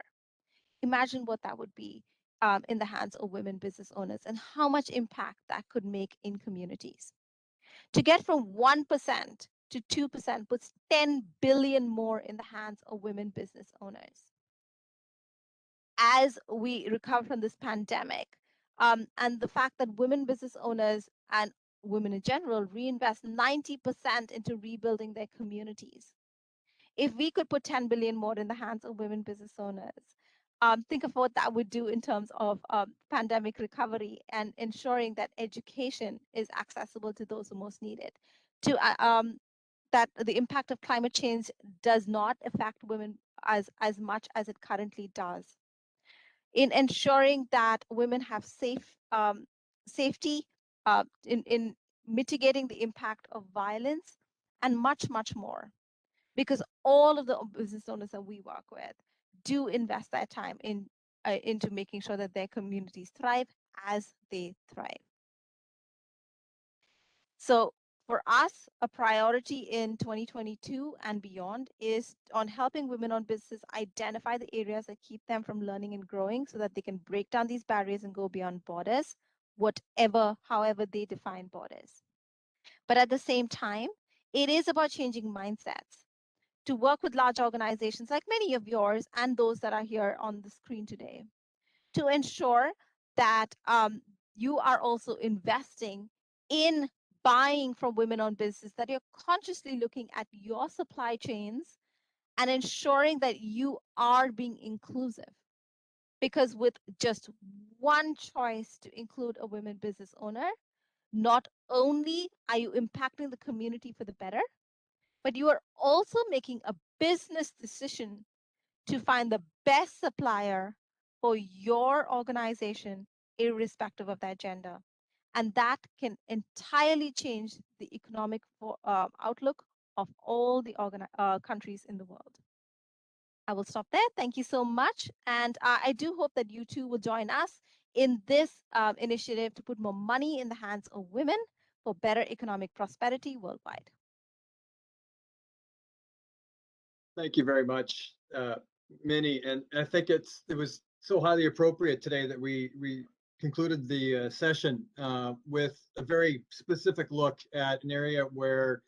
Imagine what that would be in the hands of women business owners and how much impact that could make in communities. To get from 1% to 2% puts 10 billion more in the hands of women business owners. As we recover from this pandemic, and the fact that women business owners and women in general reinvest 90% into rebuilding their communities. If we could put 10 billion more in the hands of women business owners, think of what that would do in terms of pandemic recovery and ensuring that education is accessible to those who most need it. That the impact of climate change does not affect women as much as it currently does. In ensuring that women have safety, in mitigating the impact of violence, and much, much more. Because all of the business owners that we work with do invest their time into making sure that their communities thrive as they thrive. So for us, a priority in 2022 and beyond is on helping women-owned businesses identify the areas that keep them from learning and growing so that they can break down these barriers and go beyond borders, however they define borders. But at the same time, it is about changing mindsets to work with large organizations like many of yours and those that are here on the screen today to ensure that you are also investing in buying from women-owned businesses, that you're consciously looking at your supply chains and ensuring that you are being inclusive. Because with just one choice to include a women business owner, not only are you impacting the community for the better, but you are also making a business decision to find the best supplier for your organization, irrespective of their gender. And that can entirely change the economic outlook of all the countries in the world. I will stop there. Thank you so much. And I do hope that you too will join us in this initiative to put more money in the hands of women for better economic prosperity worldwide. Thank you very much, Minnie. And I think it was so highly appropriate today that we concluded the session with a very specific look at an area where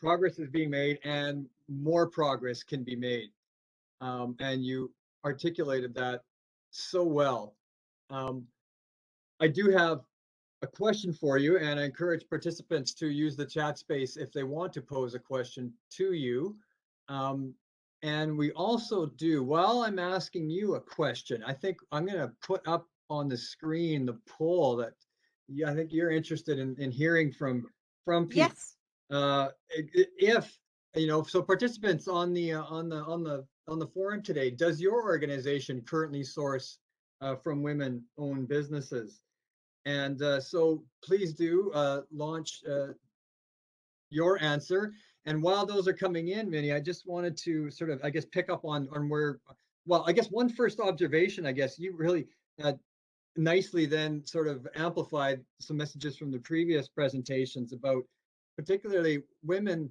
progress is being made and more progress can be made. And you articulated that so well. I do have a question for you, and I encourage participants to use the chat space if they want to pose a question to you. And we also do, while I'm asking you a question, I think I'm going to put up on the screen the poll that I think you're interested in hearing from people. Yes. If so participants on the forum today, does your organization currently source from women-owned businesses? And so please do launch your answer. And while those are coming in, Minnie, I just wanted to sort of, I guess, pick up on where, well, I guess one first observation, I guess you really nicely then sort of amplified some messages from the previous presentations about particularly women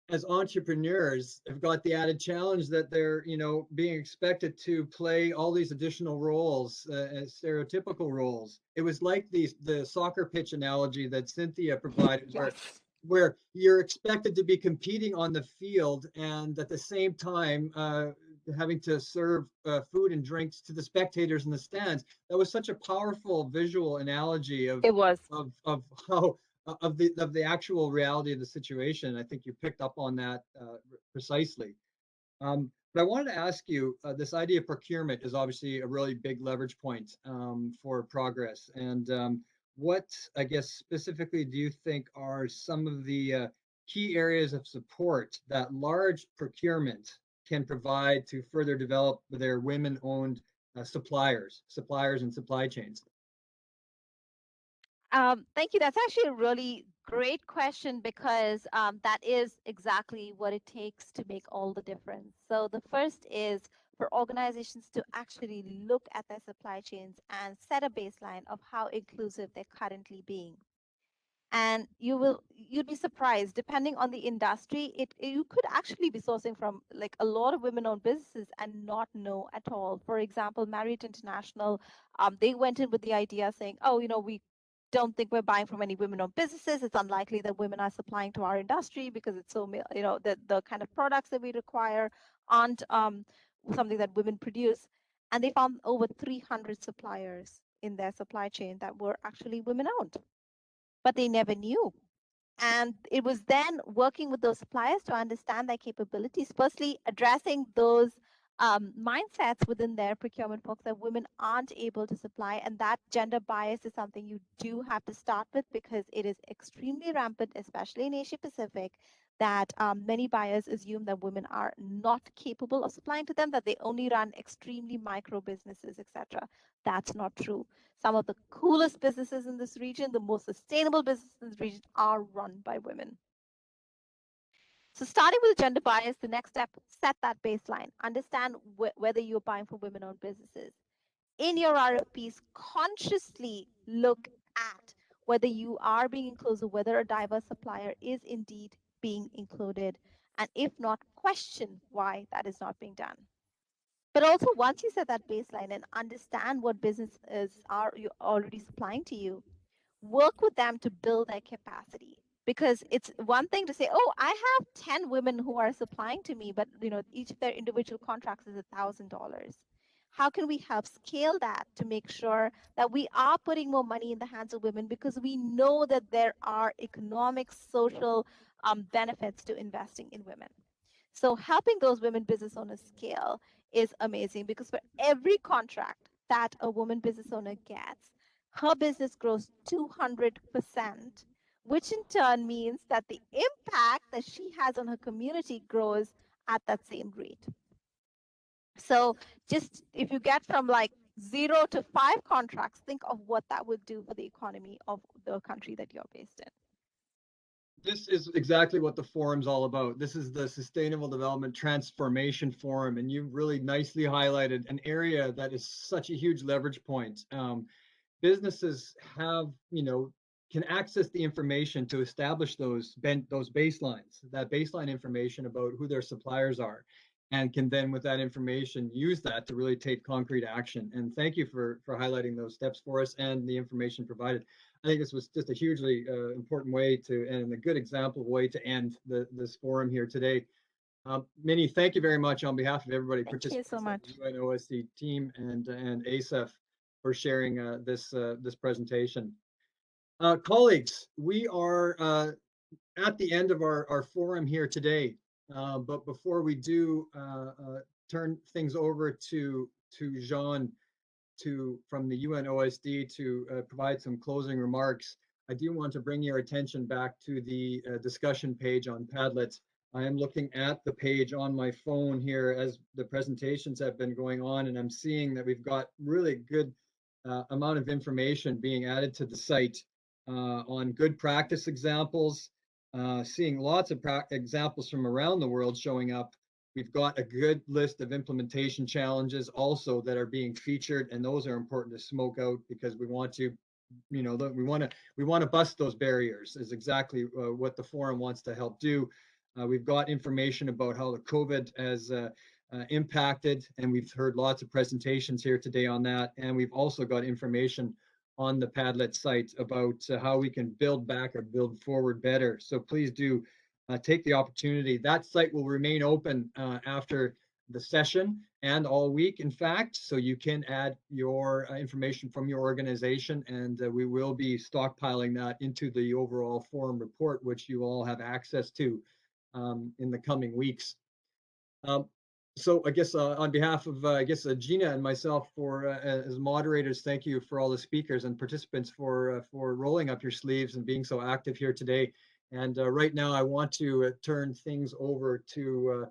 as entrepreneurs have got the added challenge that they're, being expected to play all these additional roles, stereotypical roles. It was like the soccer pitch analogy that Cynthia provided, Yes. where you're expected to be competing on the field and at the same time having to serve food and drinks to the spectators in the stands. That was such a powerful visual analogy of how of the actual reality of the situation. I think you picked up on that precisely. But I wanted to ask you, this idea of procurement is obviously a really big leverage point for progress. And what, I guess, specifically do you think are some of the key areas of support that large procurement can provide to further develop their women-owned suppliers and supply chains? Thank you. That's actually a really great question because that is exactly what it takes to make all the difference. So the first is for organizations to actually look at their supply chains and set a baseline of how inclusive they're currently being. And you'd be surprised, depending on the industry, you could actually be sourcing from like a lot of women-owned businesses and not know at all. For example, Marriott International, they went in with the idea saying, oh, we don't think we're buying from any women-owned businesses. It's unlikely that women are supplying to our industry because it's so, the kind of products that we require aren't something that women produce. And they found over 300 suppliers in their supply chain that were actually women-owned, but they never knew. And it was then working with those suppliers to understand their capabilities, firstly addressing those mindsets within their procurement folks that women aren't able to supply. And that gender bias is something you do have to start with because it is extremely rampant, especially in Asia Pacific, that many buyers assume that women are not capable of supplying to them, that they only run extremely micro businesses, etc. That's not true. Some of the coolest businesses in this region, the most sustainable businesses in this region, are run by women. So starting with gender bias, the next step, set that baseline. Understand whether you're buying from women-owned businesses. In your RFPs, consciously look at whether you are being inclusive, whether a diverse supplier is indeed being included, and if not, question why that is not being done. But also, once you set that baseline and understand what businesses are you already supplying to you, work with them to build their capacity. Because it's one thing to say, oh, I have 10 women who are supplying to me, but each of their individual contracts is $1,000. How can we help scale that to make sure that we are putting more money in the hands of women, because we know that there are economic, social benefits to investing in women. So helping those women business owners scale is amazing, because for every contract that a woman business owner gets, her business grows 200%, which in turn means that the impact that she has on her community grows at that same rate. So just if you get from like 0 to 5 contracts, think of what that would do for the economy of the country that you're based in. This is exactly what the forum's all about. This is the Sustainable Development Transformation Forum, and you've really nicely highlighted an area that is such a huge leverage point. Businesses have, can access the information to establish those baselines, that baseline information about who their suppliers are, and can then, with that information, use that to really take concrete action. And thank you for highlighting those steps for us and the information provided. I think this was just a hugely important way to, and a good example of way to end this forum here today. Minnie, thank you very much on behalf of everybody participating. Thank you so much. The UNOSC team and ASEF for sharing this presentation. Colleagues, we are at the end of our forum here today. But before we do turn things over to Jean from the UNOSD to provide some closing remarks, I do want to bring your attention back to the discussion page on Padlet. I am looking at the page on my phone here as the presentations have been going on, and I'm seeing that we've got really good amount of information being added to the site on good practice examples, seeing lots of examples from around the world showing up. We've got a good list of implementation challenges also that are being featured, and those are important to smoke out because we want to, we want to bust those barriers is exactly what the forum wants to help do. We've got information about how the COVID has impacted, and we've heard lots of presentations here today on that. And we've also got information on the Padlet site about how we can build back or build forward better. So please do take the opportunity. That site will remain open after the session and all week, in fact, so you can add your information from your organization, and we will be stockpiling that into the overall forum report, which you all have access to in the coming weeks. So I guess on behalf of Gina and myself, as moderators, thank you for all the speakers and participants for rolling up your sleeves and being so active here today. And right now I want to turn things over to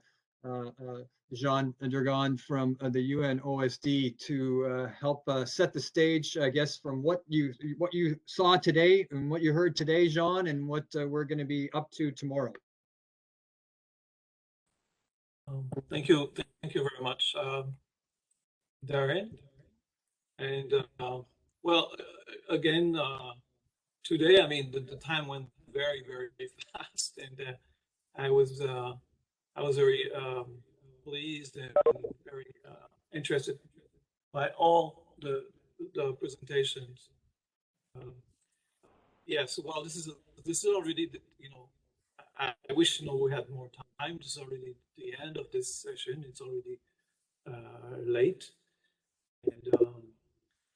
Jean Dragon from the UN OSD to help set the stage, I guess, from what you saw today and what you heard today, Jean, and what we're going to be up to tomorrow. Thank you very much, Darren. And well, again, today, I mean, the time went very, very fast, and I was very pleased and very interested by all the presentations. Yes, well, this is already, you know, I wish, you know, we had more time. This is already the end of this session. It's already late, and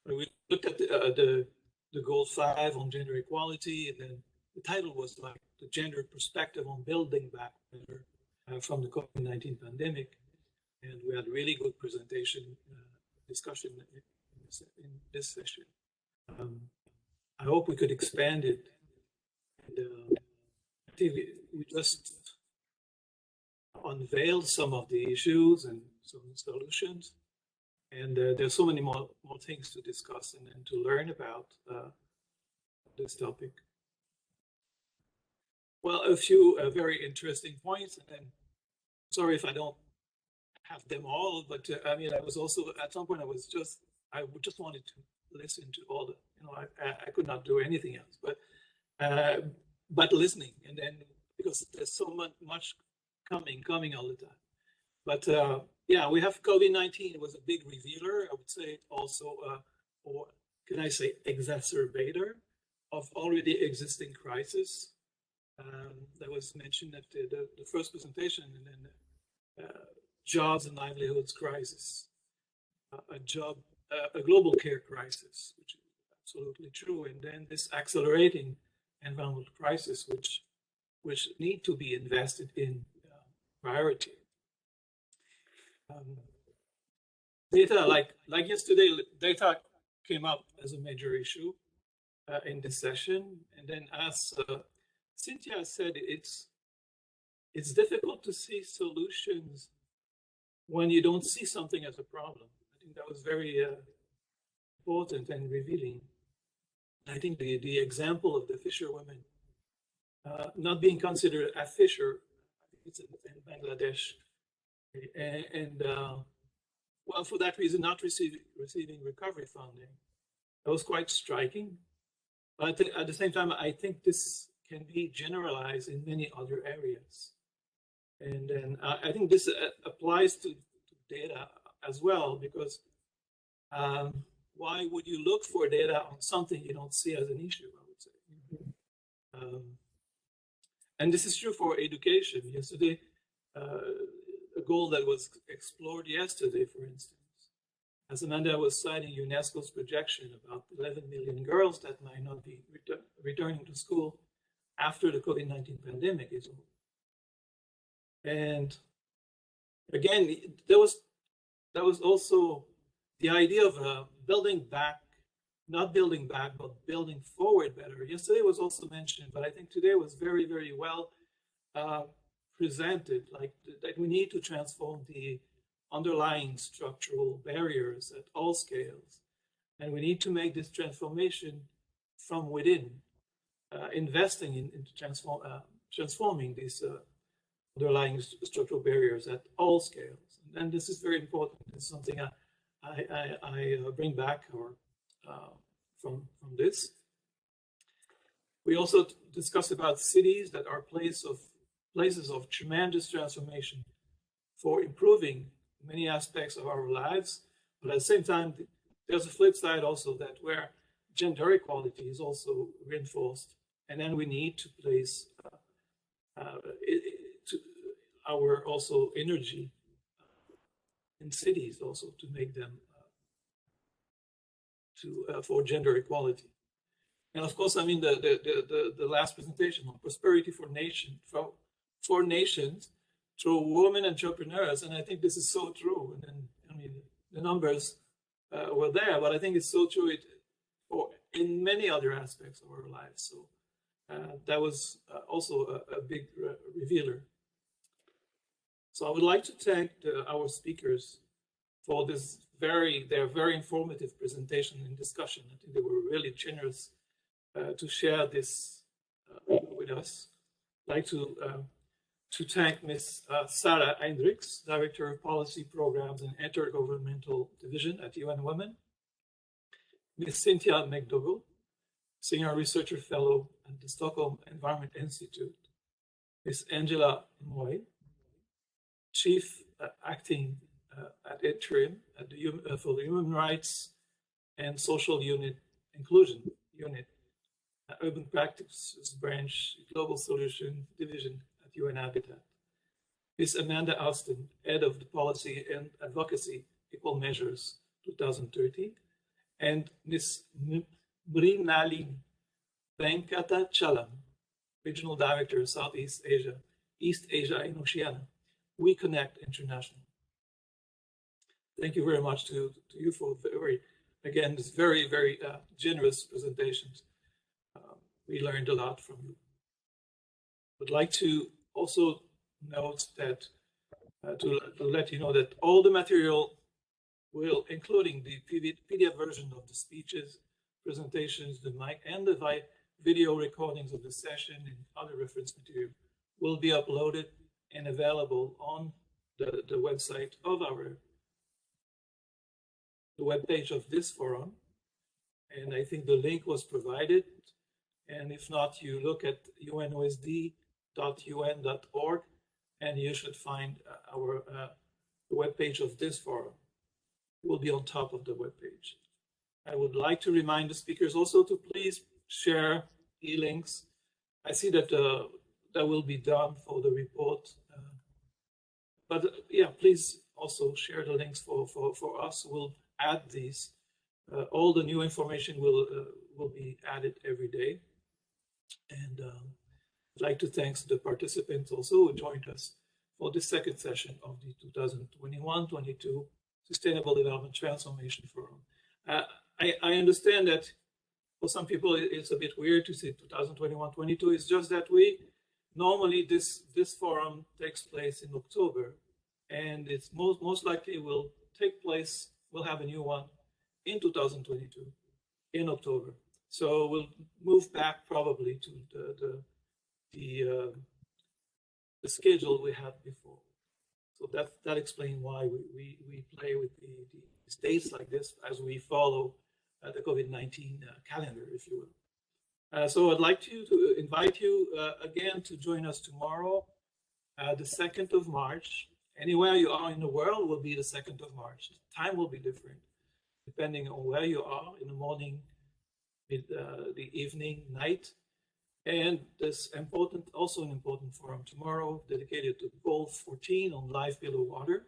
when we looked at the goal 5 on gender equality, and then the title was like the gender perspective on building back better from the COVID-19 pandemic, and we had a really good presentation discussion in this session. I hope we could expand it. And, I think we just unveiled some of the issues and some solutions. And there's so many more things to discuss and to learn about this topic. Well, a few very interesting points, and then sorry if I don't have them all, but I mean, I was also at some point I just wanted to listen to all the, you know, I could not do anything else, but listening, and then because there's so much coming all the time. But yeah, we have COVID-19. It was a big revealer. I would say also, or can I say exacerbator of already existing crisis. That was mentioned at the first presentation, and then jobs and livelihoods crisis, a global care crisis, which is absolutely true, and then this accelerating environmental crisis, which need to be invested in priority. Data, like yesterday, data came up as a major issue in this session, and then as Cynthia said, it's difficult to see solutions when you don't see something as a problem. I think that was very important and revealing. I think the example of the fisherwomen not being considered a fisher, it's in Bangladesh, and well, for that reason, not receiving recovery funding. That was quite striking. But at the same time, I think this can be generalized in many other areas. And then I think this applies to data as well, because why would you look for data on something you don't see as an issue, I would say. And this is true for education. Yesterday, a goal that was explored yesterday, for instance, as Amanda was citing UNESCO's projection about 11 million girls that might not be returning to school after the COVID-19 pandemic is over. And again, there was also the idea of building back, not building back, but building forward better. Yesterday was also mentioned, but I think today was very, very well presented, like that we need to transform the underlying structural barriers at all scales. And we need to make this transformation from within, investing into transforming these underlying structural barriers at all scales. And this is very important. It's something I bring back from this. We also discussed about cities that are places of tremendous transformation for improving many aspects of our lives, but at the same time, there's a flip side also, that where gender equality is also reinforced, and then we need to place our also energy in cities also to make them for gender equality. And of course, I mean the last presentation on prosperity for nations through women entrepreneurs, and I think this is so true. And then, I mean, the numbers were there, but I think it's so true in many other aspects of our lives. So that was also a big revealer. So I would like to thank our speakers for their very informative presentation and discussion. I think they were really generous to share this with us. I'd like to thank Ms. Sarah Hendriks, Director of Policy Programs and Intergovernmental Division at UN Women, Ms. Cynthia McDougall, Senior Researcher Fellow at the Stockholm Environment Institute, Ms. Angela Mwai, Chief Acting at Interim at the for the Human Rights and Social Unit Inclusion Unit, Urban Practices Branch, Global Solution Division at UN Habitat. Ms. Amanda Austin, Head of the Policy and Advocacy Equal Measures 2030, and Ms. Mrinalini Venkatachalam, Regional Director, Southeast Asia, East Asia and Oceania, WEConnect International. Thank you very much to you for this very generous presentations. We learned a lot from you. Would like to also note that to let you know that all the material will, including the PDF version of the speeches, presentations, the mic, and the video recordings of the session and other reference material, will be uploaded and available on the website of the webpage of this forum. And I think the link was provided. And if not, you look at unosd.un.org and you should find the webpage of this forum. It will be on top of the webpage. I would like to remind the speakers also to please share e-links. I see that that will be done for the report. But yeah, please also share the links for us. We'll add these. All the new information will be added every day. And I'd like to thank the participants also who joined us for the second session of the 2021-22 Sustainable Development Transformation Forum. I understand that for some people it's a bit weird to say 2021-22. It's just that normally this forum takes place in October, and it's most likely will take place. We'll have a new one in 2022 in October. So we'll move back probably to the schedule we had before. So that explains why we play with these dates like this as we follow the COVID-19 calendar, if you will. So I'd like to invite you again to join us tomorrow, the 2nd of March. Anywhere you are in the world will be the 2nd of March. The time will be different depending on where you are, in the morning, the evening, night. And this also an important forum tomorrow dedicated to goal 14 on life below water,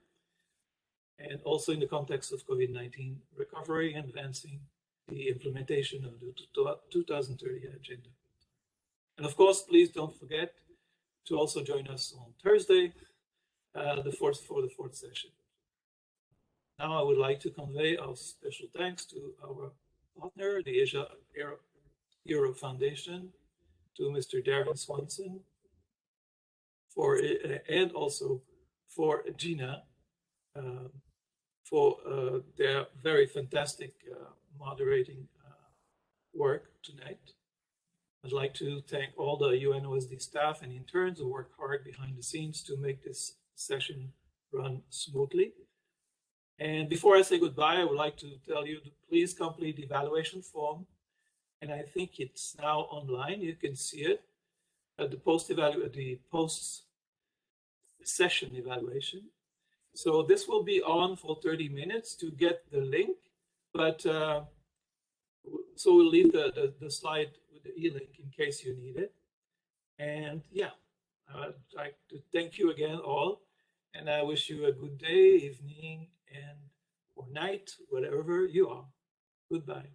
and also in the context of COVID-19 recovery and advancing the implementation of the 2030 agenda. And of course, please don't forget to also join us on Thursday, for the fourth session. Now I would like to convey our special thanks to our partner, the Asia Europe Foundation, to Mr. Darren Swanson, and also for Gina, for their very fantastic moderating work tonight. I'd like to thank all the UNOSD staff and interns who work hard behind the scenes to make this session run smoothly. And before I say goodbye, I would like to tell you to please complete the evaluation form. And I think it's now online. You can see it at the post-session evaluation. So this will be on for 30 minutes to get the link, but so we'll leave the slide with the e-link in case you need it. And yeah, I'd like to thank you again all, and I wish you a good day, evening, or night, whatever you are. Goodbye.